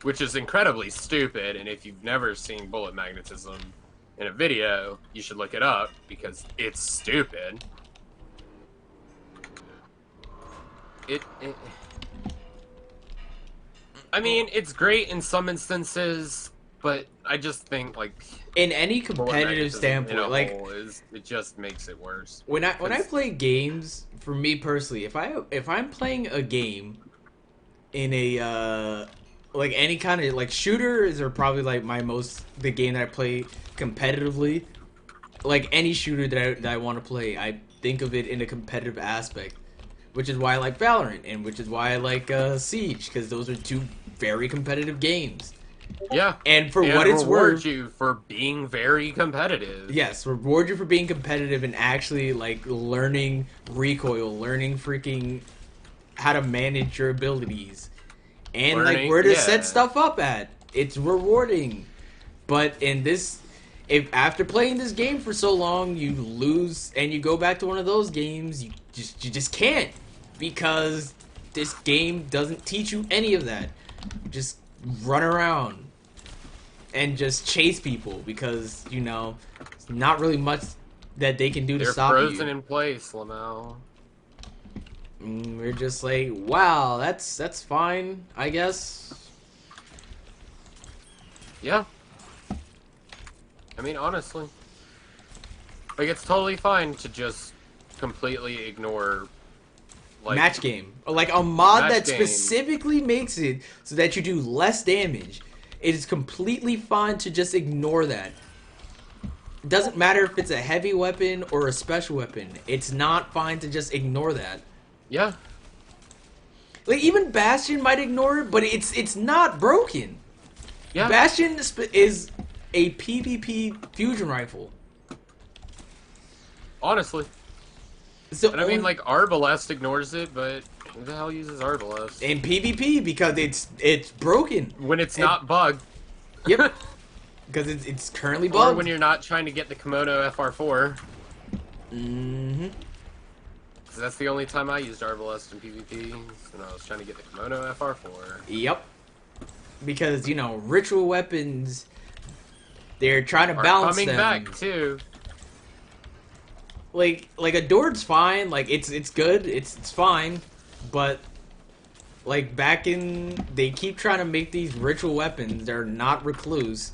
Speaker 2: Which is incredibly stupid, and if you've never seen bullet magnetism in a video, you should look it up, because it's stupid. I mean, it's great in some instances, but I just think, like,
Speaker 1: in any competitive standpoint, like,
Speaker 2: it just makes it worse.
Speaker 1: When I play games, for me personally, if I'm playing a game in a like any kind of like shooters are probably like the game that I play competitively. Like any shooter that I want to play, I think of it in a competitive aspect, which is why I like Valorant and which is why I like Siege, because those are 2 very competitive games.
Speaker 2: Yeah,
Speaker 1: and for what it's worth,
Speaker 2: you for being very competitive.
Speaker 1: Yes, reward you for being competitive and actually like learning recoil, learning freaking how to manage your abilities and like
Speaker 2: Learning,
Speaker 1: where to set
Speaker 2: yeah.
Speaker 1: stuff up at. It's rewarding. But in this, if after playing this game for so long you lose and you go back to one of those games, you just can't, because this game doesn't teach you any of that. Just run around and just chase people because it's not really much that they can do to
Speaker 2: They're
Speaker 1: stop
Speaker 2: frozen
Speaker 1: you.
Speaker 2: in place, Lamau.
Speaker 1: We're just like, wow, that's fine, I guess.
Speaker 2: Yeah. I mean, honestly. Like, it's totally fine to just completely ignore, like,
Speaker 1: Match game, or like a mod
Speaker 2: match
Speaker 1: that
Speaker 2: game.
Speaker 1: specifically makes it so that you do less damage. It is completely fine to just ignore that. It doesn't matter if it's a heavy weapon or a special weapon. It's not fine to just ignore that.
Speaker 2: Yeah.
Speaker 1: Like even Bastion might ignore it, but it's not broken.
Speaker 2: Yeah.
Speaker 1: Bastion is a PvP fusion rifle.
Speaker 2: Honestly.
Speaker 1: So
Speaker 2: And I mean, like, Arbalest ignores it, but who the hell uses Arbalest?
Speaker 1: in PvP because it's broken.
Speaker 2: When it's
Speaker 1: And,
Speaker 2: not bugged.
Speaker 1: yep, because it's currently
Speaker 2: Or when
Speaker 1: bugged.
Speaker 2: you're not trying to get the Kimono FR4.
Speaker 1: Mm-hmm.
Speaker 2: Because that's the only time I used Arbalest in PvP. When I was trying to get the Kimono FR4.
Speaker 1: Yep. Because ritual weapons, they're trying to
Speaker 2: Are
Speaker 1: balance
Speaker 2: coming
Speaker 1: them.
Speaker 2: back, too.
Speaker 1: Like Adored's fine. Like it's good. It's fine, but like back in, they keep trying to make these ritual weapons. They're not recluse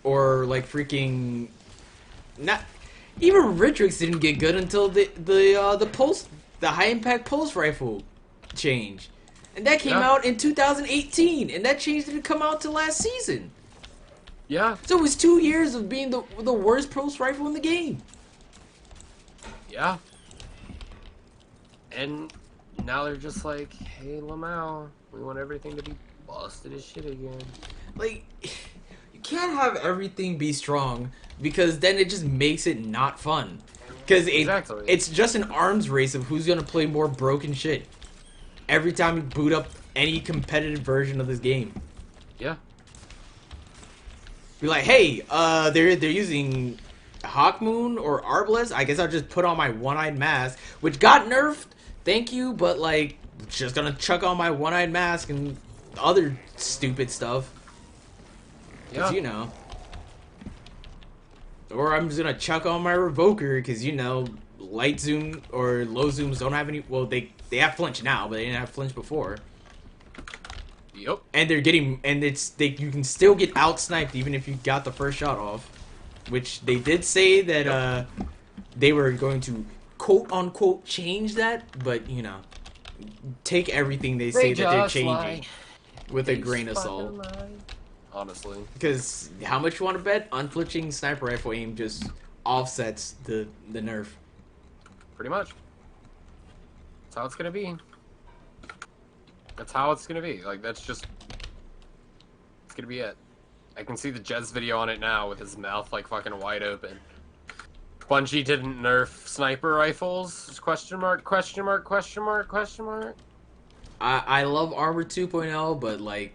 Speaker 1: or like freaking not. Even Ritrix didn't get good until the high impact pulse rifle change, and that came
Speaker 2: Yeah.
Speaker 1: out in 2018, and that change didn't come out till last season.
Speaker 2: Yeah.
Speaker 1: So it was 2 years of being the worst pulse rifle in the game.
Speaker 2: Yeah. And now they're just like, hey, Lamau, we want everything to be busted as shit again.
Speaker 1: Like, you can't have everything be strong because then it just makes it not fun. Because
Speaker 2: Exactly.
Speaker 1: it's just an arms race of who's gonna play more broken shit every time you boot up any competitive version of this game.
Speaker 2: Yeah.
Speaker 1: Be like, hey, they're using Hawkmoon or Arbalest. I guess I'll just put on my one-eyed mask, which got nerfed. Thank you, but like, just gonna chuck on my one-eyed mask and other stupid stuff. Cause
Speaker 2: Yeah.
Speaker 1: or I'm just gonna chuck on my revoker because light zoom or low zooms don't have any. Well, they have flinch now, but they didn't have flinch before.
Speaker 2: Yep.
Speaker 1: And they're getting, and you can still get out sniped even if you got the first shot off, which they did say that they were going to quote unquote change that, but take everything they say that they're changing with a grain of salt.
Speaker 2: Honestly.
Speaker 1: Because how much you want to bet? Unflinching sniper rifle aim just offsets the nerf.
Speaker 2: Pretty much. That's how it's gonna be. That's how it's gonna be. Like, that's just... It's gonna be it. I can see the Jez video on it now with his mouth, like, fucking wide open. Bungie didn't nerf sniper rifles? Question mark, question mark, question mark, question mark?
Speaker 1: I love Armor 2.0, but like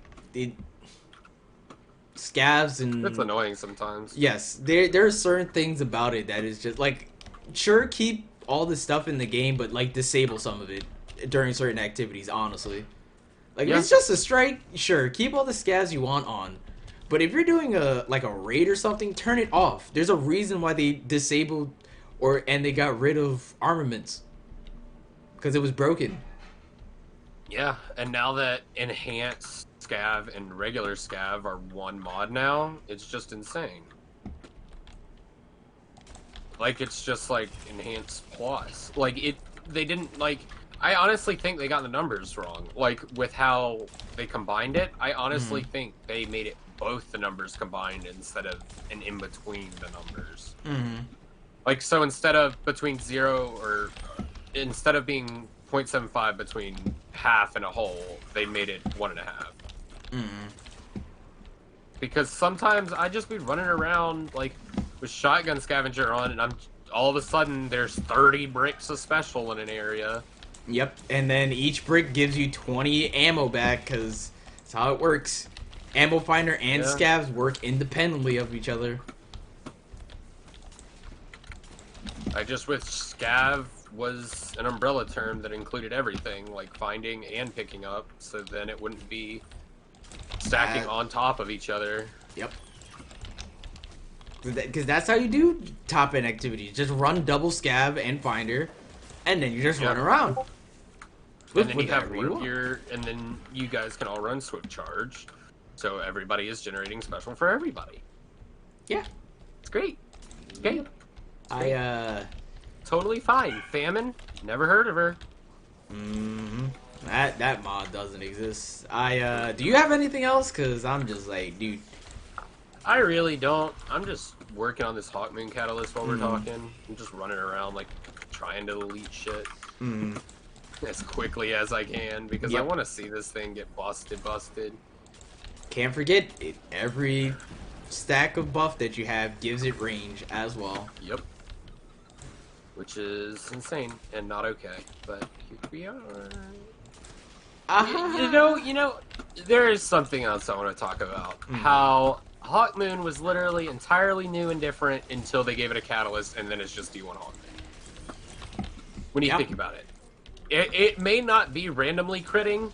Speaker 1: scavs and
Speaker 2: It's annoying sometimes.
Speaker 1: yes, there are certain things about it that is just like, sure, keep all the stuff in the game, but like disable some of it during certain activities. Honestly, like if
Speaker 2: Yeah.
Speaker 1: it's just a strike, sure, keep all the scavs you want on. But if you're doing a raid or something, turn it off. There's a reason why they disabled and they got rid of armaments, because it was broken.
Speaker 2: Yeah, and now that enhanced scav and regular scav are one mod now, it's just insane. Like, it's just like enhanced plus. Like, they didn't, like, I honestly think they got the numbers wrong. Like, with how they combined it, I honestly think they made it both the numbers combined instead of an in between the numbers. Like, so instead of instead of being 0.75 between half and a whole, they made it 1.5. Because sometimes I just be running around like with shotgun scavenger on, and all of a sudden there's 30 bricks of special in an area,
Speaker 1: Yep, and then each brick gives you 20 ammo back, because that's how it works. Ammo finder and
Speaker 2: Yeah.
Speaker 1: scavs work independently of each other.
Speaker 2: I just wish scav was an umbrella term that included everything, like finding and picking up, so then it wouldn't be stacking on top of each other.
Speaker 1: Yep. Because that's how you do top end activities. Just run double scav and finder, and then you just run around.
Speaker 2: And then you have
Speaker 1: Whatever
Speaker 2: one
Speaker 1: you
Speaker 2: of
Speaker 1: want.
Speaker 2: your, and then you guys can all run swift charge, so everybody is generating special for everybody.
Speaker 1: Yeah.
Speaker 2: It's great. It's great. Totally fine. Famine, never heard of her.
Speaker 1: That mod doesn't exist. Do you have anything else? Cause I'm just like, dude.
Speaker 2: I really don't. I'm just working on this Hawkmoon catalyst while we're talking. I'm just running around like trying to delete shit as quickly as I can because I
Speaker 1: Yep.
Speaker 2: want to see this thing get busted.
Speaker 1: Can't forget it. Every stack of buff that you have gives it range as well.
Speaker 2: Yep. Which is insane and not okay, but here we are. You know, there is something else I want to talk about. How Hawkmoon was literally entirely new and different until they gave it a catalyst, and then it's just D1 Hawkmoon. When you think about it. It may not be randomly critting,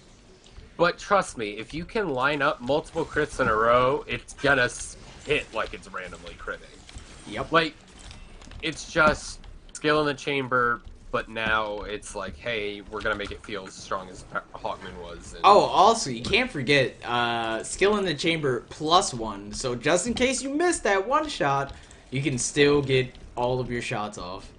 Speaker 2: but trust me, if you can line up multiple crits in a row, it's gonna hit like it's randomly critting.
Speaker 1: Yep.
Speaker 2: Like, it's just skill in the chamber, but now it's like, hey, we're gonna make it feel as strong as Hawkmoon was. And...
Speaker 1: Oh, also, you can't forget skill in the chamber +1. So just in case you missed that one shot, you can still get all of your shots off.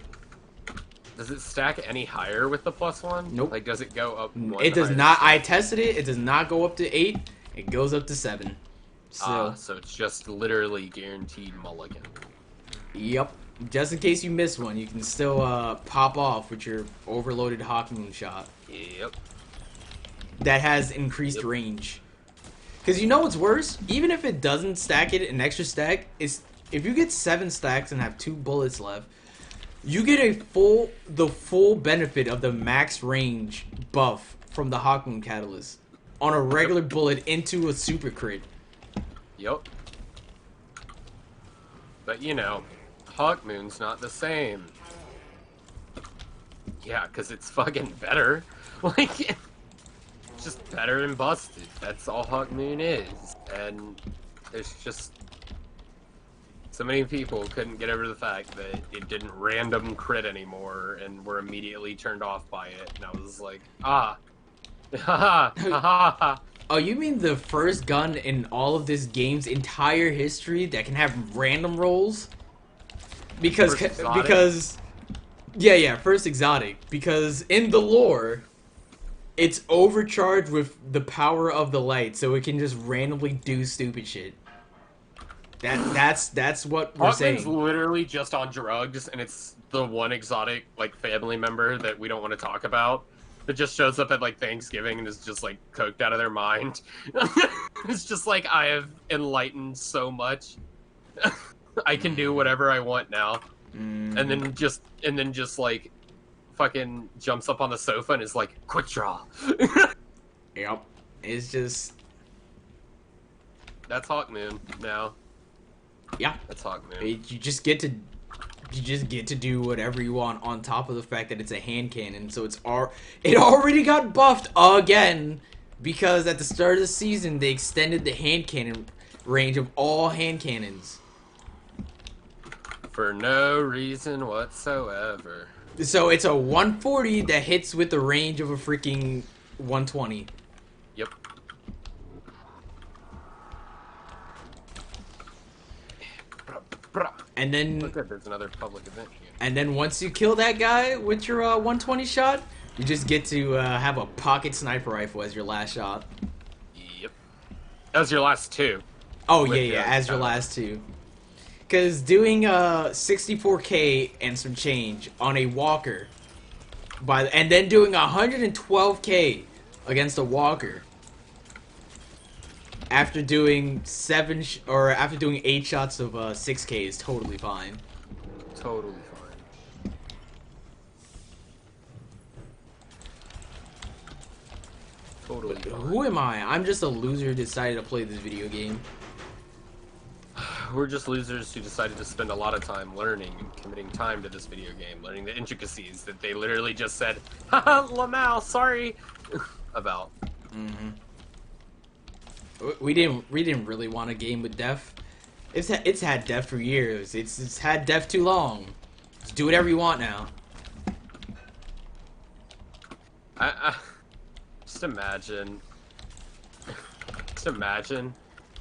Speaker 2: Does it stack any higher with the +1?
Speaker 1: Nope.
Speaker 2: Like, does it go up one
Speaker 1: It does
Speaker 2: higher
Speaker 1: not.
Speaker 2: than
Speaker 1: I tested it. It does not go up to 8. It goes up to 7. So,
Speaker 2: so it's just literally guaranteed mulligan.
Speaker 1: yep. Just in case you miss one, you can still pop off with your overloaded Hawkmoon shot.
Speaker 2: Yep.
Speaker 1: That has increased range. Because you know what's worse? Even if it doesn't stack it an extra stack, is if you get 7 stacks and have 2 bullets left, you get the full benefit of the max range buff from the Hawkmoon Catalyst on a regular bullet into a super crit.
Speaker 2: Yep. But you know, Hawkmoon's not the same. Yeah, because it's fucking better. Like, it's just better and busted. That's all Hawkmoon is. And there's just... so many people couldn't get over the fact that it didn't random crit anymore and were immediately turned off by it. And I was like, ah. Ha ha ha.
Speaker 1: Oh, you mean the first gun in all of this game's entire history that can have random rolls? Because yeah, first exotic. Because in the lore, it's overcharged with the power of the light, so it can just randomly do stupid shit. That's what we're saying.
Speaker 2: Hawkman's literally just on drugs, and it's the one exotic like family member that we don't want to talk about that just shows up at like Thanksgiving and is just like coked out of their mind. It's just like, I have enlightened so much. I can do whatever I want now. And then just like fucking jumps up on the sofa and is like, quick draw.
Speaker 1: Yep. It's just...
Speaker 2: That's Hawkmoon now.
Speaker 1: yeah.
Speaker 2: That's Hawkmoon.
Speaker 1: You just get to do whatever you want on top of the fact that it's a hand cannon. So it already got buffed again because at the start of the season they extended the hand cannon range of all hand cannons.
Speaker 2: For no reason whatsoever.
Speaker 1: So it's a 140 that hits with the range of a freaking 120.
Speaker 2: Yep.
Speaker 1: And then
Speaker 2: Look at there's another public event here.
Speaker 1: And then once you kill that guy with your 120 shot, you just get to have a pocket sniper rifle as your last shot.
Speaker 2: Yep. That was your last two.
Speaker 1: Oh yeah, as your last two. Because doing 64k and some change on a walker, and then doing 112k against a walker after doing after doing 8 shots of 6k is totally fine.
Speaker 2: Totally fine. Totally
Speaker 1: Who
Speaker 2: fine.
Speaker 1: am I? I'm just a loser who decided to play this video game.
Speaker 2: We're just losers who decided to spend a lot of time learning and committing time to this video game, learning the intricacies that they literally just said, haha, Lamau, sorry, about.
Speaker 1: Mm-hmm. We didn't really want a game with Def. It's had Def for years. It's had Def too long. Just do whatever you want now.
Speaker 2: I just imagine.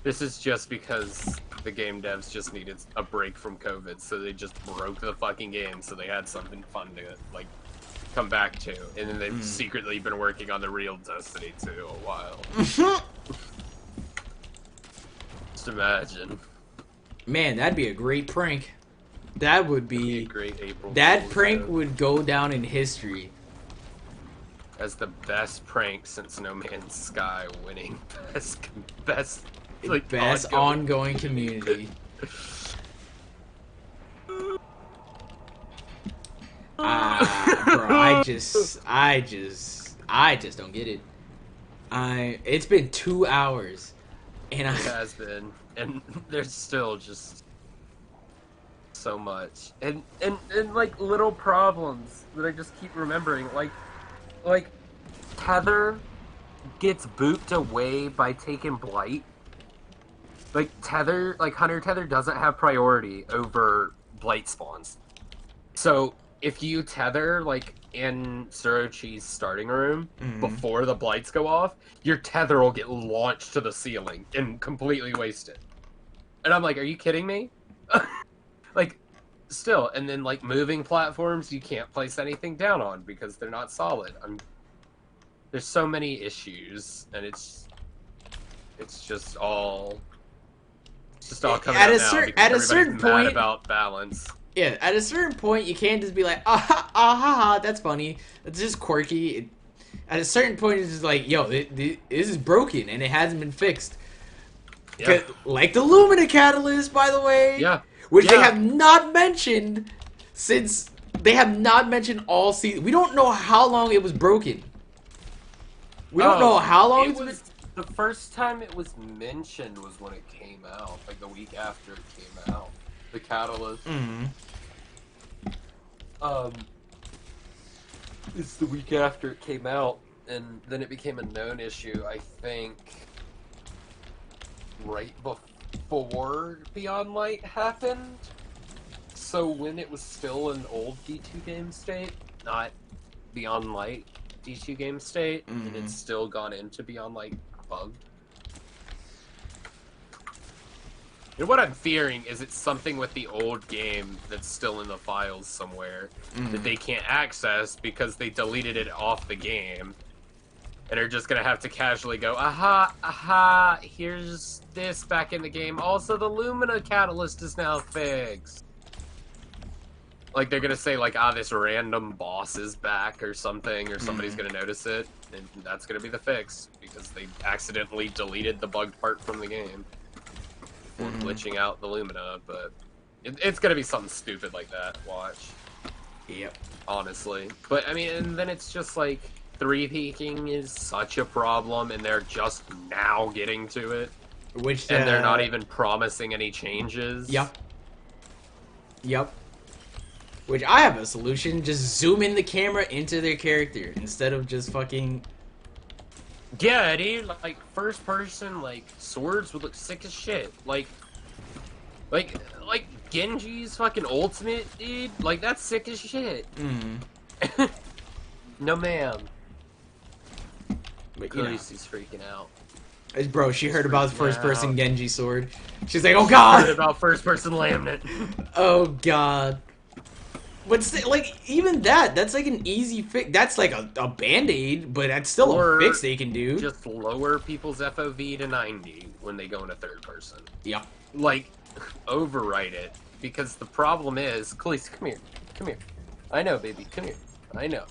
Speaker 2: This is just because the game devs just needed a break from COVID, so they just broke the fucking game, so they had something fun to like come back to, and then they've secretly been working on the real Destiny 2 a while. Just imagine.
Speaker 1: Man, that'd be a great prank. That would be
Speaker 2: A great April
Speaker 1: that
Speaker 2: Fool's
Speaker 1: prank
Speaker 2: joke.
Speaker 1: would go down in history.
Speaker 2: As the best prank since No Man's Sky, winning best like
Speaker 1: Best ongoing community. Bro, I just don't get it. It's been 2 hours, and
Speaker 2: It has been, and there's still just so much, and like little problems that I just keep remembering, like Tether gets booped away by taking Blight. Like Tether, like Hunter Tether doesn't have priority over Blight spawns. So if you tether like in Surochi's starting room before the blights go off, your tether will get launched to the ceiling and completely wasted. And I'm like, are you kidding me? Like, still, and then like moving platforms, you can't place anything down on because they're not solid. There's so many issues, and it's just all coming
Speaker 1: At
Speaker 2: out
Speaker 1: a
Speaker 2: now because
Speaker 1: at a
Speaker 2: everybody's
Speaker 1: certain
Speaker 2: mad
Speaker 1: point,
Speaker 2: about balance.
Speaker 1: yeah, at a certain point, you can't just be like, ah ha ha, that's funny. It's just quirky. At a certain point, it's just like, yo, this is broken and it hasn't been fixed.
Speaker 2: Yeah.
Speaker 1: Like the Lumina Catalyst, by the way.
Speaker 2: Yeah.
Speaker 1: Which they
Speaker 2: Yeah.
Speaker 1: have not mentioned since they have not mentioned all season. We don't know how long it was broken. We don't know how long it's been.
Speaker 2: The first time it was mentioned was when it came out, like the week after it came out. The Catalyst. It's the week after it came out, and then it became a known issue, I think, right before Beyond Light happened. So when it was still an old D2 game state, not Beyond Light D2 game state, and it's still gone into Beyond Light bugged. And what I'm fearing is it's something with the old game that's still in the files somewhere that they can't access because they deleted it off the game. And are just gonna have to casually go, aha, here's this back in the game. Also, the Lumina Catalyst is now fixed. Like, they're gonna say, like, this random boss is back or something, or somebody's gonna notice it, and that's gonna be the fix, because they accidentally deleted the bugged part from the game. For glitching out the Lumina, but it's gonna be something stupid like that, watch.
Speaker 1: Yep.
Speaker 2: Honestly. But, I mean, and then it's just like, 3-peaking is such a problem, and they're just now getting to it.
Speaker 1: Which,
Speaker 2: and they're not even promising any changes.
Speaker 1: Yep. Which I have a solution, just zoom in the camera into their character, instead of just fucking...
Speaker 2: Yeah, dude, like, first person, like, swords would look sick as shit. Like Genji's fucking ultimate, dude, like, that's sick as shit. No, ma'am.
Speaker 1: But, you know.
Speaker 2: Khaleesi's freaking out.
Speaker 1: Bro, she heard about first-person
Speaker 2: out.
Speaker 1: Genji sword. She's like, oh god!
Speaker 2: Heard about first-person laminate.
Speaker 1: Oh god. But, like, even that's like an easy fix. That's like a band-aid, but that's still a fix they can do.
Speaker 2: Just lower people's FOV to 90 when they go into third person.
Speaker 1: Yeah.
Speaker 2: Like, overwrite it. Because the problem is, Khaleesi, come here. I know, baby, come here. I know.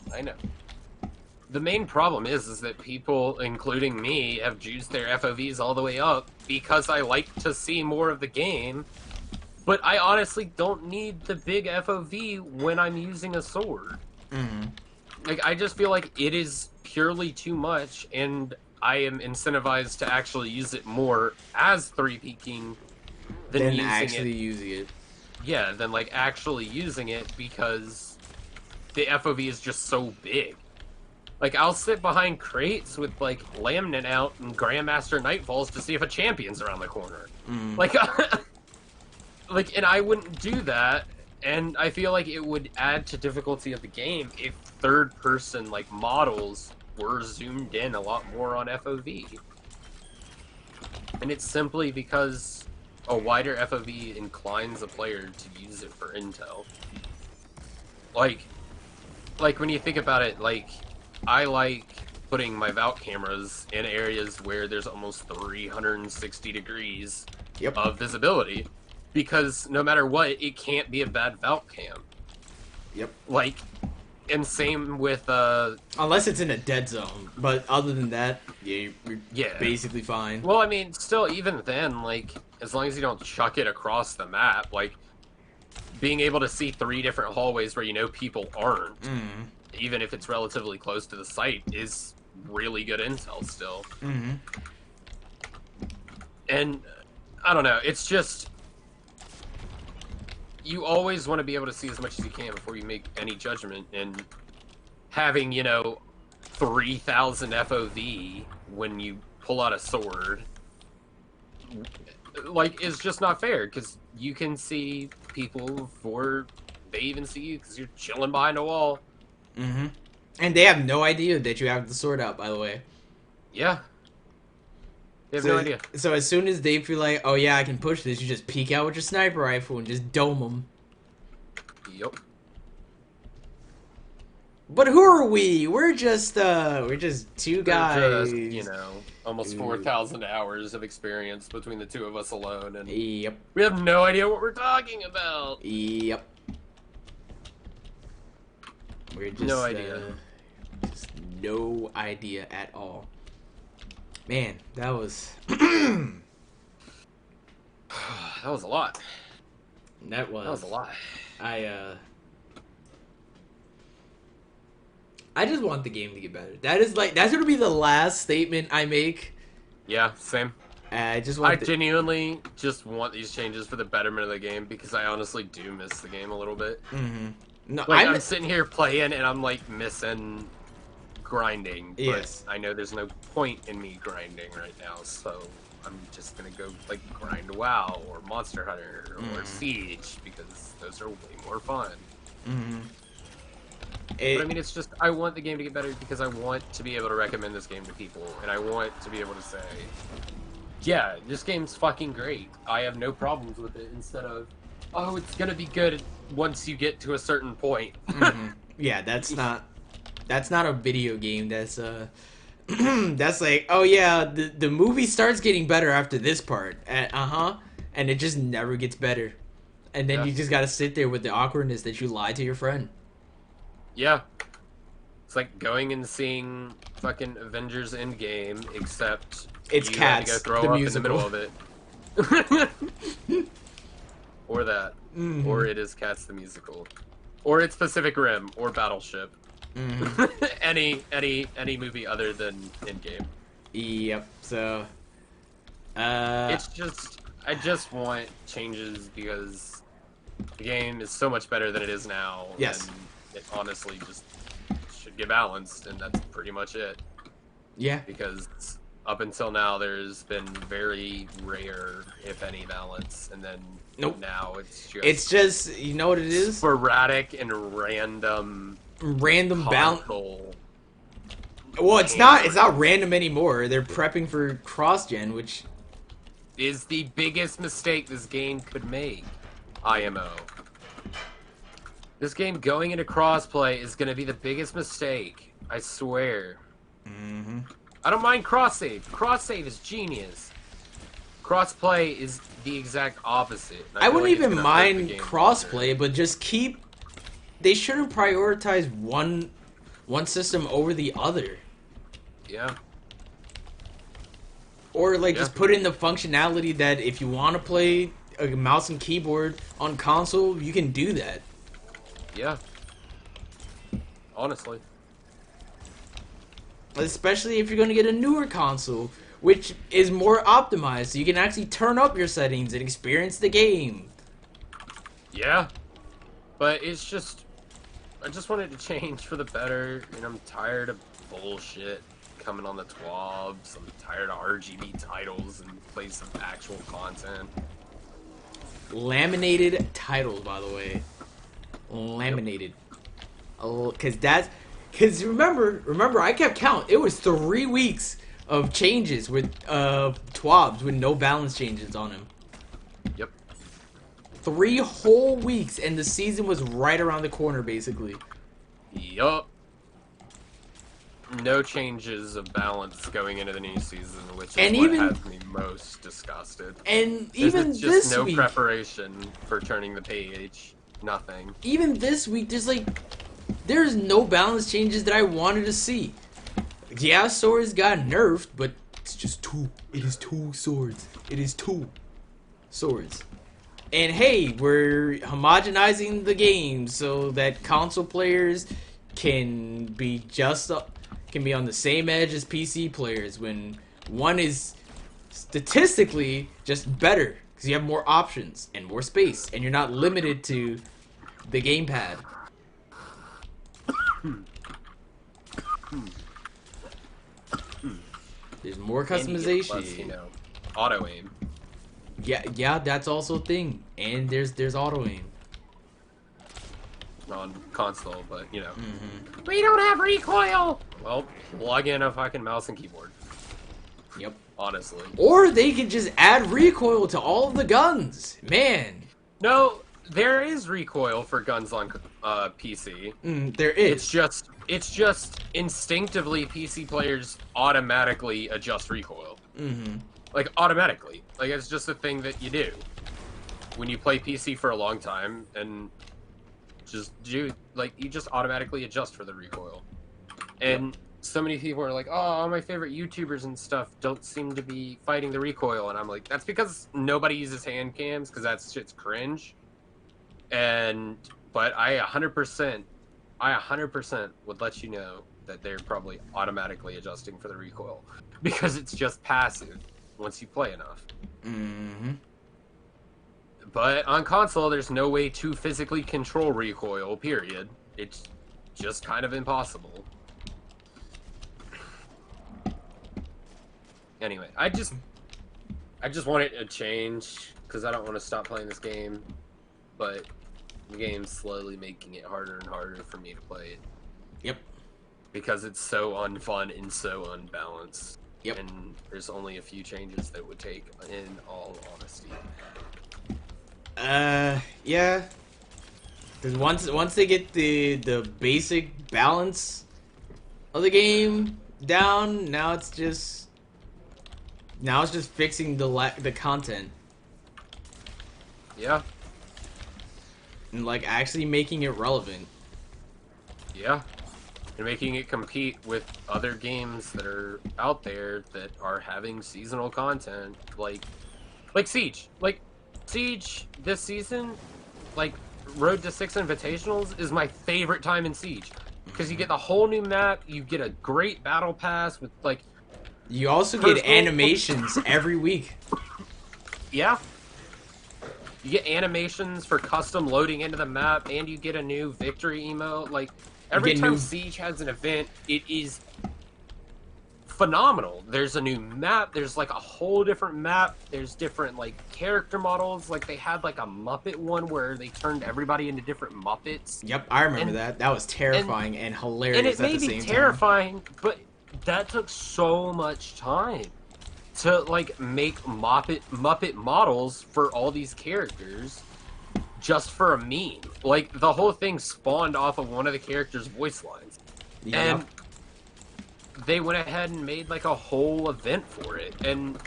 Speaker 2: The main problem is that people, including me, have juiced their FOVs all the way up because I like to see more of the game. But I honestly don't need the big FOV when I'm using a sword. Like, I just feel like it is purely too much, and I am incentivized to actually use it more as 3 peaking than
Speaker 1: Then
Speaker 2: using
Speaker 1: actually
Speaker 2: it.
Speaker 1: using it.
Speaker 2: Yeah, than like actually using it because the FOV is just so big. Like, I'll sit behind crates with, like, Laminate out and Grandmaster Nightfalls to see if a champion's around the corner.
Speaker 1: Mm.
Speaker 2: Like, like, and I wouldn't do that, and I feel like it would add to difficulty of the game if third-person, like, models were zoomed in a lot more on FOV. And it's simply because a wider FOV inclines a player to use it for intel. Like when you think about it, like, I like putting my Valk cameras in areas where there's almost 360 degrees
Speaker 1: Yep.
Speaker 2: of visibility, because no matter what, it can't be a bad Valk cam.
Speaker 1: Yep.
Speaker 2: Like, and same with
Speaker 1: Unless it's in a dead zone, but other than that, yeah, you're
Speaker 2: yeah.
Speaker 1: basically fine.
Speaker 2: Well, I mean, still, even then, like, as long as you don't chuck it across the map, like, being able to see 3 different hallways where you know people aren't, even if it's relatively close to the site, is really good intel still. And I don't know, it's just, you always want to be able to see as much as you can before you make any judgment, and having, you know, 3,000 FOV when you pull out a sword, like, is just not fair, because you can see people before they even see you, because you're chilling behind a wall.
Speaker 1: And they have no idea that you have the sword out, by the way.
Speaker 2: Yeah. They have no idea.
Speaker 1: So as soon as they feel like, oh yeah, I can push this, you just peek out with your sniper rifle and just dome them.
Speaker 2: Yup.
Speaker 1: But who are we? We're just two guys.
Speaker 2: You know, almost 4,000 hours of experience between the two of us alone, and
Speaker 1: Yep.
Speaker 2: we have no idea what we're talking about.
Speaker 1: Yep. We're just
Speaker 2: No idea.
Speaker 1: Just no idea at all. Man, that was that
Speaker 2: was a lot.
Speaker 1: That was
Speaker 2: a lot.
Speaker 1: I just want the game to get better. That's gonna be the last statement I make.
Speaker 2: Yeah, same.
Speaker 1: I
Speaker 2: genuinely just want these changes for the betterment of the game, because I honestly do miss the game a little bit.
Speaker 1: No,
Speaker 2: like, I'm sitting here playing and I'm like missing grinding, but
Speaker 1: yes.
Speaker 2: I know there's no point in me grinding right now, so I'm just gonna go like grind WoW or Monster Hunter or Siege, because those are way more fun. But I mean, it's just, I want the game to get better because I want to be able to recommend this game to people, and I want to be able to say, yeah, this game's fucking great, I have no problems with it, instead of, oh, it's gonna be good once you get to a certain point.
Speaker 1: Yeah, that's not a video game. That's that's like, oh yeah, the movie starts getting better after this part. And it just never gets better. And then you just gotta sit there with the awkwardness that you lied to your friend.
Speaker 2: Yeah. It's like going and seeing fucking Avengers Endgame, except
Speaker 1: it's Cats,
Speaker 2: had to go throw up in the middle of it. Or that. Or it is Cats the musical. Or it's Pacific Rim, or Battleship. any movie other than Endgame.
Speaker 1: Yep. So
Speaker 2: it's just, I just want changes, because the game is so much better than it is now.
Speaker 1: Yes.
Speaker 2: And it honestly just should get balanced, and that's pretty much it.
Speaker 1: Yeah.
Speaker 2: Because up until now, there's been very rare, if any, balance, and then now
Speaker 1: it's just, you know what it is?
Speaker 2: Sporadic and random
Speaker 1: balance. Well, it's not random anymore. They're prepping for cross-gen, which
Speaker 2: is the biggest mistake this game could make. IMO. This game going into crossplay is going to be the biggest mistake. I swear. I don't mind cross-save. Cross-save is genius. Crossplay is the exact opposite.
Speaker 1: I wouldn't even mind crossplay, but just they shouldn't prioritize one system over the other.
Speaker 2: Yeah.
Speaker 1: Or just put in the functionality that if you want to play a mouse and keyboard on console, you can do that.
Speaker 2: Yeah. Honestly.
Speaker 1: especially if you're going to get a newer console, which is more optimized, so you can actually turn up your settings and experience the game.
Speaker 2: Yeah, but it's just I just wanted to change for the better, and I'm tired of bullshit coming on the TWABs. I'm tired of RGB titles in place of actual content.
Speaker 1: Laminated titles, by the way.
Speaker 2: Yep.
Speaker 1: Laminated. Oh, because remember, I kept count. It was 3 weeks of changes with TWABs with no balance changes on them.
Speaker 2: Yep.
Speaker 1: 3 whole weeks, and the season was right around the corner, basically.
Speaker 2: Yup. No changes of balance going into the new season, which is
Speaker 1: And
Speaker 2: what
Speaker 1: even
Speaker 2: has me most disgusted.
Speaker 1: and
Speaker 2: There's
Speaker 1: even
Speaker 2: just
Speaker 1: this
Speaker 2: no
Speaker 1: week,
Speaker 2: preparation for turning the page. Nothing.
Speaker 1: there's no balance changes that I wanted to see. Yeah, swords got nerfed, but it's just two. It is two swords. It is two swords. And hey, we're homogenizing the game so that console players can be can be on the same edge as PC players when one is statistically just better because you have more options and more space and you're not limited to the gamepad. There's more
Speaker 2: And you get plus,
Speaker 1: customization.
Speaker 2: auto aim.
Speaker 1: Yeah, that's also a thing. And there's auto aim.
Speaker 2: On console, but we don't have recoil. Well, plug in a fucking mouse and keyboard.
Speaker 1: Yep.
Speaker 2: Honestly,
Speaker 1: Or they could just add recoil to all of the guns. Man.
Speaker 2: no, there is recoil for guns on PC.
Speaker 1: There is.
Speaker 2: It's just instinctively PC players automatically adjust recoil. Like automatically, like it's just a thing that you do when you play PC for a long time and you just automatically adjust for the recoil. And so many people are like, oh, all my favorite YouTubers and stuff don't seem to be fighting the recoil. And I'm like, that's because nobody uses hand cams because that shit's cringe. But I 100% would let you know that they're probably automatically adjusting for the recoil because it's just passive once you play enough. But on console, there's no way to physically control recoil, period. It's just kind of impossible. Anyway, I just want it to change because I don't want to stop playing this game, but the game's slowly making it harder and harder for me to play it.
Speaker 1: Yep.
Speaker 2: Because it's so unfun and so unbalanced.
Speaker 1: Yep.
Speaker 2: And there's only a few changes that would take, in all honesty.
Speaker 1: Yeah. Because once they get the basic balance of the game down, now it's just fixing the content
Speaker 2: Yeah.
Speaker 1: and like actually making it relevant.
Speaker 2: Yeah. And making it compete with other games that are out there that are having seasonal content, like Siege. Like Siege this season, like Road to 6 Invitationals is my favorite time in Siege because you get the whole new map, you get a great battle pass with like.
Speaker 1: You also get animations every week.
Speaker 2: Yeah. You get animations for custom loading into the map, and you get a new victory emote. Like every time Siege has an event, it is phenomenal. There's a new map. There's like a whole different map. There's different like character models. Like they had like a Muppet one where they turned everybody into different Muppets.
Speaker 1: Yep, I remember that. That was terrifying and hilarious
Speaker 2: and it
Speaker 1: at
Speaker 2: may
Speaker 1: the same
Speaker 2: be
Speaker 1: time.
Speaker 2: terrifying, but that took so much time to like make Muppet models for all these characters just for a meme. Like the whole thing spawned off of one of the characters' voice lines.
Speaker 1: Yep.
Speaker 2: And they went ahead and made like a whole event for it, and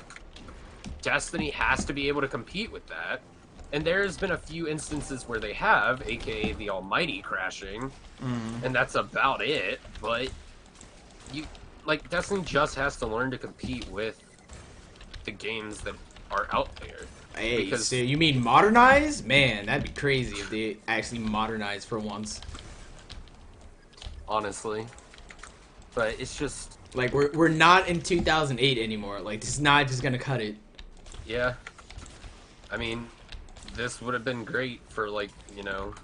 Speaker 2: Destiny has to be able to compete with that. And there's been a few instances where they have, aka the Almighty crashing, and that's about it. But Destiny just has to learn to compete with the games that are out there.
Speaker 1: Hey, so you mean modernize? Man, that'd be crazy if they actually modernize for once.
Speaker 2: Honestly. But it's just,
Speaker 1: Like we're not in 2008 anymore. Like this is not just gonna cut it.
Speaker 2: Yeah. I mean, this would have been great for, like, you know,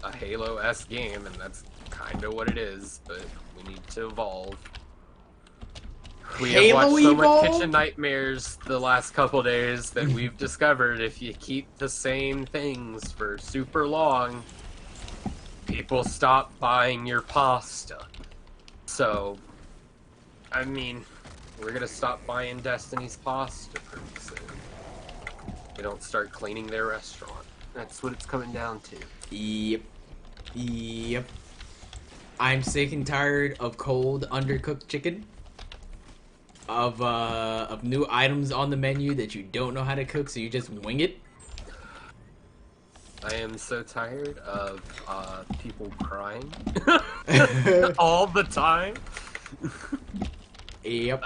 Speaker 2: a Halo-esque game, and that's kind of what it is, but we need to evolve. We have watched
Speaker 1: Halo
Speaker 2: so much Kitchen
Speaker 1: Evolve?
Speaker 2: Nightmares the last couple days that we've discovered if you keep the same things for super long, people stop buying your pasta. So, I mean, we're gonna stop buying Destiny's pasta pretty soon. They don't start cleaning their restaurant. That's what it's coming down to.
Speaker 1: Yep. Yep. I'm sick and tired of cold, undercooked chicken. Of new items on the menu that you don't know how to cook, so you just wing it.
Speaker 2: I am so tired of people crying all the time.
Speaker 1: Yep.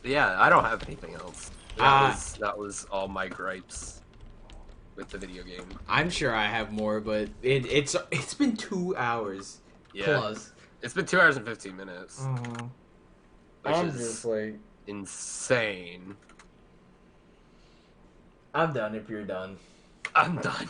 Speaker 2: Yeah, I don't have anything else.
Speaker 1: Uh,
Speaker 2: That was all my gripes with the video game.
Speaker 1: I'm sure I have more, but it's been 2 hours
Speaker 2: Yeah,
Speaker 1: plus.
Speaker 2: it's been 2 hours and 15 minutes, which
Speaker 1: I'm
Speaker 2: is
Speaker 1: just like,
Speaker 2: insane.
Speaker 1: I'm done if you're done.
Speaker 2: I'm done.